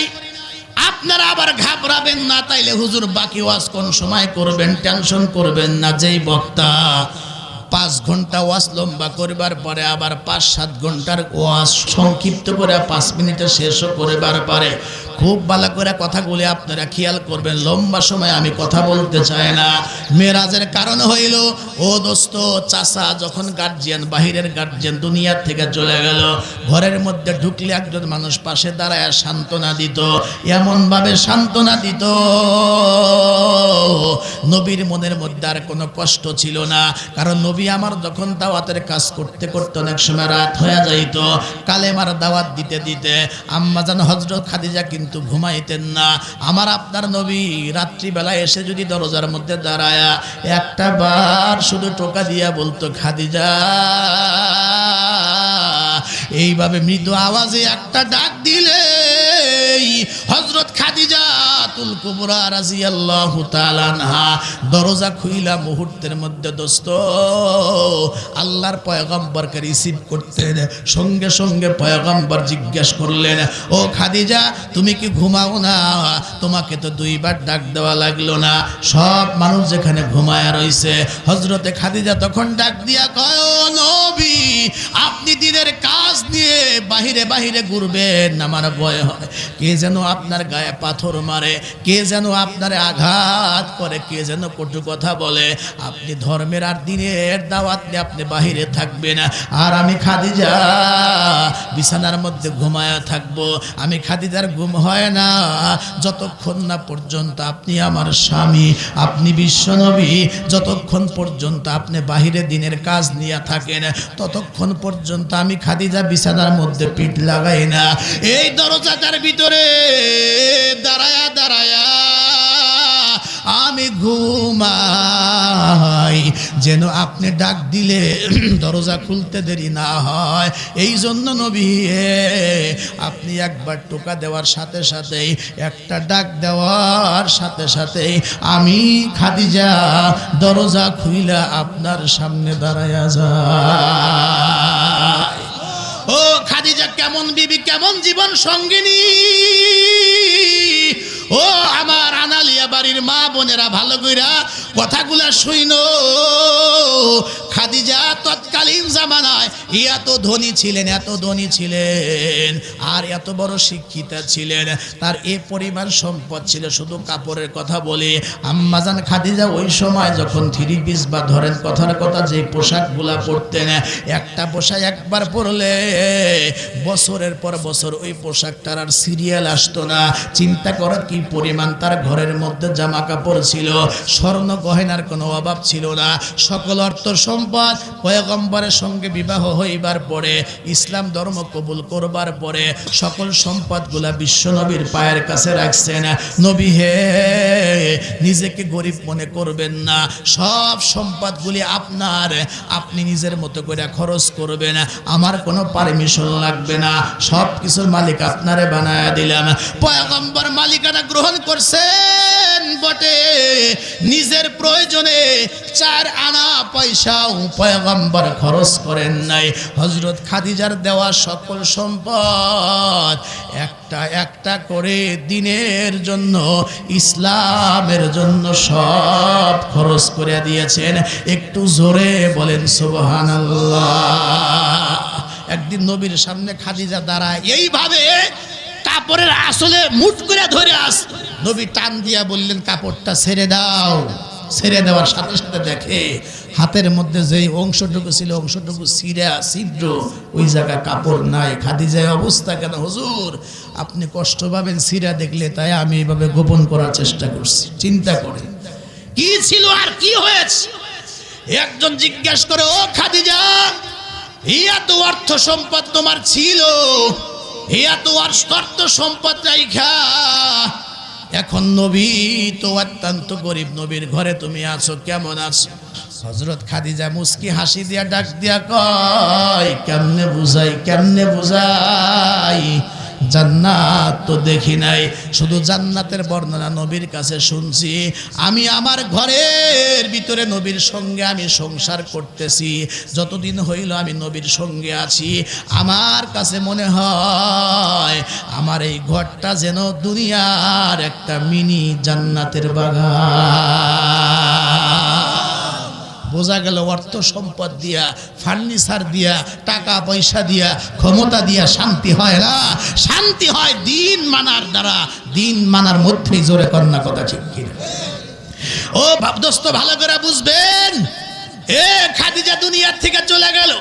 আপনারা আবার ঘাবড়াবেন না, তাইলে হুজুর বাকি ওয়াজ কোন সময় করবেন, টেনশন করবেন না। যেই বক্তা 5 ঘন্টা ওয়াজ লম্বা করবার পরে আবার 5-7 ঘন্টার ওয়াজ সংক্ষিপ্ত করে 5 মিনিটে শেষও করবার পারে, খুব ভালো করে কথাগুলি আপনারা খেয়াল করবেন। লম্বা সময় আমি কথা বলতে চাই না। মেরাজের কারণ হইল, ও দোস্ত চাচা যখন গার্জিয়ান, বাহিরের গার্জিয়ান দুনিয়ার থেকে চলে গেল, ঘরের মধ্যে ঢুকলে একজন মানুষ পাশে দাঁড়ায় সান্ত্বনা দিত, এমনভাবে সান্ত্বনা দিত নবীর মনের মধ্যে আর কোনো কষ্ট ছিল না। কারণ নবী আমার যখন দাওয়াতের কাজ করতে করতে অনেক সময় রাত হয়ে যাইত, কালেমার দাওয়াত দিতে দিতে আম্মাজান হযরত খাদিজা কিন্তু ঘুমাইতেন না। আমার আপনার নবী রাত্রিবেলা এসে যদি দরজার মধ্যে দাঁড়ায়া একটা বার শুধু টোকা দিয়া বলতো খাদিজা, এইভাবে মৃদু আওয়াজে একটা ডাক দিলে হযরত খাদিজা ফাতেমাতুল কুবরা রাদিয়াল্লাহু তাআলা আনহা দরজা খুইলা মুহূর্তের মধ্যে দোস্ত আল্লাহর পয়গম্বরকে রিসিভ করতেন। সঙ্গে সঙ্গে পয়গম্বর জিজ্ঞেস করলেন, ও খাদিজা তুমি কি ঘুমাও না? তোমাকে তো দুইবার ডাক দেওয়া লাগলো না, সব মানুষ যেখানে ঘুমায়া রইছে। হযরতে খাদিজা তখন ডাক দিয়া কয়, ও নবী আপনি দিনের কাজ নিয়ে বাহিরে বাহিরে ঘুরবেন, আমার ভয় হয় কে যেন আপনার গায়ে পাথর মারে, কে যেন আপনারে আঘাত করে, কে যেন কটু কথা বলে। আপনি ধর্মের আর দিনের দাওয়াত নিয়ে আপনি বাহিরে থাকবেন, আর আমি খাদিজা বিছানার মধ্যে ঘুমায়া থাকবো। আমি খাদিজার ঘুম হয় না যতক্ষণ না পর্যন্ত আপনি আমার স্বামী, আপনি বিশ্বনবী, যতক্ষণ পর্যন্ত আপনি বাহিরে দিনের কাজ নিয়ে থাকেন ততক্ষণ পর্যন্ত আমি খাদিজা বিছানার মধ্যে পিঠ লাগাই না। এই দরজাটার ভিতরে দাঁড়ায়া দাঁড়ায়া আমি ঘুমাই, যেন আপনি ডাক দিলে দরজা খুলতে দেরি না হয়। এই জন্য নবী আপনি একবার টোকা দেওয়ার সাথে সাথেই, একটা ডাক দেওয়ার সাথে সাথেই আমি খাদিজা দরজা খুইলা আপনার সামনে দাঁড়ায়া যায়। ও খাদিজা কেমন বিবি, কেমন জীবন সঙ্গিনী! ও আমার আনালিয়া বাড়ির মা বোনেরা ভালো কইরা কথাগুলা শুইনো। খাদিজা তৎকালীন জামানায় এত ধনী ছিলেন, এত ধনী ছিলেন, আর এত বড় শিক্ষিতা ছিলেন। তার এ পরিমাণ সম্পদ ছিল। শুধু কাপড়ের কথা বলি, আম্মাজান খাদিজা ওই সময় যখন 3 পিস বা ধরেন কথার কথা যে পোশাকগুলা পরতেন, একটা পোশাক একবার পরলে বছরের পর বছর ওই পোশাকটার আর সিরিয়াল আসতো না। চিন্তা করো কি পরিমাণ তার ঘরের মধ্যে জামা কাপড় ছিল, স্বর্ণ গয়নার কোনো অভাব ছিল না। সকল অর্থ সম্পদ পয়গম্বরের সঙ্গে বিবাহ হইবার পরে, ইসলাম ধর্ম কবুল করবার পরে সকল সম্পদগুলা বিশ্বনবীর পায়ের কাছে রাখছেন। নবী হে নিজেকে গরিব মনে করবেন না, সব সম্পদগুলি আপনার, আপনি নিজের মতো করে খরচ করবেন, আমার কোনো পারমিশন লাগবে না, সব কিছুর মালিক আপনারে বানায়া দিলাম। পয়গম্বর মালিকানা গ্রহণ করছেন বটে, নিজের প্রয়োজনে 4 আনা পয়সাও পয়গম্বর খরচ করেন নাই। হযরত খাদিজার দেওয়া সকল সম্পদ একটা একটা করে দিনের জন্য, ইসলামের জন্য সব খরচ করে দিয়েছেন। একটু জোরে বলেন সুবহানাল্লাহ। একদিন নবীর সামনে খাদিজা দাঁড়ায়, এইভাবে কাপড়ের আসলে মুঠ করে ধরে নবী টান দিয়া বললেন, কাপড়টা ছেড়ে দাও। ছেড়ে দেওয়ার সাথে সাথে দেখে হাতের মধ্যে যেই অংশটুকু ছিল, অংশটুকু ছিঁড়া ছিদ্র, ওই জায়গায় কাপড় নাই। খাদিজার অবস্থা কেন হুজুর? আপনি কষ্ট পাবেন ছিঁড়া দেখলে, তাই আমি এইভাবে গোপন করার চেষ্টা করছি। চিন্তা করে কি ছিল আর কি হয়েছে। একজন জিজ্ঞাসা করে, ও খাদিজা এত অর্থ সম্পদ তোমার ছিল, এত অর্থ সম্পদ রাইখা এখন নবী তো অত্যন্ত গরিব, নবীর ঘরে তুমি আছো, কেমন আছো? হযরত খাদিজা মুস্কি হাসি দিয়া ডাক দিয়া কয়, কেমনে বুঝাই, কেমনে বুঝাই, জান্নাত তো দেখি নাই, শুধু জান্নাতের বর্ণনা নবীর কাছে শুনছি। আমি আমার ঘরের ভিতরে নবীর সঙ্গে আমি সংসার করতেছি, যতদিন হইল আমি নবীর সঙ্গে আছি, আমার কাছে মনে হয় আমার এই ঘরটা যেন দুনিয়ার একটা মিনি জান্নাতের বাগান। বোঝা গেল অর্থ সম্পদ দিয়া, ফার্নিচার দিয়া, টাকা পয়সা দিয়া, ক্ষমতা দিয়া শান্তি হয় না। শান্তি হয় দিন মানার দ্বারা, দিন মানার মধ্যেই। জোরে কন্যা কথা ঠিক কিনা? ও দোস্ত ভালো করে বুঝবেন, এ খাদিজা দুনিয়ার থেকে চলে গেল।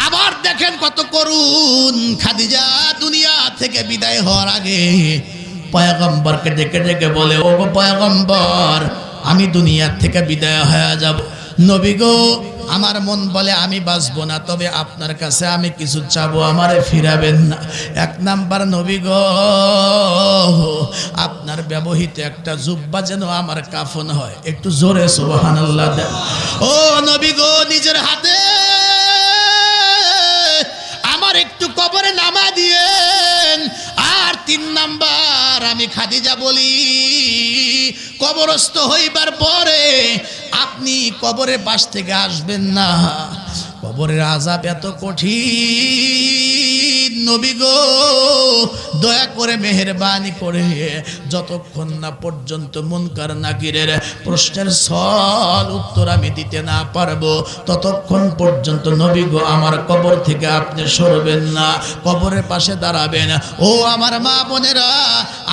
আবার দেখেন কত করুণ, খাদিজা দুনিয়া থেকে বিদায় হওয়ার আগে পয়গম্বরকে ডেকে ডেকে বলে, ও পয়গম্বর আমি দুনিয়ার থেকে বিদায় হয়ে যাব। নবী গো আমার মন বলে আমি বাঁচবো না, তবে আপনার কাছে আমি কিছু চাবো, আমারে ফিরাবেন না। 1 নাম্বার নবী গো আপনার ব্যবহৃত একটা জুব্বা যেন আমার কাফন হয়। একটু জোরে সুবহানাল্লাহ দেন। ও নবী গো নিজের হাতে আমার একটু কবরে নামা দিয়েন। আর 3 নাম্বার আমি খাদিজা বলি, কবরস্থ হইবার পরে আপনি কবরের পাশ থেকে আসবেন না। কবরের আযাব এত কঠিন, নবী গো দয়া করে মেহেরবানি করে যতক্ষণ না পর্যন্ত মুনকার নাকিরের প্রশ্নের সল উত্তর আমি দিতে না পারবো, ততক্ষণ পর্যন্ত নবী গো আমার কবর থেকে আপনি সরবেন না, কবরের পাশে দাঁড়াবেন। ও আমার মা বোনেরা,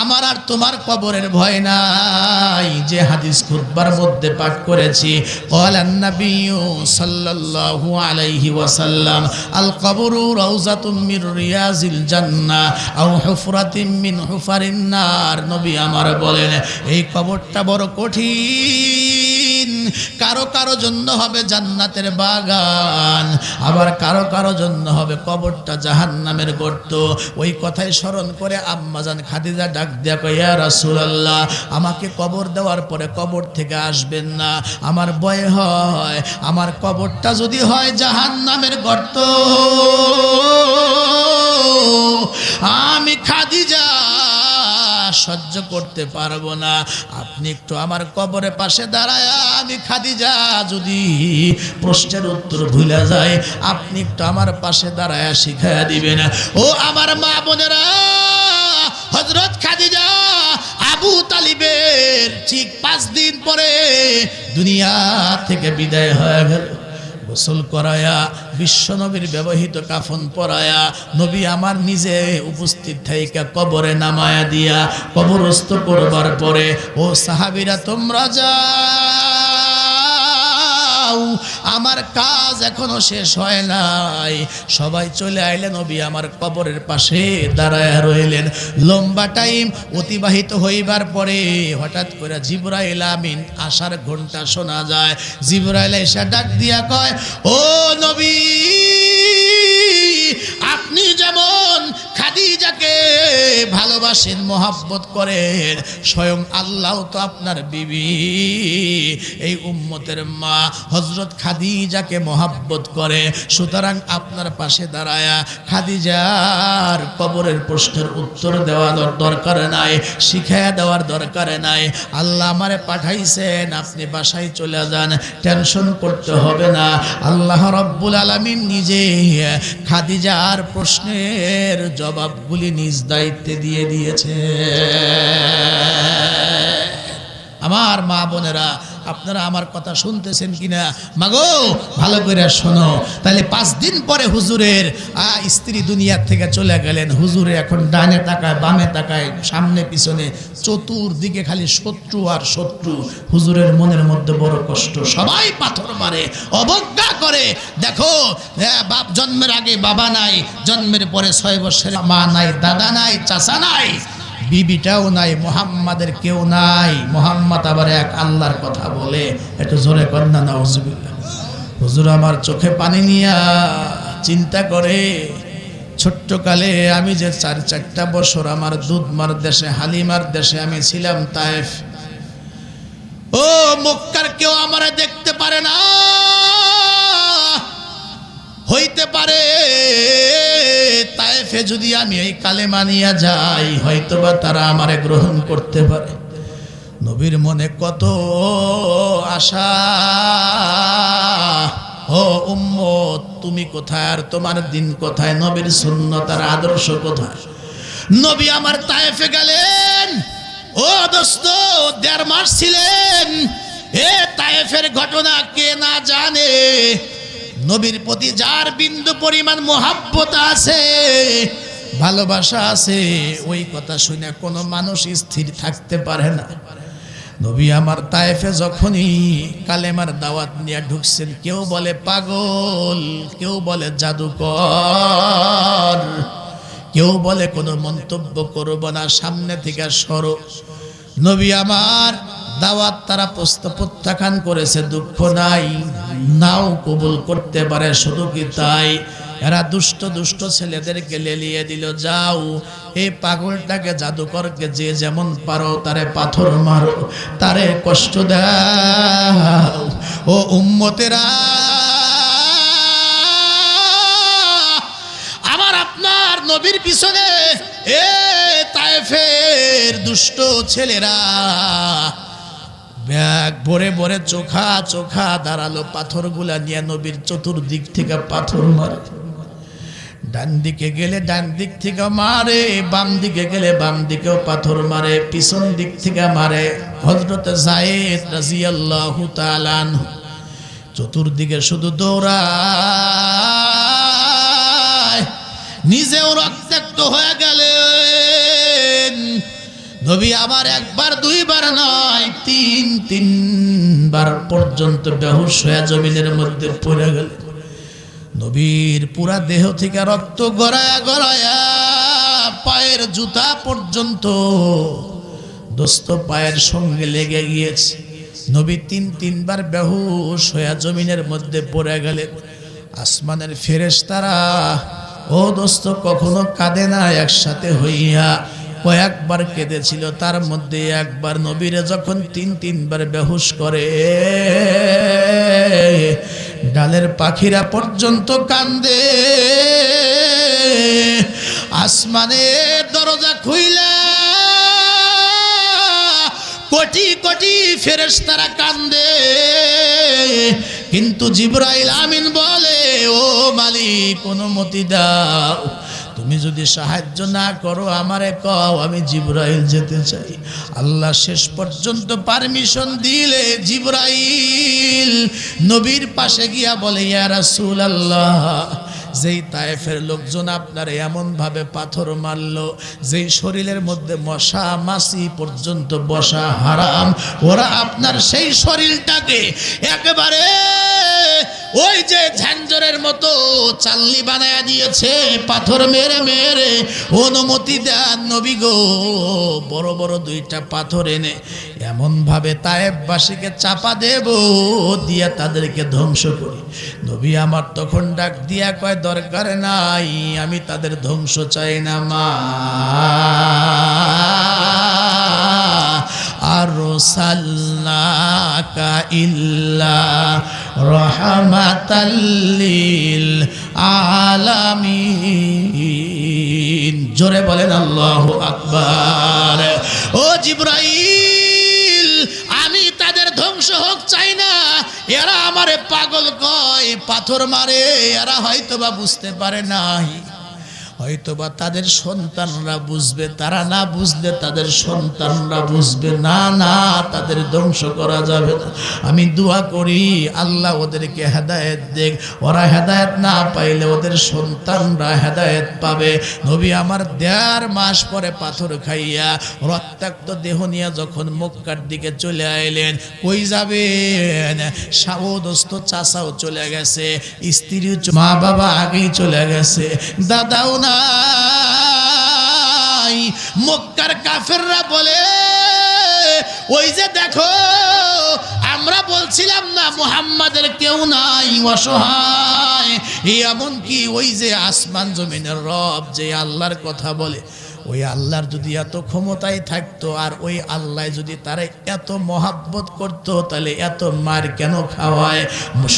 আমার আর তোমার কবরের ভয় নাই। যে হাদিস খুতবার মধ্যে পাঠ করেছি, ক্বালান নাবিয়্যু সাল্লাল্লাহু আলাইহি ওয়াসাল্লাম, আল কবরু রাউযাতুম মির রিয়াজিল জান্নাহ আও হুফরাতিম মিন হুফারিন নার। নবী আমার বলেন, এই কবরটা বড় কঠিন। কারো কারো জন্য হবে জান্নাতের বাগান, আবার কারো কারো জন্য হবে কবরটা জাহান্নামের গর্ত। ওই কথাই স্মরণ করে আম্মাজান খাদিজা ডাক দিয়া কয়, ইয়া রাসূলুল্লাহ, আমাকে কবর দেওয়ার পরে কবর থেকে আসবেন না, আমার ভয় হয় আমার কবরটা যদি হয় জাহান্নামের গর্ত, আমি খাদিজা সহ্য করতে পারবো না। আপনি একটু আমার কবরের পাশে দাঁড়ায়, আমি খাদিজা যদি প্রশ্নের উত্তর ভুলে যায়, আপনি একটু আমার পাশে দাঁড়ায় শিখাইয়া দিবেন। ও আমার মা বোনেরা, হযরত খাদিজা আবু তালিবের ঠিক 5 দিন পরে দুনিয়া থেকে বিদায় হয়ে গেল। গোসল করায়া, বিশ্বনবীর ব্যবহৃত কাফন পরায়া, নবী আমার নিজে উপস্থিত থাইকা কবরে নামায়া দিয়া কবরস্থ করবার পরে, ও সাহাবীরা তোমরা যাও, আমার কাজ এখনো শেষ হয় নাই। সবাই চলে আইলেন, নবী আমার কবরের পাশে দাঁড়ায় রইলেন। লম্বা টাইম অতিবাহিত হইবার পরে হঠাৎ করে জিবরাইল আমিন আসার ঘন্টা শোনা যায়। জিবরাইল এসে ডাক দিয়া কয়, ও নবী, আপনি যেমন খাদিজাকে ভালোবাসেন, মহব্বত করেন, স্বয়ং আল্লাহ তো আপনার বিবি, এই উম্মতের মা হযরত খাদিজাকে মহব্বত করে। সুতরাং আপনার পাশে দাঁড়ায়া খাদিজার কবরের প্রশ্নের উত্তর দেওয়ার দরকার নাই, শিখাইয়া দেওয়ার দরকার নাই। আল্লাহ আমারে পাঠাইছেন, আপনি বাসায় চলে যান, টেনশন করতে হবে না। আল্লাহ রাব্বুল আলামিন নিজে খাদিজার প্রশ্নের জবাবগুলি নিজ দায়িত্বে দিয়ে দিয়েছে। আমার মা বোনেরা, আপনারা আমার কথা শুনতেছেন কিনা? মাগো ভালো করে শোনো। তাহলে 5 দিন পরে হুজুরের স্ত্রী দুনিয়ার থেকে চলে গেলেন। হুজুরে এখন ডানে তাকায়, বামে তাকায়, সামনে পিছনে, চতুর্দিকে খালি শত্রু আর শত্রু। হুজুরের মনের মধ্যে বড় কষ্ট, সবাই পাথর মারে, অবজ্ঞা করে। দেখো, বাপ জন্মের আগে বাবা নাই, জন্মের পরে 6 বছরের মা নাই, দাদা নাই, চাচা নাই, বিবিটাও নাই, মুহাম্মাদের কেউ নাই। মুহাম্মদ আবার এক আল্লাহর কথা বলে, একটু জোরে কন্যা নাউজুবিল্লাহ। হুজুর আমার চোখে পানি নিয়া চিন্তা করে, ছোট্টকালে আমি যে 4 বছর আমার দুধমার দেশে, হালিমার দেশে আমি ছিলাম তায়েফ। ও মক্কার কেউ আমারে দেখতে পারে না, হইতে পারে তায়েফে যদি আমি এই কালেমা নিয়ে যাই, হয়তোবা তারা আমারে গ্রহণ করতে পারে। নবীর মনে কত আশা, ও উম্মত তুমি কোথায় আর তোমার দিন কোথায়, নবীর সুন্নাত আর আদর্শ কোথায়? নবী আমার তায়েফে গেলেন। ও দোস্ত, 1.5 মাস ছিলেন। এ তায়েফের ঘটনা কে না জানে? নবীর প্রতি যার বিন্দু পরিমাণ মহাব্বত আছে, ভালোবাসা আছে, ওই কথা শুনে কোনো মানুষ স্থির থাকতে পারে না। নবী আমার তায়েফে যখনই কালেমার দাওয়াত নিয়ে ঢুকছেন, কেউ বলে পাগল, কেউ বলে জাদুকর, কেউ বলে কোনো মন্তব্য করব না, সামনে থেকে সরো। নবী আমার দাওয়াত তারা প্রত্যাখ্যান করেছে, দুঃখ নাই, নাও কবুল করতে পারে। শুধু কি তাই, এরা দুষ্ট দুষ্ট ছেলেদেরকে লেলিয়ে দিল, যাও এই পাগলটাকে, জাদুকরকে যে যেমন পারো তারে পাথর মারো, তারে কষ্ট দাও। ও উম্মতেরা, আমার আপনার নবীর পিছনে এ তায়েফ তায়েফের দুষ্ট ছেলেরা ব্যাগ ভরে ভরে চোখা চোখা দাঁড়ালো, পাথরগুলা নিয়ে নবীর চতুর্দিক থেকে পাথর মারে। ডান দিকে গেলে ডান দিক থেকে মারে, বাম দিকে গেলে বাম দিকেও পাথর মারে, পিছন দিক থেকে মারে। হযরত যায়েদ রাদিয়াল্লাহু তাআলা আনহু চতুর্দিকে শুধু দৌড়ায়, নিজেও রক্তাক্ত হয়ে গেলেন। নবী আমার একবার দুইবার নয়, তিনবার পর্যন্ত বেহুশ হয়ে জমিনের মধ্যে পড়ে গেলেন। নবীর পুরা দেহ থেকে রক্ত গড়ায়া গড়ায়া পায়ের জুতা পর্যন্ত দোস্ত পায়ের সঙ্গে লেগে গিয়েছে। নবী তিনবার বেহুশ হয়ে জমিনের মধ্যে পড়ে গেলেন। আসমানের ফেরেশতারা, ও দোস্ত কখনো কাঁদে না একসাথে হইয়া, কয়েকবার কেঁদেছিল। তার মধ্যে একবার নবীরে যখন তিনবার বেহুশ করে, ডালের পাখিরা পর্যন্ত কান্দে। আসমানের দরজা খুইলা কোটি কোটি ফেরেশতারা কান্দে, কিন্তু জিবরাইল আমিন বলে, ও মালিক অনুমতি দাও, তুমি যদি সাহায্য না করো আমারে কও, আমি জিবরাইল যেতে চাই। আল্লাহ শেষ পর্যন্ত পারমিশন দিলে জিবরাইল নবীর পাশে গিয়া বলে, ইয়া রাসূলুল্লাহ, যেই তায়েফের লোকজন আপনার এমন ভাবে পাথর মারলো, যেই শরীরের মধ্যে মশা মাছি পর্যন্ত বসা হারাম, ওরা আপনার সেই শরীরটাকে একেবারে ওই যে ঝাঞ্জরের মতো চাল্লি বানায়া দিয়েছে, পাথর মেরে মেরে। অনুমতি দেন নবী গো, বড় বড় দুইটা পাথর এনে এমন ভাবে তায়েফবাসীকে চাপা দেব, দিয়া তাদেরকে ধ্বংস করি। নবী আমার তখন ডাক দিয়া কয়, দরকার নাই, আমি তাদের ধ্বংস চাই না। মা আরসালনাকা ইল্লা রাহমাতাল লিল আলামিন। জোরে বলেন আল্লাহু আকবার। ও জিবরাইল, আমি তাদের ধ্বংস হোক চাই না। এরা আমারে পাগল কয়, পাথর মারে, এরা হয়তোবা বুঝতে পারে নাই, হয়তোবা তাদের সন্তানরা বুঝবে, তারা না বুঝলে তাদের সন্তানরা বুঝবে। না না, তাদের ধ্বংস করা যাবে না। আমি দোয়া করি আল্লাহ ওদেরকে হেদায়েত দেখ, ওরা হেদায়েত না পাইলে ওদের সন্তানরা হেদায়েত পাবে। নবী আমার 1.5 মাস পরে পাথর খাইয়া রক্তাক্ত দেহ নিয়ে যখন মক্কার দিকে চলে আইলেন, কই যাবেন? সাবদস্ত চাচাও চলে গেছে, স্ত্রী মা বাবা আগেই চলে গেছে, দাদাও না। মক্কার কাফেররা বলে, ওই যে দেখো, আমরা বলছিলাম না মুহাম্মাদের কেউ নাই, অসহায়। এমনকি ওই যে আসমান জমিনের রব, যে আল্লাহর কথা বলে, ওই আল্লাহর যদি এত ক্ষমতায় থাকতো, আর ওই আল্লাহ যদি তারা এত মহাব্বত করতো, তাহলে এত মার কেন খাওয়ায়?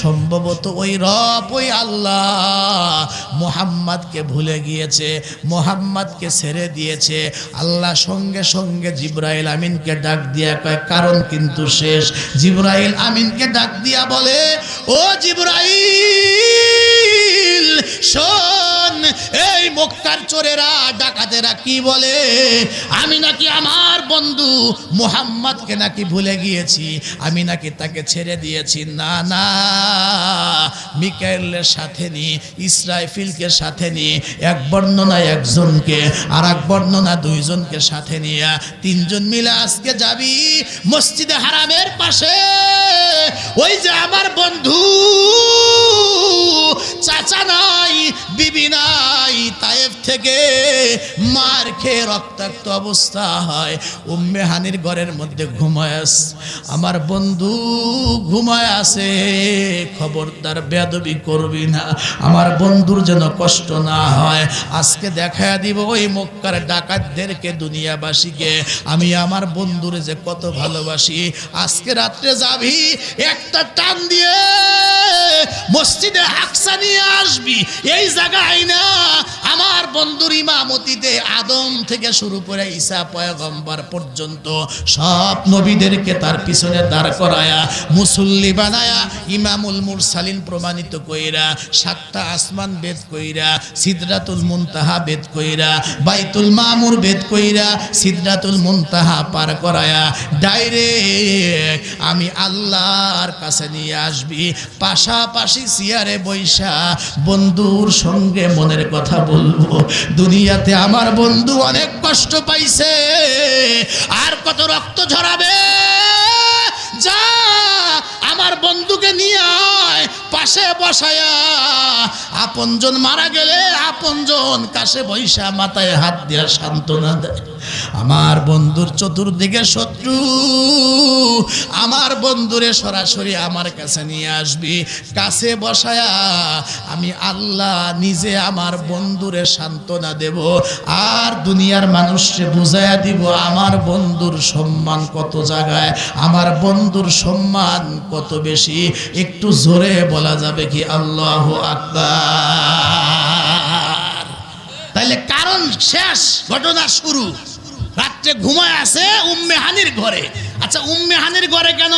সম্ভবত ওই রব, ওই আল্লাহ মুহাম্মাদকে ভুলে গিয়েছে, মুহাম্মাদকে ছেড়ে দিয়েছে। আল্লাহ সঙ্গে সঙ্গে জিবরাইল আমিনকে ডাক দিয়া কয়, কারণ কিন্তু শেষ। জিবরাইল আমিনকে ডাক দিয়া বলে, ও জিবরাইল শোন, এই মক্কার চোরেরা ডাকাতেরা কি বলে, আমি নাকি আমার বন্ধু মুহাম্মাদকে নাকি ভুলে গিয়েছি, আমি নাকি তাকে ছেড়ে দিয়েছি। না না, মিকাইলের সাথে নিয়ে, ইসরাফিলকে সাথে নিয়ে, এক বর্ণনায় একজনকে, আর এক বর্ণনা 2 জনকে সাথে নিয়ে 3 জন মিলে আজকে যাবি মসজিদে হারামের পাশে। ওই যে আমার বন্ধু চাচা নাই, বিবি নাই, তায়েফ থেকে মার খেয়ে রক্তাক্ত অবস্থা হয়, উম্মে হানির ঘরের মধ্যে ঘুমায় আছে, আমার বন্ধু ঘুমায় আছে। খবরদার বেয়াদবি করবি না, আমার বন্ধুর যেন কষ্ট না হয়। আজকে দেখায়া দিব ওই মক্কার ডাকাতদেরকে, দুনিয়াবাসীকে, আমি আমার বন্ধুরে যে কত ভালোবাসি। আজকে রাত্রে যাবি, একটা টান দিয়ে মসজিদে আকসা নিয়ে আসবি, এই জায়গায় না আমার বন্ধুর ইমামতিতে আদম থেকে শুরু করে ঈসা পয়গম্বর পর্যন্ত সব নবীদেরকে তার পিছনে দাঁড় করায়া মুসল্লি বানায়া ইমামুল মুরসালিন প্রমাণিত কইরা 7টা আসমান বেদ কইরা সিদরাতুল মুনতাহা বেদ কইরা বাইতুল মামুর বেদ কইরা সিদরাতুল মুনতাহা পার করায়া ডাইরেক্ট আমি আল্লাহর কাছে নিয়ে আসবি। পাশাপাশি চেয়ারে বৈশা বন্ধুর সঙ্গে মনের কথা বলবো। দুনিয়াতে আমার বন্ধু অনেক কষ্ট পাইছে, আর কত রক্ত ঝরাবে, যা আমার বন্ধুকে নিয়ে আয় পাশে বসায়া। আপনজন মারা গেলে আপনজন কাছে বৈশা মাথায় হাত দিয়া সান্ত্বনা দেয়। আমার বন্ধুর চতুর্দিকে শত্রু, আমার বন্ধুরে সরাসরি আমার কাছে নিয়ে আসবি, কাছে বসায়া আমি আল্লাহ নিজে আমার বন্ধুরে সান্ত্বনা দেব, আর দুনিয়ার মানুষকে বুঝাইয়া দিব আমার বন্ধুর সম্মান কত জায়গায়, আমার বন্ধুর সম্মান কত বেশি। একটু জোরে বলা যাবে কি আল্লাহু আকবার? তাইলে কারণ শেষ, ঘটনা শুরু। রাত্রে ঘুমায় আছে উম্মে হানির ঘরে। আচ্ছা, উম্মে হানির ঘরে কেন?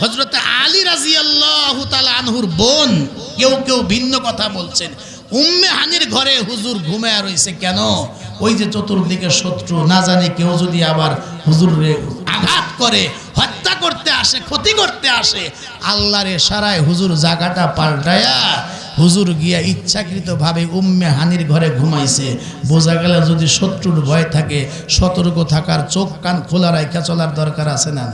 হযরত আলী রাদিয়াল্লাহু তাআলা আনহুর বোন। কেউ কেউ ভিন্ন কথা বলছেন। উম্মে হানির ঘরে হুজুর ঘুমায় রইছে কেন? ওই যে চতুর্দিকে শত্রু, না জানি কেউ যদি আবার হুজুরে আঘাত করে, হত্যা করতে আসে, ক্ষতি করতে আসে, আল্লাহর ইশারায় হুজুর জায়গাটা পাল্টায়া হুজুর গিয়া ইচ্ছাকৃতভাবে উম্মে হানির ঘরে ঘুমাইছে। বোঝা গেল যদি শত্রুর ভয় থাকে, সতর্ক থাকার, চোখ কান খোলা রাখা চলার দরকার আছে না?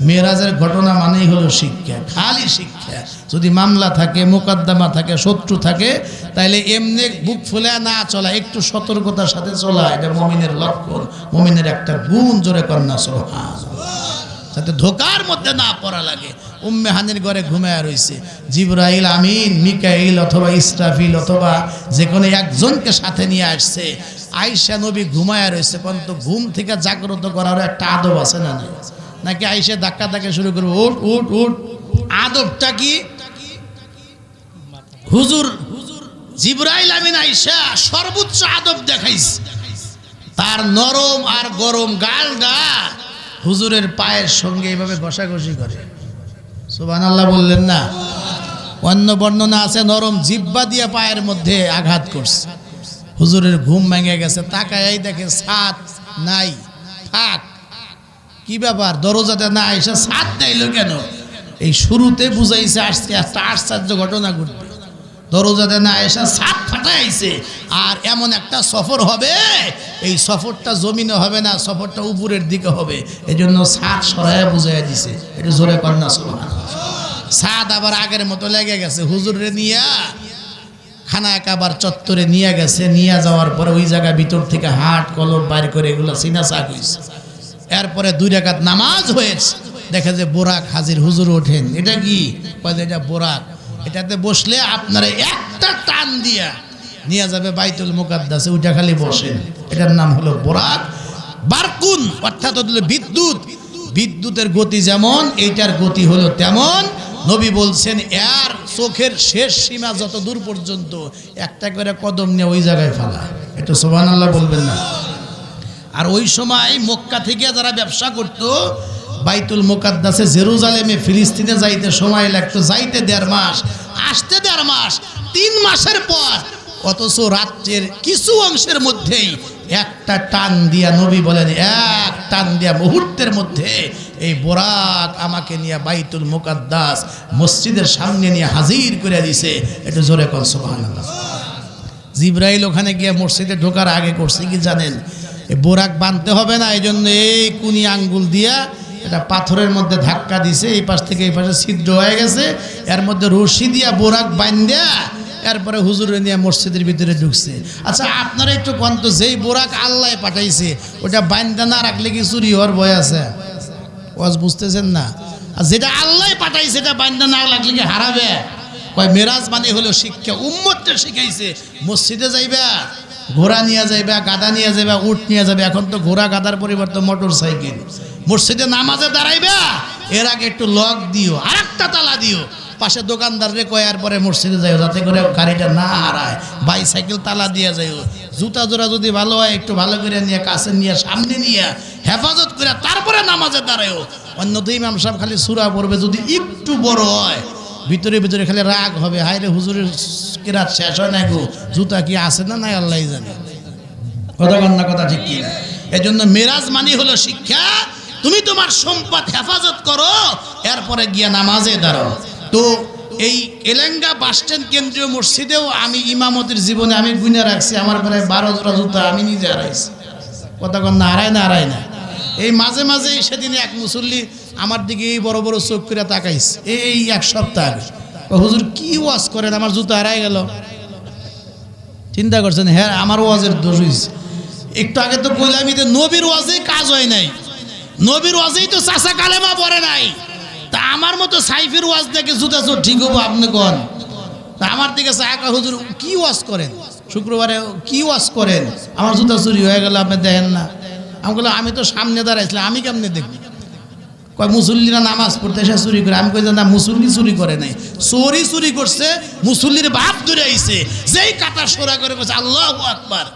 মেরাজের ঘটনা মানেই হলো শিক্ষা, খালি শিক্ষা। যদি মামলা থাকে, মোকদ্দমা থাকে, শত্রু থাকে, তাইলে এমনি বুক ফুলে না চলা, একটু সতর্কতার সাথে চলা, এটা মুমিনের লক্ষণ, মুমিনের একটা গুণ। জোরে কন্যা সুবহানাল্লাহ, যাতে ধোকার মধ্যে না পড়া লাগে। উম্মে হানির ঘরে ঘুমায় রইছে। জিবরাইল আমিন, মিকাইল অথবা ইসরাফিল অথবা যে কোনো একজনকে সাথে নিয়ে আসছে। আয়েশা নবী ঘুমায় রইছে, কিন্তু ঘুম থেকে জাগ্রত করার একটা আদব আছে না? নাকি আয়েশা ধাক্কা ধাক্কা শুরু করবে, উঠ উঠ উঠ। আদবটা কি? হুজুর জিবরাইল আমিন আয়েশা সর্বোচ্চ আদব দেখাইছে। তার নরম আর গরম গালটা হুজুরের পায়ের সঙ্গে এইভাবে ঘষাঘষি করে। সুবহানাল্লাহ বললেন না? অন্য বর্ণনা আছে নরম জিহ্বা দিয়ে পায়ের মধ্যে আঘাত করছে। হুজুরের ঘুম ভেঙে গেছে, তাকায় দেখে ছাদ নাই, থাক। কি ব্যাপার, দরজাতে না এসে ছাদ দেইলো কেন? এই শুরুতে বুঝাইছে আজকে একটা আশ্চর্য ঘটনা ঘটবে। দরজাতে না এসে ছাদ ফাটাইছে। আর এমন একটা সফর হবে, এই সফরটা জমিনে হবে না, সফরটা উপরের দিকে হবে। এই জন্য ছাদ সরাইয়া বুঝাইয়া দিছে। এটা জোরে কন্যা সুবহানাল্লাহ। ছাদ আবার আগের মতো লেগে গেছে। হুজুরে নিয়া খানা একাবার চত্বরে নিয়ে গেছে। নিয়ে যাওয়ার পরে ওই জায়গা ভিতর থেকে হাট কলম বাইর করে এগুলো চিনা চাক হয়েছে। এরপরে 2 রাকাত নামাজ হয়েছে। দেখে যে বোরাক হাজির, হুজুর ওঠেন। এটা কি? এটা বোরাক। এটাতে বসলে আপনারা একটা টান দিয়া নিয়ে যাবে বাইতুল মুকাদ্দাসে, ওইটা খালি বসেন। এটার নাম হলো বোরাক। বারকুন অর্থাৎ হলো বিদ্যুৎ। বিদ্যুতের গতি যেমন, এইটার গতি হলো তেমন। নবী বলছেন এর চোখের শেষ সীমা যত দূর পর্যন্ত একটা করে কদম নিয়ে ওই জায়গায় ফেলায়। এটা সুবহানাল্লাহ বলবেন না? আর ওই সময় মক্কা থেকে যারা ব্যবসা করত, বাইতুল মুকাদ্দাসে জেরুজালেমে ফিলিস্তিনে যাইতে সময় লাগতো, যাইতে 1.5 মাস, আসতে 1.5 মাস, 3 মাসের পর। অথচ রাত্রের কিছু অংশের মধ্যেই একটা টান দিয়া, নবী বলেন এক টান দিয়া মুহূর্তের মধ্যে এই বোরাক আমাকে নিয়ে বাইতুল মুকাদ্দাস মসজিদের সামনে নিয়ে হাজির করে দিছে। এটা জোরে কর সুবহানাল্লাহ। জিবরাইল ওখানে গিয়ে মসজিদে ঢোকার আগে করছে কি জানেন? এই বোরাক বাঁধতে হবে না, এই জন্য এই কুনি আঙ্গুল দিয়া এটা পাথরের মধ্যে ধাক্কা দিছে, এই পাশ থেকে এই পাশে ছিদ্র হয়ে গেছে, এর মধ্যে রশি দিয়া বোরাক বাঁধা এরপরে হুজুরে নিয়ে মসজিদের ভিতরে ঢুকছে। আচ্ছা আপনারা একটু কন্ত, যেই বোরাক আল্লাহ পাঠাইছে ওটা বাঁধা না রাখলে কি চুরি হওয়ার ভয় আছে? ওয়াজ বুঝতেছেন না? আর যেটা আল্লাহ পাঠাইছে এটা বাঁধা না রাখলে কি হারাবে? কয় মেরাজ মানে হলো শিক্ষা। উম্মতকে শিখাইছে মসজিদে যাইবা ঘোড়া নিয়ে যাইবা, গাদা নিয়ে যাইবা, উট নিয়ে যাবে। এখন তো ঘোড়া গাদার পরিবর্তে মোটর সাইকেল। মসজিদে নামাজে দাঁড়াইবা, এর আগে একটু লক দিও, আর একটা তালা দিও। পাশে দোকানদাররে কয়ার পরে মসজিদে যাই যাতে করে গাড়িটা না হারায়, বাইসাইকেল তালা দিয়ে যাই, জুতা জোড়া যদি ভালো হয় একটু ভালো করে নিয়ে কাছে নিয়ে সামনে নিয়ে হেফাজত করে তারপরে নামাজে দাঁড়ায়ও। অন্য তো ইমাম সাহেব খালি সূরা পড়বে, যদি একটু বড় হয় ভিতরে ভিতরে খালি রাগ হবে, হায়রে হুজুরের কিরাত শেষ হয় না গো, জুতা কি আছে না নাই আল্লাহ জানে। কথা কন না, কথা ঠিক কি না? এজন্য মেরাজ মানে হলো শিক্ষা। তুমি তোমার সম্পদ হেফাজত করো, এরপরে গিয়া নামাজে দাঁড়াও। তো এই এলেঙ্গা বাসস্ট্যান্ড কেন্দ্রীয় মসজিদেও আমি ইমামতির জীবনে আমি গুনে রাখছি আমার প্রায় 12 জোড়া জুতা আমি নিজে হারাইছি। কথা কন না, হারায় না, হারায় না। এই মাঝে মাঝে সেদিনে এক মুসল্লি আমার দিকে এই বড় বড় চোখ করে তাকাইছে এই এক সপ্তাহ আগে, হুজুর কি ওয়াজ করেন, আমার জুতা হারাই গেল। চিন্তা করছেন? হ্যাঁ, আমার ওয়াজের দোষ হয়েছে। একটু আগে তো কইলামই যে নবীর ওয়াজেই কাজ হয় নাই, নবীর ওয়াজেই তো চাচা কালেমা পড়ে নাই। তা আমার মতো সাইফের ওয়াজ দেখে জুতা চোর ঠিক হবো আপনি কন? তা আমার দিকে চাকা, হুজুর কি ওয়াজ করেন, শুক্রবারে কি ওয়াজ করেন, আমার জুতা চুরি হয়ে গেল আপনি দেখেন না? আমি বললাম আমি তো সামনে দাঁড়াইছিলাম, আমি কেমনে দেখি? কয় মুসল্লিরা নামাজ পড়তে এসে চুরি করে। আমি কই না, মুসল্লি চুরি করে নাই, চোরই চুরি করছে, মুসল্লির বাপ ধরে আইছে, যেই কাতা সোরা করে বলছে আল্লাহু আকবার,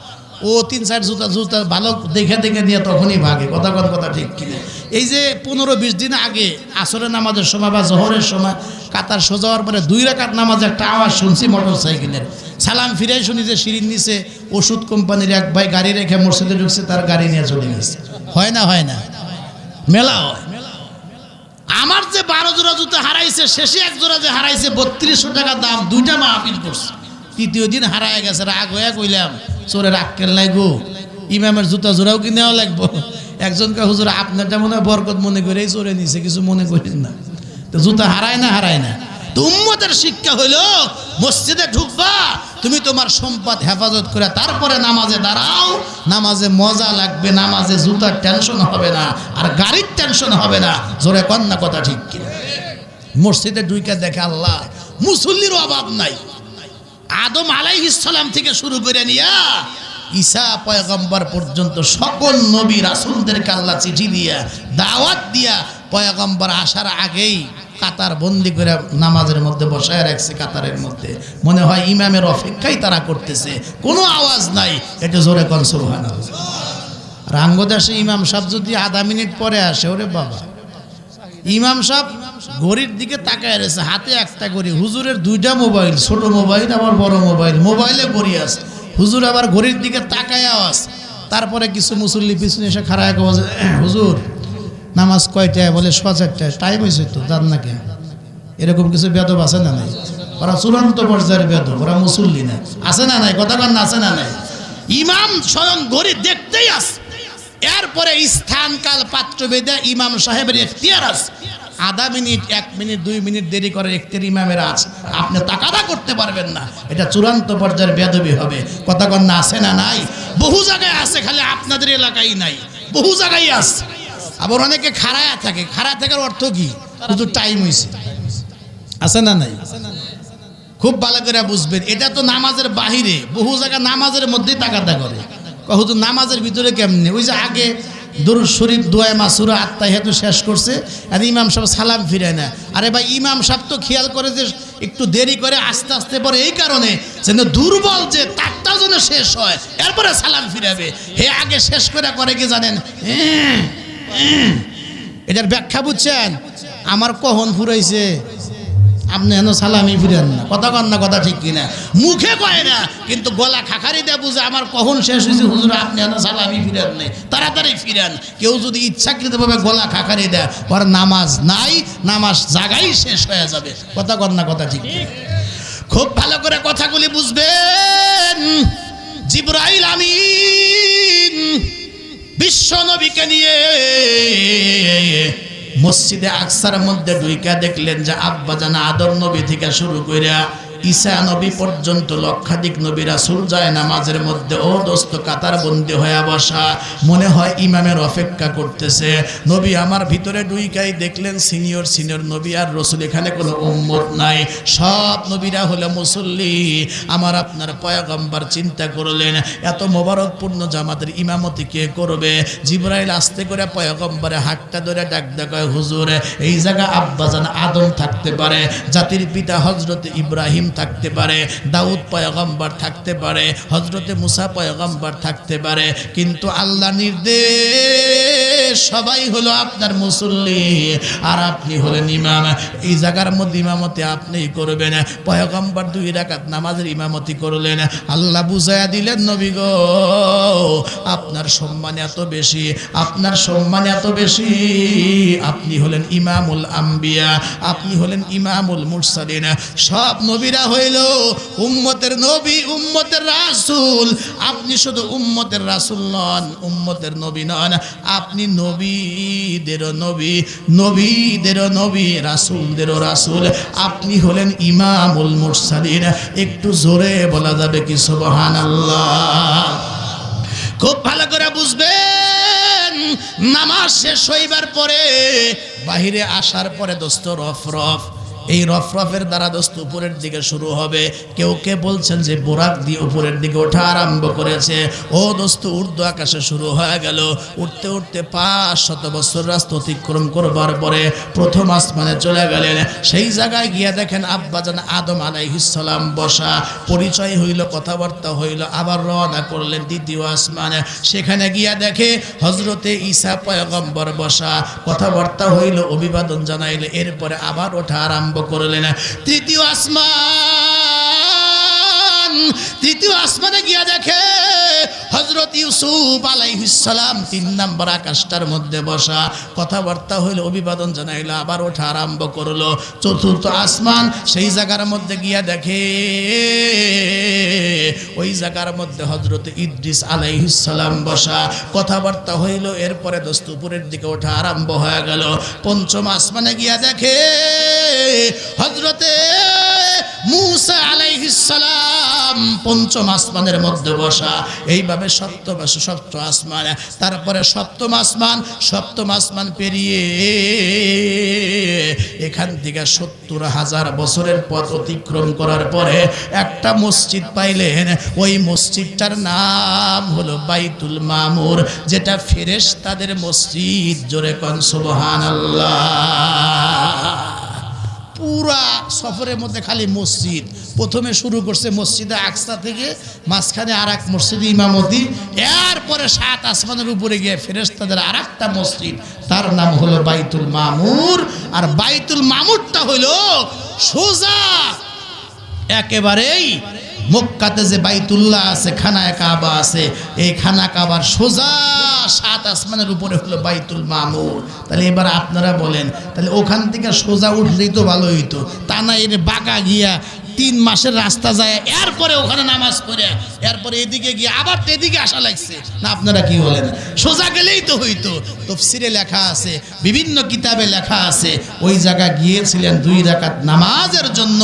ও 3-4 জুতা জুতা ভালো দেখে দেখে নিয়ে তখনই ভাগে। কথা কোন কথা ঠিক কিনা? এই যে 15-20 দিন আগে আসরের নামাজের সময় বা জোহরের সময় কাতার সোজা হওয়ার পরে 2 রাকাত নামাজে একটা আওয়াজ শুনছি মোটর সাইকেলের, সালাম ফিরাই শুনি যে সিঁড়ির নিচে ওষুধ কোম্পানির এক ভাই গাড়ি রেখে মসজিদে ঢুকছে, তার গাড়ি নিয়ে চলে গেছে। হয় না? হয় না? মেলা হয়। আমার যে 12 জোড়া জুতা হারাইছে, শেষে এক জোড়া যে হারাইছে 3200 টাকা দাম, 2টা মাহফিল করছে। তৃতীয় দিন হারায় গেছে, রাগ হয়ে কইলাম চোরের আক্কেল নাই গো, ইমামের জুতা জোড়াও কিনেও লাগবো। একজনকে হুজুর আপনারটা মনে হয় বরকত মনে করেই চোরে নিছে, কিছু মনে করেন না। তো জুতা হারায় না, হারায় না। তো উম্মতের শিক্ষা হইলো মসজিদে ঢুকবা, তুমি তোমার সম্পদ হেফাজত করে তারপরে নামাজে দাঁড়াও। নামাজে মজা লাগবে, নামাজে জুতার টেনশন হবে না, আর গাড়ির টেনশন হবে না। জোরে কন না, কথা ঠিক কিনা? মসজিদে ঢুইকা দেখে আল্লাহ মুসল্লির অভাব নাই। আদম আলাইহিস সালাম থেকে শুরু করে নিয়া ঈসা পয়গম্বর পর্যন্ত সকল নবী রাসূলদেরকে আল্লাহ চিঠি দিয়া দাওয়াত দিয়া পয়গম্বর আসার আগেই কাতার বন্দি করে নামাজের মধ্যে বসায় রাখছে। কাতারের মধ্যে মনে হয় ইমামের অপেক্ষাই তারা করতেছে, কোনো আওয়াজ নাই। এটা জোরে কোন সুবহানাল্লাহ। রাঙ্গদাসে ইমাম সাহেব যদি আধা মিনিট পরে আসে, ওরে বাবা, ইমাম সাহেব ঘড়ির দিকে তাকায় রয়েছে, হাতে একটা ঘড়ি, হুজুরের 2টা মোবাইল, ছোট মোবাইল আবার বড় মোবাইল, মোবাইলে ঘড়ি আছে, হুজুর আবার ঘড়ির দিকে তাকায় আওয়াজ। তারপরে কিছু মুসল্লি পিছনে এসে খাড়ায় বলে, হুজুর নামাজ কয়টায়? বলে 4:15। টাইম হয়েছে তো, যান না কেন? এরকম কিছু বেদব আছে না নাই? ওরা চূড়ান্ত পর্যায়ের বেদব, ওরা মুসল্লি না, আছে না নাই? কথা কান আছে না নাই? ইমাম স্বয়ং ঘড়ি দেখতেই আছে, এরপরে স্থান কাল পাত্র বেদে ইমাম সাহেবের এখতিয়ার আছে। আধা মিনিট, 1 মিনিট, 2 মিনিট দেরি করে এখতিয়ার ইমামের আছে, আপনি তাকাদা করতে পারবেন না। এটা চূড়ান্ত পর্যায়ের বেদবি হবে। কথা কন না, আছে না নাই? বহু জায়গায় আছে, খালি আপনাদের এলাকায় নাই, বহু জায়গায় আছে। আবার অনেকে খাড়ায়া থাকে, খাড়া থাকার অর্থ কি? শুধু টাইম হয়েছে, আছে না নাই? খুব ভালো করে বুঝবেন, এটা তো নামাজের বাহিরে, বহু জায়গায় নামাজের মধ্যেই তাকাদা করে। হুজুর নামাজের ভিতরে কেমনে? ওই যে আগে দরুদ শরীফ, দোয়া মাসুরা, আত্তাহিয়াতু শেষ করছে, আর ইমাম সাহেব সালাম ফিরায় না। আরে ভাই, ইমাম সাহেব তো খেয়াল করে যে একটু দেরি করে আস্তে আস্তে পরে, এই কারণে যেন দুর্বল যে তারটাও যেন শেষ হয়, এরপরে সালাম ফিরাবে। হে আগে শেষ করে কি জানেন? এটার ব্যাখ্যা বুঝছেন? আমার কখন ফুরাইছে, আপনি এন সালামি ফিরেন না। কথা কন না, কথা ঠিক কিনা? মুখে কয় না, কিন্তু গলা খাখারি দেয় বুঝে আমার কখন শেষ হয়েছে। হুজুর আপনি এন সালামি ফিরেন নাই, তাড়াতাড়ি ফিরেন। কেউ যদি ইচ্ছাকৃতভাবে গলা খাখারি দেয়, ওর নামাজ নাই, নামাজ জাগাই শেষ হয়ে যাবে। কথা কন না, কথা ঠিক কিনা? খুব ভালো করে কথাগুলি বুঝবেন। জিবরাইল আমিন বিশ্ব নবীকে নিয়ে মসজিদে আকসার মধ্যে ঢুইকা দেখলেন যে আব্বাজান আদম নবী থেকে শুরু কইরা ঈসা নবী পর্যন্ত লক্ষাধিক নবী রাসূল যায় নামাজের মধ্যে। ও দোস্ত, কাতার বন্দী হয়ে বসা, মনে হয় ইমামের অপেক্ষা করতেছে। নবী আমার ভিতরে ঢুইকাই দেখলেন সিনিয়র নবী আর রসুল, এখানে কোনো উম্মত নাই, সব নবীরা হলো মুসল্লি। আমার আপনার পয়গম্বর চিন্তা করলেন এত মোবারকপূর্ণ জামাতের ইমামতি কে করবে? জিবরাইল আস্তে করে পয়গম্বরে হাতটা ধরে ডাক দেয়, হুজুর এই জায়গা আব্বাজান আদম থাকতে পারে, জাতির পিতা হযরত ইব্রাহিম থাকতে পারে, দাউদ পয়গম্বর থাকতে পারে, হযরতে মুসা পয়গম্বর থাকতে পারে, কিন্তু আল্লাহ নির্দেশ সবাই হলো আপনার মুসল্লি আর আপনি হলেন ইমাম। এই জায়গার মধ্যে ইমামতি আপনিই করবেন। পয়গম্বর 2 রাকাত নামাজের ইমামতি করলেন। আল্লাহ বুঝাইয়া দিলেন, নবী গো আপনার সম্মান এত বেশি, আপনার সম্মান এত বেশি, আপনি হলেন ইমামুল আম্বিয়া, আপনি হলেন ইমামুল মুরসালিন। সব নবীরা হইল উম্মতের নবী, উম্মতের রাসূল। আপনি শুধু উম্মতের রাসূল নন, উম্মতের নবী নন, আপনি নবীদেরও নবী, নবীদেরও নবী, রাসূলদেরও রাসূল। আপনি হলেন ইমামুল মুরসালিন। একটু জোরে বলা যাবে কি সুবহানাল্লাহ? খুব ভালো করে বুঝবেন, নামাজ শেষ হইবার পরে বাহিরে আসার পরে দোস্ত রফরফ, এই রফরফের দ্বারা দোস্ত উপরের দিকে শুরু হবে। কেউ কে বলছেন যে বোরাক দিয়ে উপরের দিকে ওঠা আরম্ভ করেছে। ও দোস্ত ঊর্ধ্ব আকাশে শুরু হয়ে গেল। উঠতে উঠতে 500 বছর রাস্তা অতিক্রম করবার পরে প্রথম আসমানে চলে গেলেন। সেই জায়গায় গিয়া দেখেন আব্বাজান আদম আলাইহিস সালাম বসা। পরিচয় হইল, কথাবার্তা হইল, আবার রওনা করলেন দ্বিতীয় আসমানে। সেখানে গিয়া দেখে হযরতে ঈসা পয়গম্বর বসা, কথাবার্তা হইল, অভিবাদন জানাইলে, এরপরে আবার ওঠা আরম্ভ করলেন তৃতীয় আসমান। তৃতীয় আসমানে গিয়া দেখে হযরত ইউসুফ আলাইহিস সালাম 3 নম্বর আকাশটার মধ্যে বসা, কথাবার্তা হইল, অভিবাদন জানাইল, আবার ওঠা আরম্ভ করলো চতুর্থ আসমান। সেই জায়গার মধ্যে গিয়া দেখে ওই জায়গার মধ্যে হযরত ইদ্রিস আলাইহিস সালাম বসা, কথাবার্তা হইল, এরপরে দোস্ত উপরের দিকে ওঠা আরম্ভ হয়ে গেল। পঞ্চম আসমানে গিয়া দেখে হযরতে মূসা আলাইহিস সালাম পঞ্চম আসমানের মধ্যে বসা। এইভাবে সপ্তম আসমান, তারপরে সপ্তম আসমান পেরিয়ে এখান থেকে 70,000 বছরের পথ অতিক্রম করার পরে একটা মসজিদ পাইলেন। ওই মসজিদটার নাম হলো বাইতুল মামুর, যেটা ফেরেশতাদের মসজিদ। জোরে কোন সুবহানাল্লাহ। পুরা সফরের মধ্যে খালি মসজিদ। প্রথমে শুরু করছে মসজিদে আকসা থেকে, মাঝখানে আর এক মসজিদে ইমামতি, এরপরে 7 আসমানের উপরে গিয়ে ফেরেশতাদের আর একটা মসজিদ, তার নাম হলো বাইতুল মামুর। আর বাইতুল মামুরটা হলো সোজা একেবারেই মক্কাতে যে বাইতুল্লাহ আছে, খানায় কাবা আছে, এই খানা কাবার সোজা 7 আসমানের উপরে হলো বাইতুল মামুর। তাহলে এবার আপনারা বলেন, তাহলে ওখান থেকে সোজা উঠলেই তো ভালো হইতো, তা না এর বাঁকা গিয়া 3 মাসের রাস্তা যায়, এরপরে ওখানে নামাজ পড়ে এরপরে এদিকে গিয়ে আবার এদিকে আসা লাগছে না? আপনারা কি বলেন? সোজা গেলেই তো হইতো। তাফসীরে লেখা আছে, বিভিন্ন কিতাবে লেখা আছে, ওই জায়গা গিয়েছিলেন 2 রাকাত নামাজের জন্য।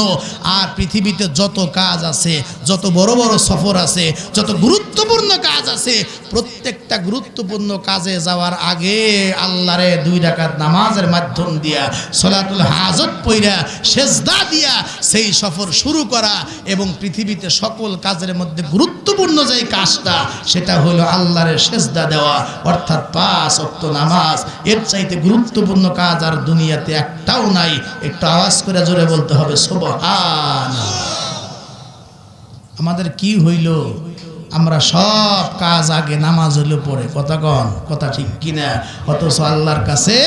আর পৃথিবীতে যত কাজ আছে, যত বড় বড় সফর আছে, যত গুরুত্বপূর্ণ কাজ আছে, প্রত্যেকটা গুরুত্বপূর্ণ কাজে যাওয়ার আগে আল্লাহরে 2 রাকাত নামাজের মাধ্যম দিয়া, সলাতুল হাজত পইরা, সেজদা দিয়া সেই সফর শুরু করা। এবং পৃথিবীতে সকল কাজের মধ্যে গুরুত্বপূর্ণ যে কাজটা, সেটা হলো আল্লাহরে সেজদা দেওয়া, অর্থাৎ 5 ওয়াক্ত নামাজ। এর চাইতে গুরুত্বপূর্ণ কাজ আর দুনিয়াতে একটাও নাই। একটু আওয়াজ করে জোরে বলতে হবে সুবহানাল্লাহ। আমাদের কি হইল? আমরা সব কাজ আগে, নামাজ হইলো পরে। কথা ঠিক কিনা? অথচ আল্লাহর কাছে,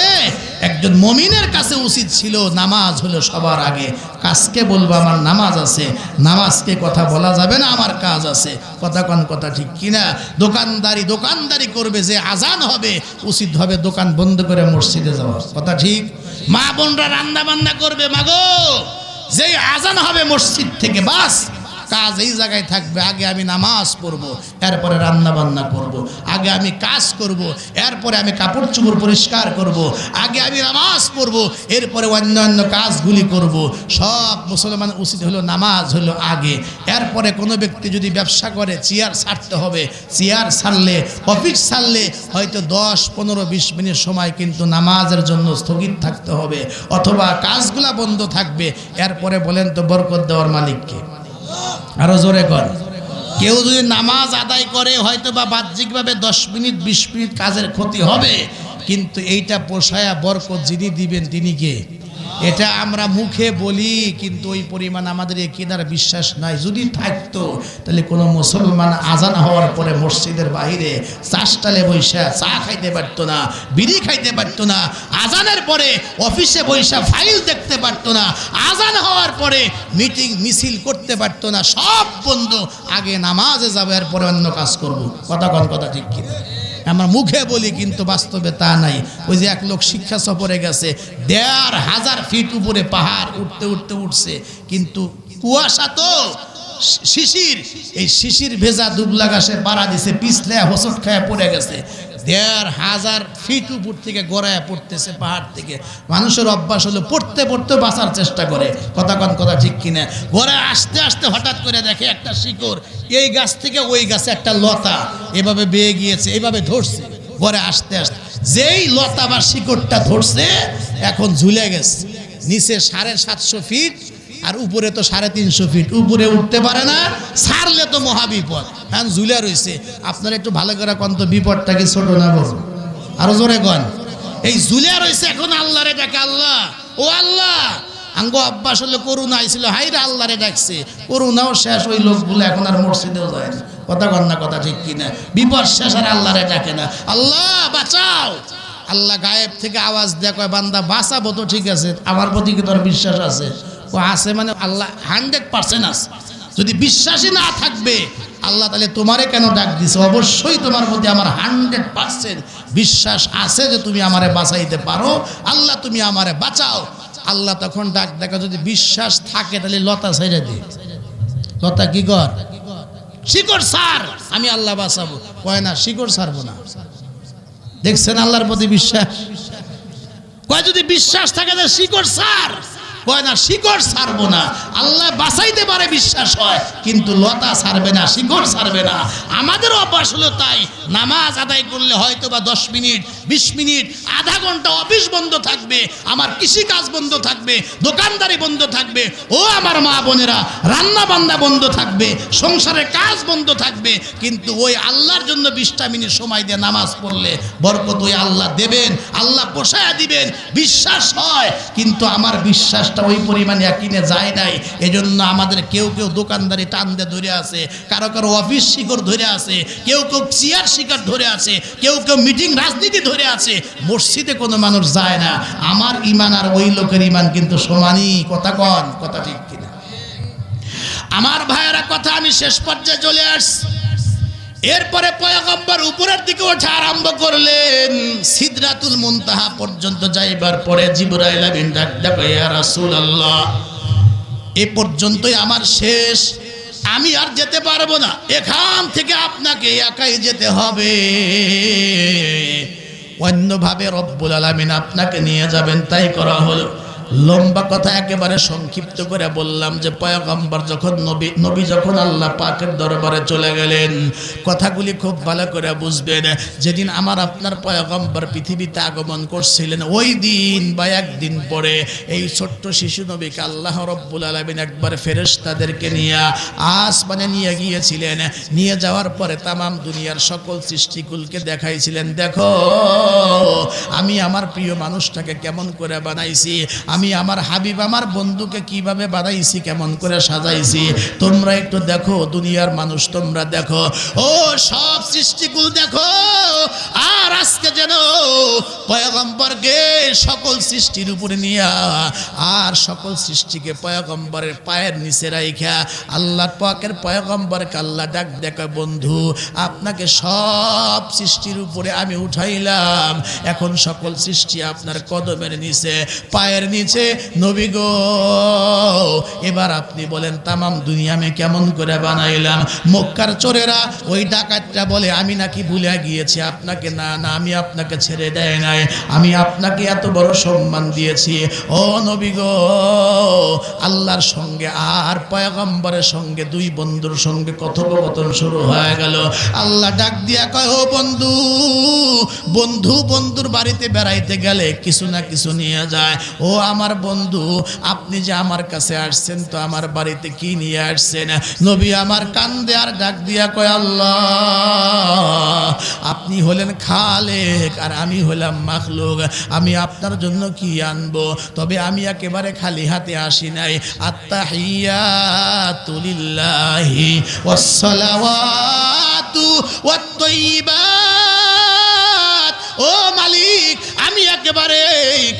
একজন মুমিনের কাছে উচিত ছিল নামাজ হলো সবার আগে। কাজকে বলবো আমার নামাজ আছে, নামাজকে কথা বলা যাবে না আমার কাজ আছে। কথা ঠিক কিনা? দোকানদারি করবে, যে আজান হবে উচিত হবে দোকান বন্ধ করে মসজিদে যাওয়া। কথা ঠিক? মা বোনরা রান্না বান্না করবে, মাগো যেই আজান হবে মসজিদ থেকে বাস কাজ এই জায়গায় থাকবে। আগে আমি নামাজ পড়ব, এরপরে রান্না বান্না করব। আগে আমি কাজ করব, এরপরে আমি কাপড় চোপড় পরিষ্কার করব। আগে আমি নামাজ পড়ব, এরপরে অন্যান্য কাজগুলি করব। সব মুসলমান উচিত হলো নামাজ হলো আগে। এরপরে কোনো ব্যক্তি যদি ব্যবসা করে চেয়ার ছাড়তে হবে, চেয়ার ছাড়লে অফিস ছাড়লে হয়তো 10-15-20 মিনিট সময় কিন্তু নামাজের জন্য স্থগিত থাকতে হবে, অথবা কাজগুলা বন্ধ থাকবে। এরপরে বলেন তো বরকত দেওয়ার মালিককে? আরো জোরে কর। কেউ যদি নামাজ আদায় করে হয়তো বা বাহ্যিকভাবে 10 মিনিট 20 মিনিট কাজের ক্ষতি হবে, কিন্তু এইটা পোষায়া বরকত যিনি দিবেন তিনি কে? এটা আমরা মুখে বলি, কিন্তু ওই পরিমাণ আমাদের একীদার বিশ্বাস নাই। যদি থাকতো তাহলে কোনো মুসলমান আজান হওয়ার পরে মসজিদের বাইরে চাষটালে বৈশা চা খাইতে পারতো না, বিড়ি খাইতে পারতো না। আজানের পরে অফিসে বৈশা ফাইল দেখতে পারতো না। আজান হওয়ার পরে মিটিং মিছিল করতে পারতো না। সব বন্ধ, আগে নামাজে যাবে, এরপরে অন্য কাজ করবো। কথা ঠিক কিনা? আমরা মুখে বলি কিন্তু বাস্তবে তা নাই। ওই যে এক লোক শিক্ষা সফরে গেছে, ১,৫০০ ফিট উপরে পাহাড় উঠছে, কিন্তু কুয়াশা তো শিশির, এই শিশির ভেজা দুবলা গাছে পাড়া দিছে, পিছলে হোঁচট খায় পড়ে গেছে। ১,৫০০ ফিট উপর থেকে গড়ায় পড়তেছে পাহাড় থেকে। মানুষের অভ্যাস হলো পড়তে পড়তে বাঁচার চেষ্টা করে। কথা ঠিক কিনা? গড়ায় আস্তে আস্তে হঠাৎ করে দেখে একটা শিকড়, এই গাছ থেকে ওই গাছে একটা লতা এভাবে বেয়ে গিয়েছে, এইভাবে ধরছে। গড়ে আস্তে আস্তে যেই লতা বা শিকড়টা ধরছে, এখন ঝুলে গেছে। নিচে 750 ফিট আর উপরে তো 350 ফিট, উপরে উঠতে পারে না, ছাড়লে তো মহাবিপদ। হ্যাঁ, ঝুলে রয়েছে। আপনারা একটু ভালো করে কোন তো বিপদটা কি ছোট না বড়? আরো জোরে কোন। এই ঝুলে রয়েছে, এখন আল্লাহরে ডাকে, আল্লাহ ও আল্লাহ। আঙ্গ অভ্যাস হলে করুণা আইছিল, হাইরে আল্লাহরে ডাকছে, করুণাও শেষ। ওই লোকগুলো এখন আর মসজিদেও যায় না। কথা ঠিক কিনা? বিপদ শেষ আর আল্লাহরে ডাকে না, আল্লাহ বাঁচাও। আল্লাহ গায়েব থেকে আওয়াজ দেয়, কয় বান্দা বাঁচাবো তো ঠিক আছে, আমার প্রতি কি তোর বিশ্বাস আছে? ও আছে মানে আল্লাহ 100% আছে। যদি বিশ্বাসই না থাকবে আল্লাহ তাহলে তোমারে কেন ডাক দিছে? অবশ্যই তোমার প্রতি আমার 100% বিশ্বাস আছে যে তুমি আমারে বাঁচাইতে পারো। আল্লাহ তুমি আমারে বাঁচাও। আল্লাহ তখন ডাক দেখা, যদি বিশ্বাস থাকে তাহলে লতা ছেড়ে দে। লতা কি কর? শিকড় ছাড়, আমি আল্লাহ বাঁচাবো। কয় না, শিকড় ছাড়বো না। দেখছেন আল্লাহর প্রতি বিশ্বাস? কয় যদি বিশ্বাস থাকে তাহলে শিকড় ছাড়। কয় না, শিকড় ছাড়বো না। আল্লাহ বাঁচাইতে পারে বিশ্বাস হয়, কিন্তু লতা ছাড়বে না, শিকড় ছাড়বে না। আমাদেরও অভ্যাস হলো তাই। নামাজ আদায় করলে হয়তো বা 10 মিনিট 20 মিনিট আধা ঘন্টা অফিস বন্ধ থাকবে, আমার কৃষি কাজ বন্ধ থাকবে, দোকানদারি বন্ধ থাকবে, ও আমার মা বোনেরা রান্না বান্না বন্ধ থাকবে, সংসারের কাজ বন্ধ থাকবে, কিন্তু ওই আল্লাহর জন্য 20টা মিনিট সময় দিয়ে নামাজ পড়লে বরকত ওই আল্লাহ দেবেন, আল্লাহ পোষায়া দিবেন। বিশ্বাস হয়, কিন্তু আমার বিশ্বাসটা ওই পরিমাণে একিনে যায় নাই। এজন্য আমাদের কেউ দোকানদারি টান দিয়ে ধরে আছে, কারো অফিস শিকড় ধরে আছে, কেউ চেয়ার শিকড় ধরে আছে, কেউ মিটিং রাজনীতি ধরে আছে। মসজিদে কোনো মানুষ যায় না। আমার ইমান আর ওই লোকের ইমান কিন্তু সমানই। কথা ঠিক কিনা? আমার ভাইয়েরা, কথা আমি শেষ পর্যায়ে চলে আসছি। এরপরে পয়গম্বর উপরের দিকে ওঠা আরম্ভ করলেন। সিদরাতুল মুনতাহা পর্যন্ত যাইবার পরে জিবরাইল আমিন ডাক দেয়, ইয়া রাসূলুল্লাহ, এ পর্যন্তই আমার শেষ, আমি আর যেতে পারবো না, এখান থেকে আপনাকে একাই যেতে হবে, অন্যভাবে রব্বুল আলামিন আপনাকে নিয়ে যাবেন। তাই করা হলো। লম্বা কথা একেবারে সংক্ষিপ্ত করে বললাম যে পয়গম্বর যখন নবী যখন আল্লাহ পাকের দরবারে চলে গেলেন, কথাগুলি খুব ভালো করে বুঝবেন। যেদিন আমার আপনার পয়গম্বর পৃথিবীতে আগমন করছিলেন, ওই দিন বা একদিন পরে এই ছোট্ট শিশু নবীকে আল্লাহ রব্বুল আলামিন একবার ফেরেশতাদেরকে নিয়ে আসমানে নিয়ে গিয়েছিলেন। নিয়ে যাওয়ার পরে তামাম দুনিয়ার সকল সৃষ্টিকুলকে দেখাইছিলেন, দেখো আমি আমার প্রিয় মানুষটাকে কেমন করে বানাইছি, আমি আমার হাবিব আমার বন্ধুকে কিভাবে বানাইছি, কেমন করে সাজাইছি, তোমরা একটু দেখো, দুনিয়ার মানুষ তোমরা দেখো, ও সব সৃষ্টিকুল দেখো। আর আর আজকে যেন পয়গম্বরকে সকল সৃষ্টির উপরে নিয়া আর সকল সৃষ্টিকে পয়গম্বরের পায়ের নিচে রাইখা আল্লাহর পাকের পয়গম্বরকে আল্লাহ ডাক দেখা, বন্ধু আপনাকে সব সৃষ্টির উপরে আমি উঠাইলাম, এখন সকল সৃষ্টি আপনার কদমের নিচে, পায়ের নিচে। নবী গো, এবার আপনি বলেন তামাম দুনিয়া আমি কেমন করে বানাইলাম? মক্কার চোরেরা, ওই ডাকাতরা বলে আমি নাকি ভুলে গিয়েছি আপনাকে। না না, আমি আপনাকে ছেড়ে দেয় নাই, আমি আপনাকে এত বড় সম্মান দিয়েছি। ও নবী গো, আল্লাহর সঙ্গে আর পয়গম্বরের সঙ্গে দুই বন্ধুর সঙ্গে কথোপকথন শুরু হয়ে গেল। আল্লাহ ডাক দিয়া কয়, ও বন্ধু, বন্ধু বন্ধুর বাড়িতে বেড়াইতে গেলে কিছু না কিছু নিয়ে যায়। ও আমার বন্ধু, আপনি যে আমার কাছে আসছেন, তো আমার বাড়িতে কি নিয়ে আসছেন? নবী আমার কান্দে আর ডাক দিয়া কয়, আল্লাহ, আপনি হলেন খালেক আর আমি হলাম মাখলুক, আমি আপনার জন্য কি আনবো? তবে আমি একেবারে খালি হাতে আসি নাই। আত্তাহিয়াতু লিল্লাহি ওয়াসসালাওয়াতু ওয়াত-তাইয়্যিবাত। ও মালিক, আমি একেবারে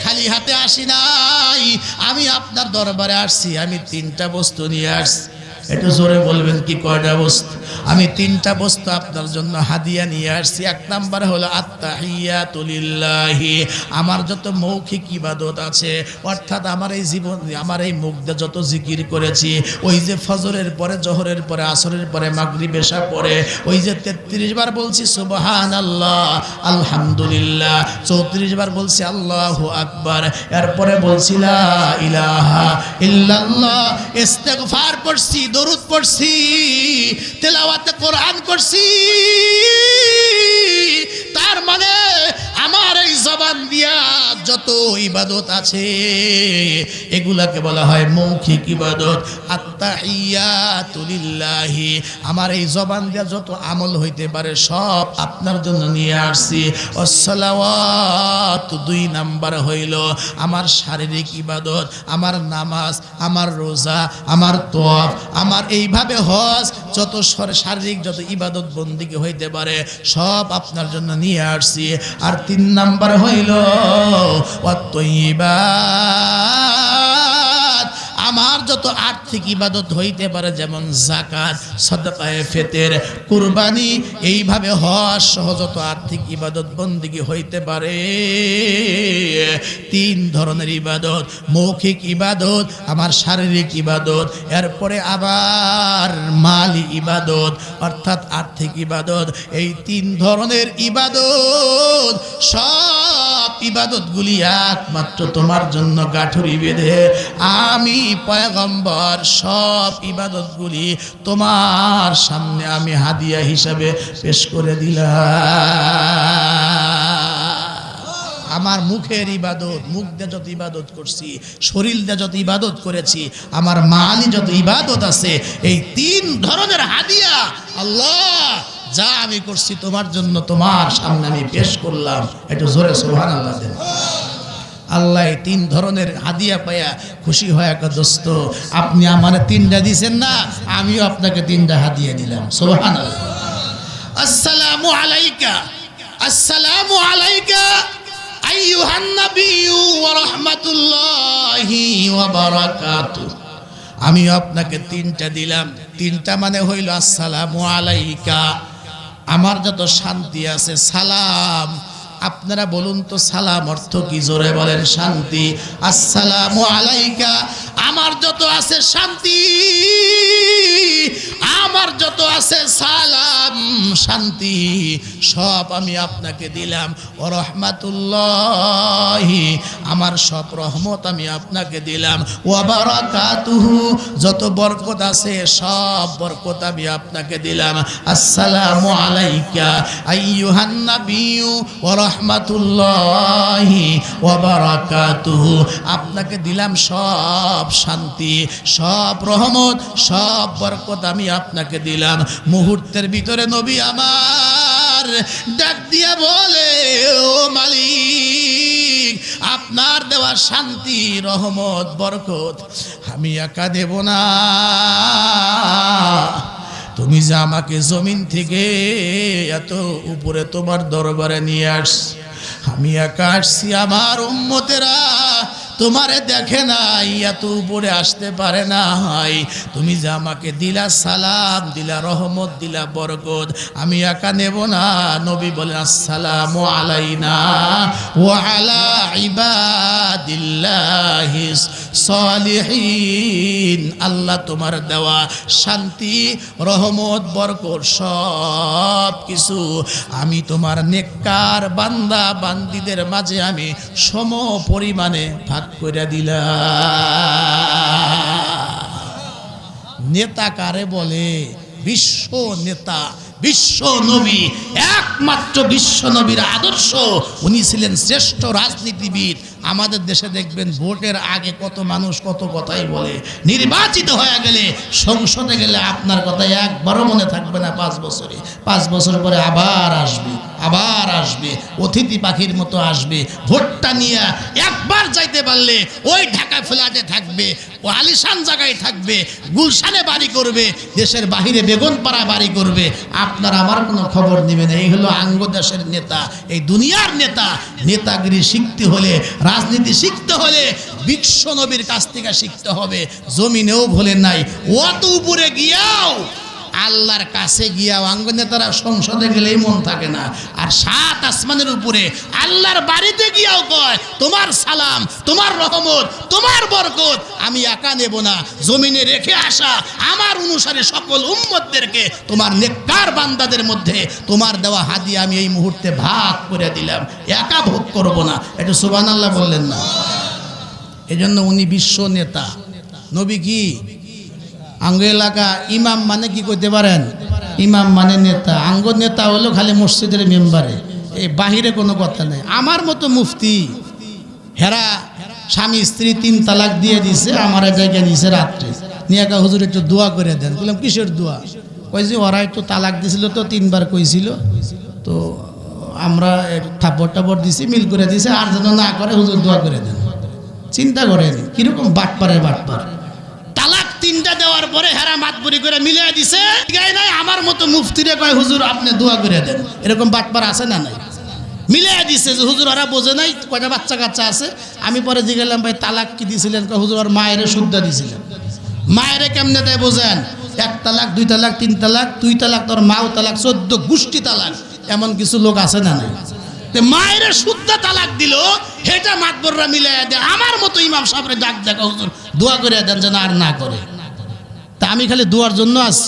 খালি হাতে আসি নাই, আমি আপনার দরবারে আসছি, আমি 3টা বস্তু নিয়ে আসছি। একটু জোরে বলবেন, কি কয়টা বস্তু? আমি 3টা বস্তু আপনার জন্য হাদিয়া নিয়ে আসছি। 1 নাম্বার হলো আত্তাহিয়াতু লিল্লাহি, আমার যত মৌখিক ইবাদত আছে, অর্থাৎ আমার এই জীবন, আমার এই মুখ দিয়ে যত জিকির করেছি, ওই যে ফজরের পরে, জোহরের পরে, আসরের পরে, মাগরিব, এশা পরে, ওই যে 33 বার বলছি সুবহানাল্লাহ, আলহামদুলিল্লাহ, 34 বার বলছি আল্লাহু আকবার, এরপরে বলছি লা ইলাহা ইল্লাল্লাহ, ইস্তিগফার পড়ছি, দরুদ পড়ছি, তেলাওয়াতে কোরআন করছি। তার মানে আমার এই জবান দিয়া যত ইবাদত আছে, এগুলাকে বলা হয় মৌখিক ইবাদত। আত্তাহিয়াতু লিল্লাহি, আমার এই জবান দিয়া যত আমল হইতে পারে সব আপনার জন্য নিয়ে আসছি। ওয়াসসালাওয়াতু, 2 নাম্বার হইল আমার শারীরিক ইবাদত, আমার নামাজ, আমার রোজা, আমার তওয়াফ, আমার এইভাবে হজ, যত শারীরিক যত ইবাদত বন্দিকে হইতে পারে সব আপনার জন্য নিয়ে আসছি। আর 3 নাম্বার হইল ওয়াত-তাইয়্যিবাত, আমার যত আর্থিক ইবাদত হইতে পারে, যেমন যাকাত, সাদাকায়ে ফিতর, কুরবানি, এইভাবে হজ সহ যত আর্থিক ইবাদত বন্দিগি হইতে পারে, 3 ধরনের ইবাদত, মৌখিক ইবাদত, আমার শারীরিক ইবাদত, এরপরে আবার মালি ইবাদত অর্থাৎ আর্থিক ইবাদত। এই 3 ধরনের ইবাদত, সব ইবাদতগুলি একমাত্র তোমার জন্য গাঠুরি বেঁধে আমি পয়গম্বর সব ইবাদতগুলি তোমার সামনে আমি হাদিয়া হিসাবে পেশ করে দিলাম। আমার মুখের ইবাদত, মুখ দিয়ে যত ইবাদত করছি, শরীর দিয়ে যত ইবাদত করেছি, আমার মালি যত ইবাদত আছে, এই 3 ধরনের হাদিয়া আল্লাহ যা আমি করছি তোমার জন্য, তোমার সামনে আমি পেশ করলাম। একটু জোরে সুবহানাল্লাহ দেন। আল্লাহ 3 ধরনের হাদিয়া পায়া খুশি হয়। দোস্ত, আপনি আমার 3টা দিয়েছেন না, আমিও আপনাকে 3টা হাদিয়া দিলাম। সুবহানাল্লাহ। আসসালামু আলাইকা, আসসালামু আলাইকা আইয়ুহান নাবিয়্যু ওয়া রাহমাতুল্লাহি ওয়া বারাকাতুহু। আমি আপনাকে 3টা দিলাম। 3টা মানে হইল আসসালামু আলাইকা, আমার যত শান্তি আছে, সালাম। আপনারা বলুন তো সালাম অর্থ কি? জোরে বলেন। শান্তি। আসসালামু আলাইকা, আমার যত আছে শান্তি, আমার যত আছে সালাম, শান্তি, সব আমি আপনাকে দিলাম। ও রহমাতুল্লাহি, আমার সব রহমত আমি আপনাকে দিলাম। ওয়া বারাকাতুহু, যত বরকত আছে সব বরকত আমি আপনাকে দিলাম। আসসালামু আলাইকা আইয়ুহান নাবিয়্যু ওয়া রাহমাতুল্লাহি ওয়া বারাকাতুহু, আপনাকে দিলাম সব শান্তি, সব রহমত, সব বরকত আমি আপনাকে দিলাম। মুহূর্তের ভিতরে নবী আমার ডাক দিয়া বলে, ও মালিক, আপনার দেওয়া শান্তি, রহমত, বরকত আমি একা দেব না, তুমি যে আমাকে জমিন থেকে এত উপরে তোমার দরবারে নিয়ে আসছি, আমি একা আসছি, আমার উম্মতেরা তোমারে দেখে নাই, এত উপরে আসতে পারে নাই। তুমি যে আমাকে দিলা সালাম, দিলা রহমত, দিলা বরকত, আমি একা নেব না। নবী বলেন আসসালামু আলাইনা ওয়া আলা ইবাদিল্লাহিস সলিহিন। আল্লাহ তোমার দেওয়া শান্তি, রহমত, বরকত সব কিছু আমি তোমার নেককার বান্দা বান্দীদের মাঝে আমি সম পরিমাণে ভাগ করে দিলাম। নেতা কারে বলে? বিশ্ব নেতা, বিশ্ব নবী, একমাত্র বিশ্ব নবীর আদর্শ। উনি ছিলেন শ্রেষ্ঠ রাজনীতিবিদ। আমাদের দেশে দেখবেন ভোটের আগে কত মানুষ কত কথাই বলে, নির্বাচিত হয়ে গেলে সংসদে গেলে আপনার কথা একবারও মনে থাকবে না। 5 বছরে, 5 বছর পরে আবার আসবে, আবার আসবে, অতিথি পাখির মতো আসবে। ভোটটা নিয়ে একবার যাইতে পারলে ওই ঢাকা ফ্ল্যাটে থাকবে, ও আলিশান জায়গায় থাকবে, গুলশানে বাড়ি করবে, দেশের বাহিরে বেগুনপাড়া বাড়ি করবে, আপনার আমার কোনো খবর নেবে না। এই হলো আঙ্গ দেশের নেতা, এই দুনিয়ার নেতা। নেতাগিরি শিখতে হলে, রাজনীতি শিখতে হলে বিশ্ব নবীর কাছ থেকে শিখতে হবে। জমিনেও ভোলেন নাই, অত উপরে গিয়াও, আল্লাহর কাছে গিয়াও আঙ্গ নেতারা সংসদে গেলেই মন থাকে না। আর 7 আসমানের উপরে আল্লাহর বাড়িতে গিয়াও কয় তোমার সালাম, তোমার রহমত, তোমার বরকত আমি একা নেব না। জমিনে রেখে আসা আমার অনুসারী সকল উম্মতদেরকে, তোমার নেককার বান্দাদের মধ্যে তোমার দেওয়া হাদিয়া আমি এই মুহূর্তে ভাগ করে দিলাম, একা ভোগ করব না। একটু সুবহানাল্লাহ বললেন না? এজন্য উনি বিশ্ব নেতা। নবী কি? আঙ্গ এলাকা ইমাম মানে কি করতে পারেন? ইমাম মানে নেতা। আঙ্গ নেতা হলো খালি মসজিদের মেম্বারে, এই বাহিরে কোনো কথা নেই। আমার মতো মুফতি, হেরা স্বামী স্ত্রী 3 তালাক দিয়ে দিছে, আমার জায়গায় নিছে রাত্রে নিয়ে একা হুজুর একটু দোয়া করে দেন। বললাম কিসের দোয়া? কই যে ওরা একটু তালাক দিছিল তো 3 বার কইছিল, তো আমরা থাপ্পড় টাপড় দিছি, মিল করে দিছে, আর যেন না করে হুজুর দোয়া করে দেন। চিন্তা করেন কিরকম বাটপারে বাটপার। তালাক 3টা দেওয়ার পরে হেরা মাতবরি করে মিলিয়ে দিছে, গায় নাই আমার মতো মুফতিরে কয় হুজুর আপনি দোয়া করে দেন। এরকম বাটপার আছে না নাই? মিলিয়ে দিছে যে হুজুর ওরা বোঝে নাই, কয়টা বাচ্চা কাচ্চা আছে। আমি পরে জিজ্ঞাসলাম ভাই তালাক কি দিছিলেন? হুজুর আর মায়ের শুদ্ধা দিছিলেন। মায়েরে কেমনে দেয় বোঝেন? 1 তালাক, 2 তালাক, 3 তালাক, 2 তালাক, তোর মাও তালাক, 14 গোষ্ঠী তালাক। এমন কিছু লোক আছে না নাই? মায়ের শুদ্ধ তালাক দিল, হেটা মাতবররা মিলিয়ে দেয়। আমার মতো ইমাম সাহেবরে ডাক দেখা হুজুর দোয়া করে দেন যেন আর না করে। তা আমি খালি দোয়ার জন্য আসি,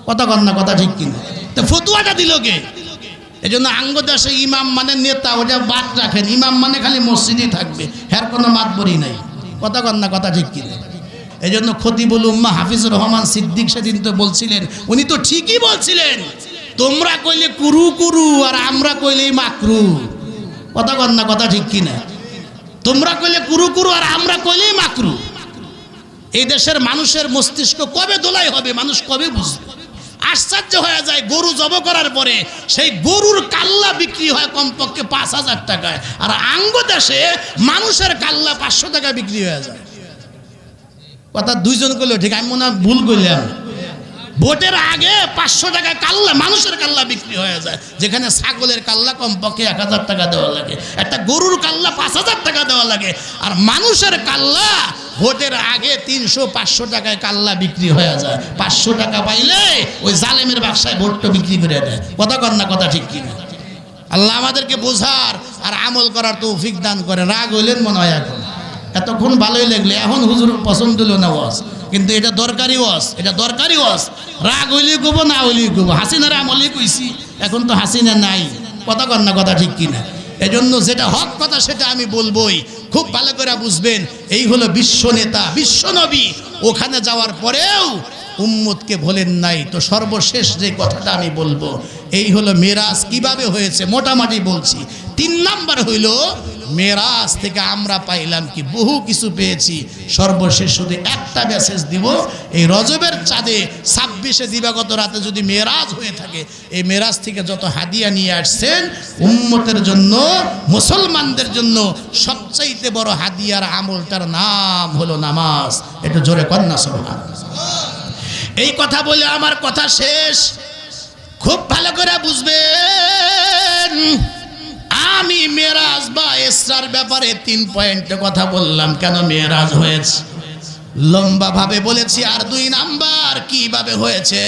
কথা কন না, কথা ঠিক কিনা? তো ফতুয়াটা দিল কে? এই জন্য আঙ্গ দেশে ইমাম মানে নেতা, ওটা বাদ রাখেন। ইমাম মানে খালি মসজিদে থাকবে, হের কোনো মাতবরি নাই, কথা কন না, কথা ঠিক কিনা? এই জন্য খতিবুল উম্মাহ হাফিজুর রহমান সিদ্দিক সেদিন তো বলছিলেন, উনি তো ঠিকই বলছিলেন, তোমরা কইলে কুরু কুরু আর আমরা কইলেই মাকরু, কথা কন না, কথা ঠিক কিনা? তোমরা কইলে কুরু কুরু আর আমরা কইলেই মাকরু। এই দেশের মানুষের মস্তিষ্ক কবে দোলাই হবে, মানুষ কবে বুঝবে? আশ্চর্য হয়ে যায়, গরু জব করার পরে সেই গরুর কাল্লা বিক্রি হয় কমপক্ষে 5,000 টাকায়, আর আঙ্গ দেশে মানুষের কাল্লা 500 টাকা বিক্রি হয়ে যায়। কথা 2 জন কইলো ঠিক, আমি মনে হয় ভুল কইলাম। ভোটের আগে 500 টাকা কাল্লা, মানুষের কাল্লা বিক্রি হয়ে যায়, যেখানে ছাগলের কাল্লা কমপক্ষে 1000 টাকা দেওয়া লাগে, একটা গরুর কাল্লা 5000 টাকা দেওয়া লাগে, আর মানুষের কাল্লা ভোটের আগে 300-500 টাকায় কাল্লা বিক্রি হয়ে যায়। 500 টাকা পাইলে ওই জালেমের ব্যবসায় ভোটটা বিক্রি করে দেয়, কথা কর না, কথা ঠিক কিনা? আল্লাহ আমাদেরকে বোঝার আর আমল করার তৌফিক দান করে। রাগ হইলেন মনে হয় এখন, এতক্ষণ ভালোই লাগলে, এখন হুজুর পছন্দ হলো না ওয়াজ, কিন্তু এটা দরকারি ওয়াজ, এটা দরকারি ওয়াজ। রাগ হইলেই কব, না হইলেই কব। হাসিনার আমলেই কইছি, এখন তো হাসিনা নাই, কথা কর না, কথা ঠিক কিনা? এজন্য যেটা হক কথা সেটা আমি বলবোই, খুব ভালো করে বুঝবেন। এই হলো বিশ্ব নেতা, বিশ্ব নবী। ওখানে যাওয়ার পরেও উম্মতকে ভোলেন নাই। তো সর্বশেষ যে কথাটা আমি বলবো, এই হলো মেরাজ কিভাবে হয়েছে, মোটামুটি বলছি। 3 নাম্বার হইল মেরাজ থেকে আমরা পাইলাম কি, বহু কিছু পেয়েছি। সর্বশেষ শুধু একটা মেসেজ দিব, এই রজবের চাঁদে 26শে দিবাগত রাতে যদি মেরাজ হয়ে থাকে, এই মেরাজ থেকে যত হাদিয়া নিয়ে আসছেন উম্মতের জন্য, মুসলমানদের জন্য সবচাইতে বড় হাদিয়ার আমলটার নাম হলো নামাজ। একটু জোরে কন্যা সুবহানাল্লাহ। এই কথা বলে আমার কথা শেষ। খুব ভালো করে বুঝবেন, আমি মেরাজ বা ইসরার ব্যাপারে 3 পয়েন্টে কথা বললাম। কেন মেরাজ হয়েছে লম্বা ভাবে বলেছি, আর 2 নাম্বার কিভাবে হয়েছে,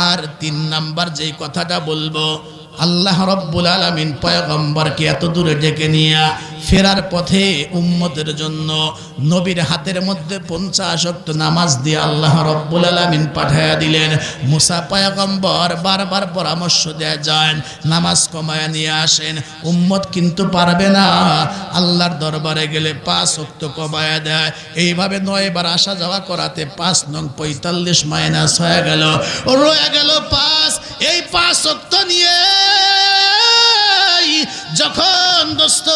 আর 3 নাম্বার যেই কথাটা বলবো, আল্লাহ রাব্বুল আলামিন পয়গম্বরকে এত দূরে ডেকে নিয়ে ফেরার পথে উম্মতের জন্য নবীর হাতের মধ্যে 50 ওয়াক্ত নামাজ দিয়ে আল্লাহ রাব্বুল আলামিন পাঠায়া দিলেন। মুসা পয়গম্বর বারবার পরামর্শ দেয়া যায়, নামাজ কমায়া নিয়ে আসেন, উম্মত কিন্তু পারবে না। আল্লাহর দরবারে গেলে 5 ওয়াক্ত কমায়া দেয়। এইভাবে 9 বার আসা যাওয়া করাতে 5 নং 45 মাইনাস হয়ে গেল, রয়ে গেল 5। এই 5 ওয়াক্ত নিয়ে যখন দোস্ত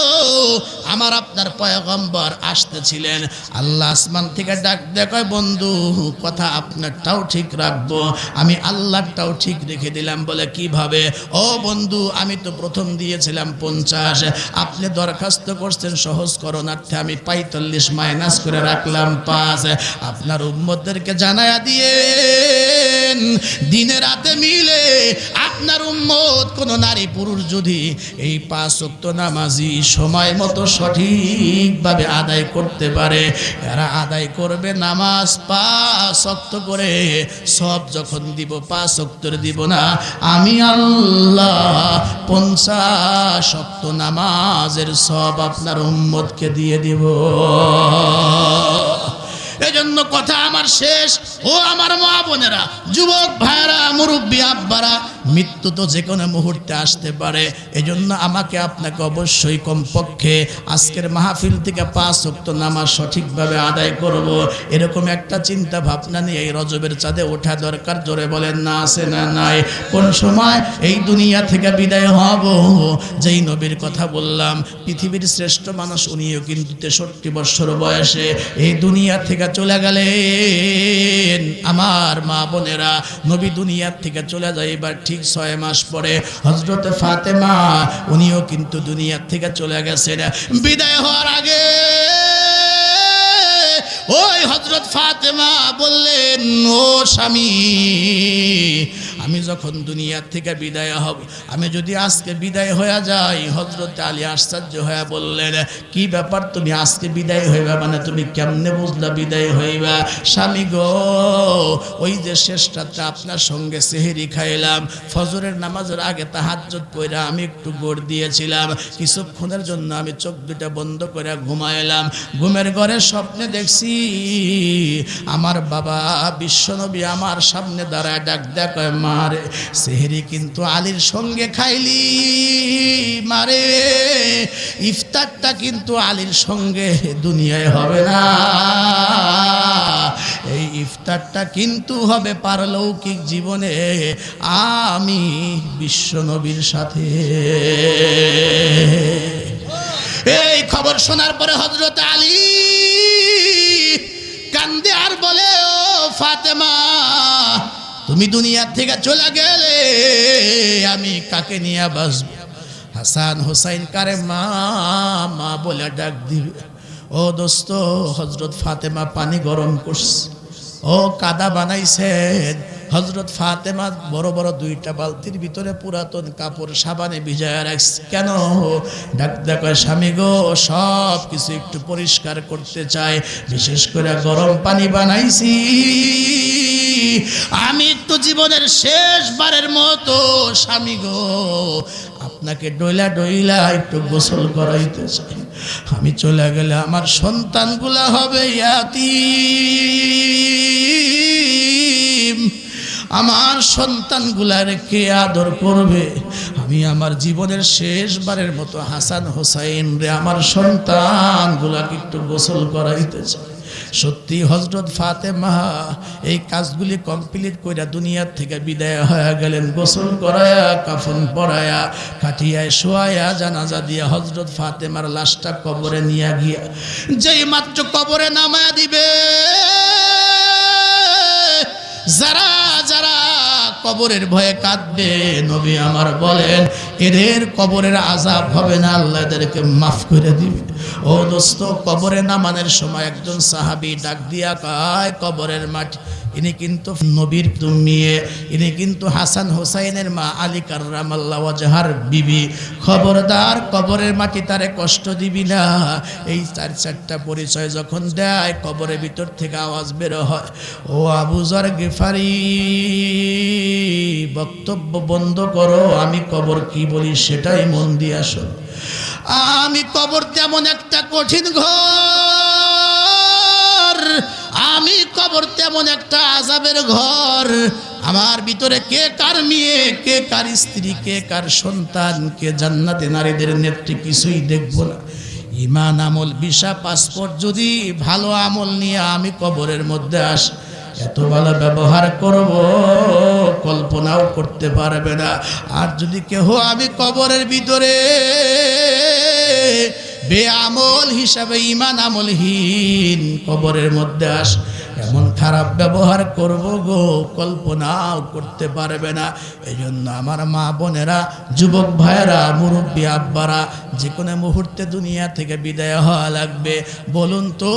আমার আপনার পয়গম্বর আসতেছিলেন, আল্লাহ আসমান থেকে ডাক দেয়, কয় বন্ধু কথা আপনারটাও ঠিক রাখবো, আমি আল্লাহরটাও ঠিক রেখে দিলাম। বলে কিভাবে? ও বন্ধু, আমি তো প্রথম দিয়েছিলাম 50, আপনি দরখাস্ত করছেন সহজ করণার্থে, আমি 45 মাইনাস করে রাখলাম 5। আপনার উম্মতদেরকে জানায়া দিয়ে দিনে রাতে মিলে আপনার উম্মত কোন নারী পুরুষ যদি এই 5 ওয়াক্ত নামাজি সময় মতো সঠিকভাবে আদায় করতে পারে, এরা আদায় করবে নামাজ 5 ওয়াক্ত করে। সব যখন দিব 5 ওয়াক্তের দিব না, আমি আল্লাহ 50 ওয়াক্ত নামাজের সব আপনার উম্মতকে দিয়ে দিব। এজন্য কথা আমার শেষ। ও আমার মা বোনেরা, যুবক ভাইরা, মুরব্বী আব্বারা, মৃত্যু তো যে কোনো মুহূর্তে আসতে পারে। এজন্য আমাকে আপনাকে অবশ্যই কমপক্ষে আজকের মাহফিল থেকে 5 ওয়াক্ত নামাজ সঠিকভাবে আদায় করব, এরকম একটা চিন্তা ভাবনা নিয়ে এই রজবের চাঁদে ওঠা দরকার। জোরে বলেন না আছে না নাই? কোন সময় এই দুনিয়া থেকে বিদায় হব, যেই নবীর কথা বললাম, পৃথিবীর শ্রেষ্ঠ মানুষ, উনিও কিন্তু 63 বছর বয়সে এই দুনিয়া থেকে চলে গেলেন। আমার মা বোনেরা, নবী দুনিয়ার থেকে চলে যায় এবার ঠিক 6 মাস পরে হযরত ফাতেমা, উনিও কিন্তু দুনিয়ার থেকে চলে গেছেন। বিদায় হওয়ার আগে ওই হযরত ফাতেমা বললেন, ও স্বামী, আমি যখন দুনিয়ার থেকে বিদায় হব, আমি যদি আজকে বিদায় হয়ে যাই। হযরত আলী আশ্চর্য হয়ে বললেন, কি ব্যাপার, তুমি আজকে বিদায় হইবা মানে তুমি কেমনে বুঝলা বিদায় হইবা? স্বামী গো, ওই যে শেষ রাত্রে আপনার সঙ্গে সেহরি খাইলাম, ফজরের নামাজের আগে তাহাজ্জুদ পড়া আমি একটু গোড় দিয়েছিলাম, কিছুক্ষণের জন্য আমি চোখ দুটা বন্ধ করে ঘুমাইলাম। ঘুমের ঘরে স্বপ্নে দেখছি আমার বাবা বিশ্বনবী আমার সামনে দাঁড়ায় ডাক দেয়, কয় মারে, সেহরি কিন্তু আলীর সঙ্গে খাইলি, মারে ইফতারটা কিন্তু আলীর সঙ্গে দুনিয়ায় হবে না, এই ইফতারটা কিন্তু হবে পারলৌকিক জীবনে আমি বিশ্বনবীর সাথে। এই খবর শোনার পরে হযরত আলী কান্দে আর বলে, ও ফাতেমা, তুমি দুনিয়া থেকে চলে গেলে আমি কাকে নিয়ে বাঁচব? হাসান হোসাইন কারে মা মা বলে ডাক দিবে। ও দোস্ত, হযরত ফাতেমা পানি গরম করছে, ও কাদা বানাইছেন। হযরত ফাতেমা বড় বড় 2টা বালতির ভিতরে পুরাতন কাপড় সাবানে ভিজায় রাখছে। কেন? ডাক ডাক স্বামী গো, সব কিছু একটু পরিষ্কার করতে চাই, বিশেষ করে গরম পানি বানাইছি, আমি একটু জীবনের শেষবারের মতো স্বামী গো আপনাকে ডইলা ডইলা একটু গোসল করাইতে চাই। আমি চলে গেলে আমার সন্তানগুলা হবে ইয়াতীম, আমার সন্তানগুলার কে আদর করবে? আমি আমার জীবনের শেষবারের মতো হাসান হোসাইন রে, আমার সন্তানগুলাকে একটু গোসল করাইতে চাই। সত্যি হযরত ফাতেমা এই কাজগুলি কমপ্লিট কইরা দুনিয়ার থেকে বিদায় হয়ে গেলেন। গোসল করায়া, কাফন পরায়া, কাটিয়ায় শোয়ায়া, জানাজা দিয়া হযরত ফাতেমার লাশটা কবরে নিয়ে গিয়া যেই মাত্র কবরে নামায়া দিবে, যারা যারা কবরের ভয়ে কাঁদবে। নবী আমার বলেন এদের কবরের আযাব হবে না, আল্লাহ এদেরকে মাফ করে দিবে। ও দোস্ত, কবরে নামানোর সময় একজন সাহাবী ডাক দিয়া কয়, কবরের মাটি, ইনি কিন্তু নবীর মেয়ে, ইনি কিন্তু হাসান হোসাইনের মা আলী কাররামাল্লাহু ওয়াজহার বিবি, খবরদার কবরের মাটি তারে কষ্ট দিবি না। এই চারটা পরিচয় যখন দেয়, কবরের ভিতর থেকে আওয়াজ বের হয়, ও আবু যর গিফারি, বক্তব্য বন্ধ করো, আমি কবর কি বলি সেটাই মন দিয়ে আসো। আমি কবর তেমন একটা কঠিন ঘর, আমি কবর তেমন একটা আযাবের ঘর, আমার ভিতরে কে কার মেয়ে, কে কার স্ত্রী, কে কার সন্তান, কে জান্নাতে নারীদের নেত্রী, কিছুই দেখব না। ঈমান, আমল, ভিসা, পাসপোর্ট যদি ভালো আমল নিয়ে আমি কবরের মধ্যে আসি, এত ভালো ব্যবহার করব কল্পনাও করতে পারবে না। আর যদি কেহ আমি কবরের ভিতরে বেআমল হিসাবে, ঈমান আমলহীন কবরের মধ্যে আস, এমন খারাপ ব্যবহার করব গো কল্পনাও করতে পারবে না। এই জন্য আমার মা বোনেরা, যুবক ভাইয়েরা, মুরব্বী আব্বারা, যে কোনো মুহূর্তে দুনিয়া থেকে বিদায় হওয়া লাগবে। বলুন তো,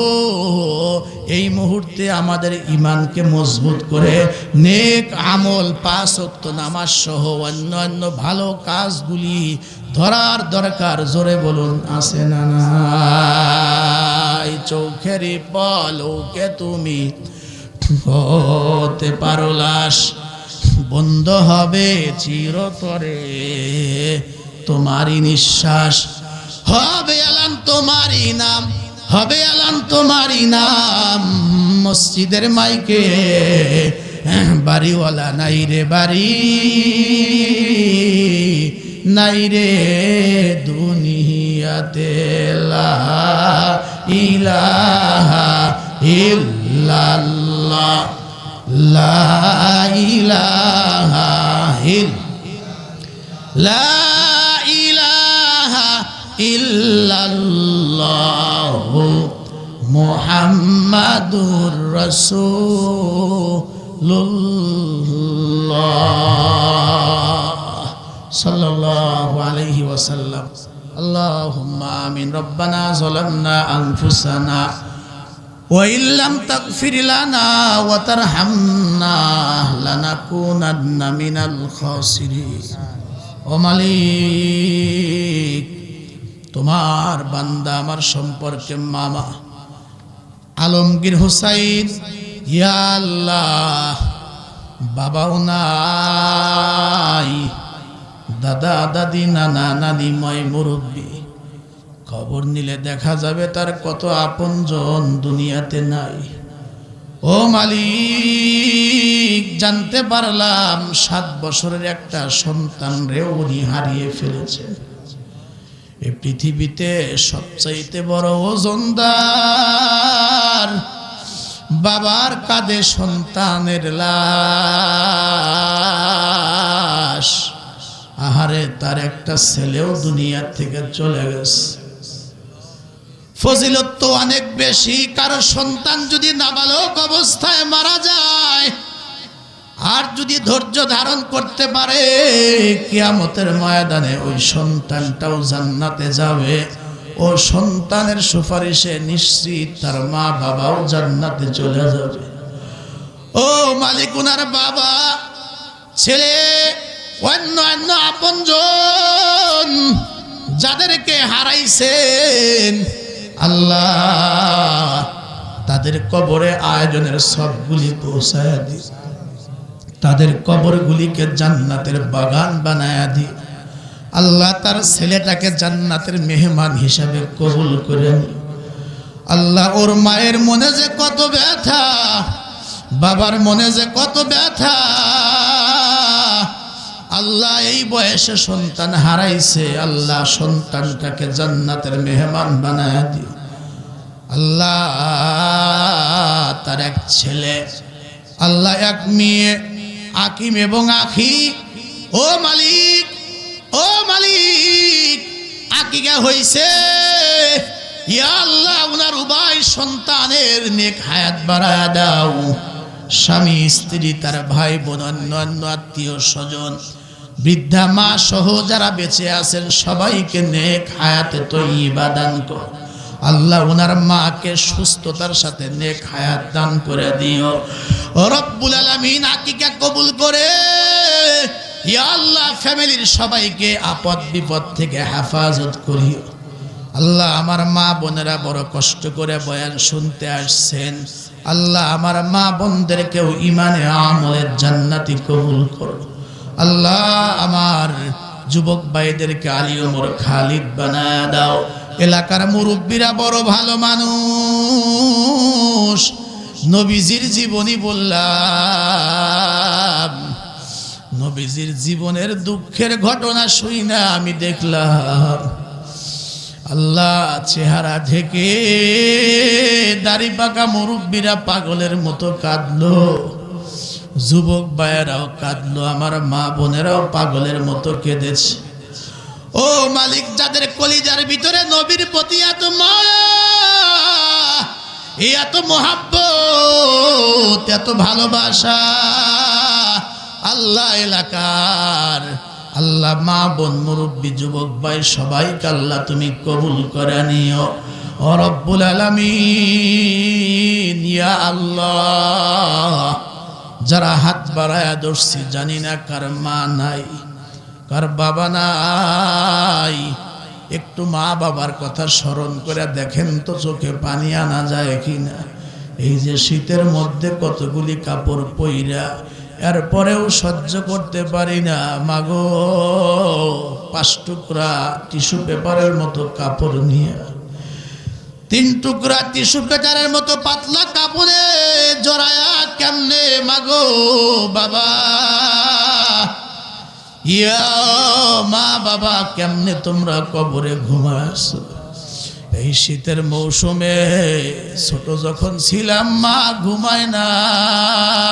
এই মুহূর্তে আমাদের ঈমানকে মজবুত করে নেক আমল, 5 ওয়াক্ত নামাজ সহ অন্যান্য ভালো কাজগুলি ধরার দরকার। জোরে বলুন, আছে না নাই? চোখেরই পলকে তুমি হতে পারো লাশ, বন্ধ হবে চিরতরে তোমারই নিঃশ্বাস, হবে এলান তোমারই নাম, হবে এলান তোমারই নাম। মসজিদের মাইকে বাড়িওয়ালা নাই রে বাড়ি, নাই রে দুনিয়াতে, লা ইলাহা ইল্লাল্লাহ, লা ইলাহা লা ইলাহা ইল্লাল্লাহ মুহাম্মাদুর রাসূলুল্লাহ সাল্লাল্লাহু আলাইহি ওয়াসাল্লাম। আল্লাহুম্মা আমিন। রব্বানা যালামনা আনফুসানা ওয়া ইল্লাম তাগফির লানা ওয়া তারহামনা লানাকুনান্না মিনাল খাসিরিন। ও মালিক, তোমার বান্দা আমার সম্পর্কে মামা আলমগীর হুসাইন, ইয়া আল্লাহ, বাবাও নাই, দাদা দাদি, নানা নানি, ময় মুরব্বী, খবর নিলে দেখা যাবে তার কত আপনজন দুনিয়াতে নাই। ও মালিক, জানতে পারলাম 7 বছরের একটা সন্তান রেও উনি হারিয়ে ফেলেছে। এই পৃথিবীতে সবচাইতে বড় ওজনদার বাবার কাঁধে সন্তানের লাশ। আহারে, তার একটা ছেলেও দুনিয়া থেকে চলে গেছে। ফজিলত তো অনেক বেশি, কারো সন্তান যদি নাবালক অবস্থায় মারা যায়, আর যদি ধৈর্য ধারণ করতে পারে, কিয়ামতের ময়দানে ওই সন্তানটাও জান্নাতে যাবে। ও সন্তানের সুপারিশে নিশ্চিত তার মা বাবাও জান্নাতে চলে যাবে। ও মালিক, উনার বাবা, ছেলে, অন্য আপনজন যাদেরকে হারাইছেন, আল্লাহ তাদের কবরে আয়োজনের সবগুলি পৌঁছায় দি, তাদের কবরগুলিকে জান্নাতের বাগান বানায়া দি। আল্লাহ তার ছেলেটাকে জান্নাতের মেহমান হিসাবে কবুল করেন। আল্লাহ, ওর মায়ের মনে যে কত ব্যথা, বাবার মনে যে কত ব্যথা, আল্লাহ এই বয়সে সন্তান হারাইছে, আল্লাহ সন্তানটাকে জান্নাতের মেহমান বানায়া দিও। আল্লাহ তার এক ছেলে, আল্লাহ এক মেয়ে, আকিম এবং আখি। ও মালিক, ও মালিক, আকিকা হইছে, ইয়া আল্লাহ, উনার উভয় সন্তানের নেক হায়াত বাড়ায়া দাও, স্বামী স্ত্রী তার ভাই বোন অন্যান্য আত্মীয় স্বজন বৃদ্ধা মা সহ যারা বেঁচে আছেন সবাইকে নেক হায়াতে তয়্যিবা দান করো আল্লাহ ওনার মাকে সুস্থতার সাথে নেক হায়াত দান করে দিও রব্বুল আলামিন আকিকা কবুল করে ইয়া আল্লাহ ফ্যামিলির সবাইকে আপদ বিপদ থেকে হেফাজত করিও আল্লাহ আমার মা বোনেরা বড় কষ্ট করে বয়ান শুনতে আসছেন আল্লাহ আমার মা বোনদেরকেও ইমানে আমলের জান্নাতি কবুল করো আল্লাহ আমার যুবক ভাইদেরকে আলী ওমর খালিদ বানায় দাও এলাকার মুরব্বীরা বড় ভালো মানুষ নবীজির জীবনী বললাম নবীজির জীবনের দুঃখের ঘটনা শুই না আমি দেখলাম আল্লাহ চেহারা ঢেকে দাড়ি পাকা মুরব্বীরা পাগলের মতো কাঁদলো যুবক ভাইয়েরাও কাঁদলো আমার মা বোনেরাও পাগলের মতো কেঁদেছে ও মালিক যাদের কলিজার ভিতরে নবীর প্রতি এত মায়া এত মহাব্বত এত ভালোবাসা আল্লাহ এলাকার আল্লাহ মা বোন মুরব্বী যুবক ভাই সবাইকে আল্লাহ তুমি কবুল করে নিও ও রব্বুল আলামিন ইয়া আল্লাহ যারা হাত বাড়ায়া ধরছি জানি না কার মা নাই কার বাবা নাই একটু মা বাবার কথা স্মরণ করে দেখেন তো চোখে পানি আনা যায় কিনা এই যে শীতের মধ্যে কতগুলি কাপড় পইরা এরপরেও সহ্য করতে পারি না মাগো 5 টুকরা টিস্যু পেপারের মতো কাপড় নিয়ে 3 টুকরা টিস্যু পেপারের মতো পাতলা কাপড়ে জড়ায়া কেমনে মাগো বাবা ইয়া মা বাবা কেমনে তোমরা কবরে ঘুমাছো এই শীতের মৌসুমে ছোট যখন ছিলাম মা ঘুমায় নাই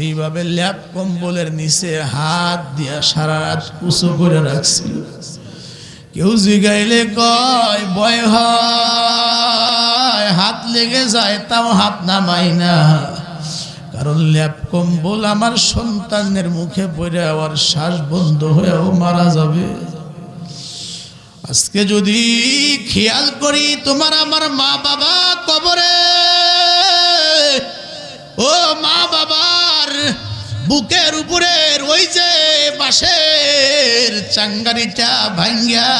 এইভাবে ল্যাপ কম্বলের নিচে হাত দিয়া সারা রাত কুচো করে রাখছিল কেউ জিগাইলে কয় ভয় হয় হাত লেগে যায় তাও হাত নামাই না কারণ ল্যাপ কম্বল আমার সন্তানের মুখে পড়ে আমার শ্বাস বন্ধ হয়েও মারা যাবে আজকে যদি খেয়াল করি তোমার আমার মা বাবা কবরে ও মা বাবার বুকের উপরে ওই যে বাঁশের চাঙ্গারিটা ভাঙ্গা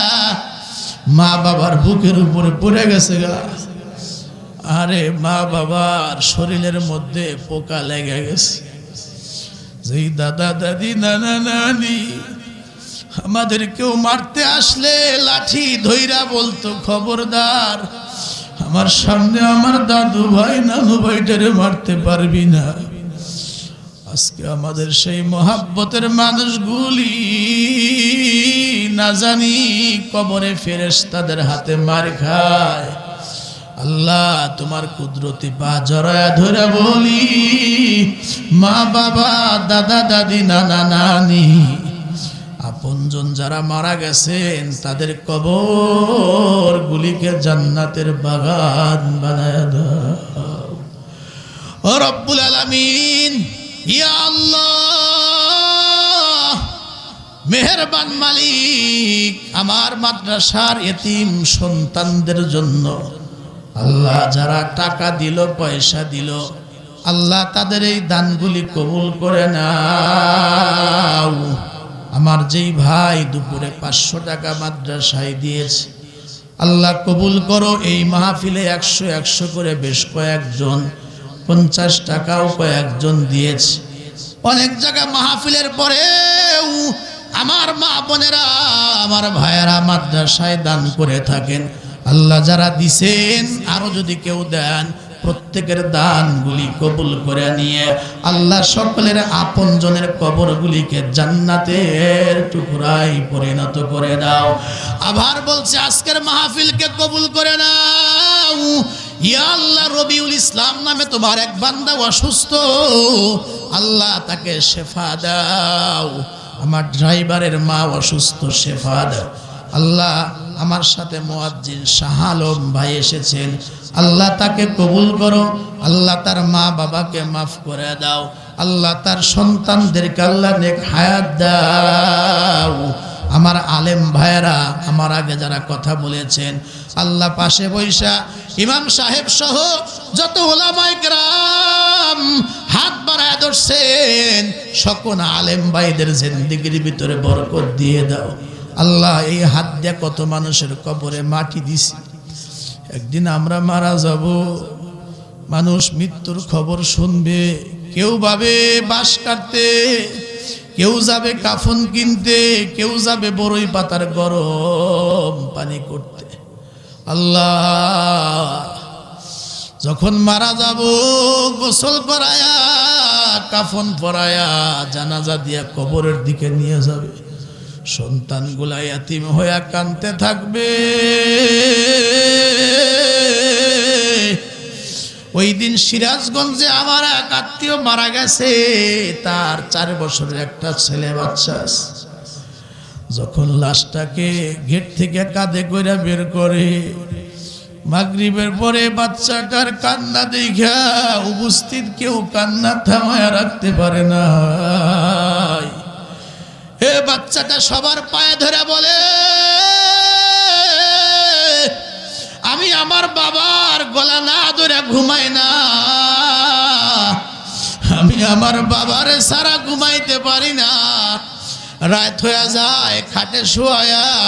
মা বাবার বুকের উপরে পড়ে গেছে গা আরে মা বাবার শরীরের মধ্যে পোকা লেগে গেছে যেই দাদা দাদি নানা নানি আমাদেরকেও মারতে আসলে লাঠি ধইরা বলতো খবরদার আমার সামনে আমার দাদু ভাই নানু ভাইটারে মারতে পারবি না আজকে আমাদের সেই মহাব্বতের মানুষগুলি না জানি কবরে ফেরেশতাদের হাতে মার খায় আল্লাহ তোমার কুদরতি পা জড়ায়া ধরে বলি মা বাবা দাদা দাদি নানা নানি আপনজন যারা মারা গেছেন তাদের কবর গুলিকে জান্নাতের বাগান বানায় দাও ও রব্বুল আলামিন ইয়া আল্লাহ মেহেরবান মালিক আমার মাদ্রাসার এতিম সন্তানদের জন্য আল্লাহ যারা টাকা দিল পয়সা দিল আল্লাহ তাদের এই দানগুলি কবুল করে নাও আমার যেই ভাই দুপুরে 500 টাকা মাদ্রাসায় দিয়েছে আল্লাহ কবুল করো এই মাহফিলে 100 করে বেশ কয়েকজন 50 টাকাও কয়েকজন দিয়েছে অনেক জায়গা মাহফিলের পরেও আমার মা বোনেরা আমার ভাইয়েরা মাদ্রাসায় দান করে থাকেন আল্লাহ যারা দিছেন আরো যদি কেউ দেন প্রত্যেকের দানগুলি কবুল করে নিয়ে আল্লাহ সকলের আপনজনের কবরগুলিকে জান্নাতের টুকরায় পরিণত করে দাও আবার বলছে আজকের মাহফিলকে কবুল করে নাও ইয়া আল্লাহ রবিউল ইসলাম নামে তোমার এক বান্দা অসুস্থ আল্লাহ তাকে শেফা দাও আমার ড্রাইভারের মা অসুস্থ শেফা দাও আল্লাহ আমার সাথে মুয়াজ্জিন শাহ আলম ভাই এসেছেন, আল্লাহ তাকে কবুল করো, আল্লাহ তার মা বাবাকে মাফ করে দাও, আল্লাহ তার সন্তানদেরকে আল্লাহ নেক হায়াত দাও। আমার আলেম ভাইয়েরা, আমার আগে যারা কথা বলেছেন, আল্লাহ পাশে বৈশা ইমাম সাহেব সহ যত ওলামায়ে কেরাম হাত বাড়ায় ধরছেন, সকল আলেম ভাইদের জিন্দেগির ভিতরে বরকত দিয়ে দাও আল্লাহ। এই হাত দিয়ে কত মানুষের কবরে মাটি দিছি, একদিন আমরা মারা যাব, মানুষ মৃত্যুর খবর শুনবে, কেউ ভাবে বাঁশ কাটতে, কেউ যাবে কাফন কিনতে, কেউ যাবে বড়ই পাতার গরম পানি করতে। আল্লাহ যখন মারা যাব, গোসল করায়া কাফন পরায়া জানাজা দিয়া কবরের দিকে নিয়ে যাবে, সন্তানগুলা ইয়াতিম হইয়া কাঁদতে থাকবে। ওই দিন সিরাজগঞ্জে আমার এক আত্মীয় মারা গেছে, তার 4 বছরের একটা ছেলে বাচ্চা আছে। যখন লাশটাকে গেট থেকে কাঁধে কইরা বের করে, মাগরিবের পরে বাচ্চাটার কান্না দেখা উপস্থিত কেউ কান্না থামায়া রাখতে পারে না। হে বাচ্চাটা সবার পায়ে ধরে বলে, আমি আমার বাবার গলা না ধরে ঘুমাই না, আমি আমার বাবার ছাড়া ঘুমাইতে পারি না। রাত হয়ে যায়, খাটে শোয়া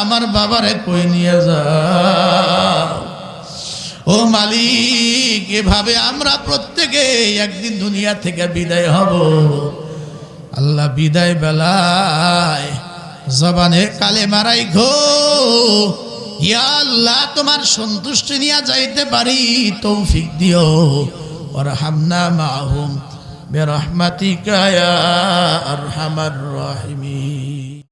আমার বাবারে কই নিয়ে যাও। ও মালিক, এভাবে আমরা প্রত্যেকে একদিন দুনিয়া থেকে বিদায় হব। আল্লাহ বিদায় বেলায় জবানে কালেমা রাইখো, ইয়া আল্লাহ তোমার সন্তুষ্টি নিয়ে যাইতে পারি তৌফিক দিও। ওয়ারহামনা মাহুম বিরহমাতিকা ইয়া আরহামার রাহিমিন।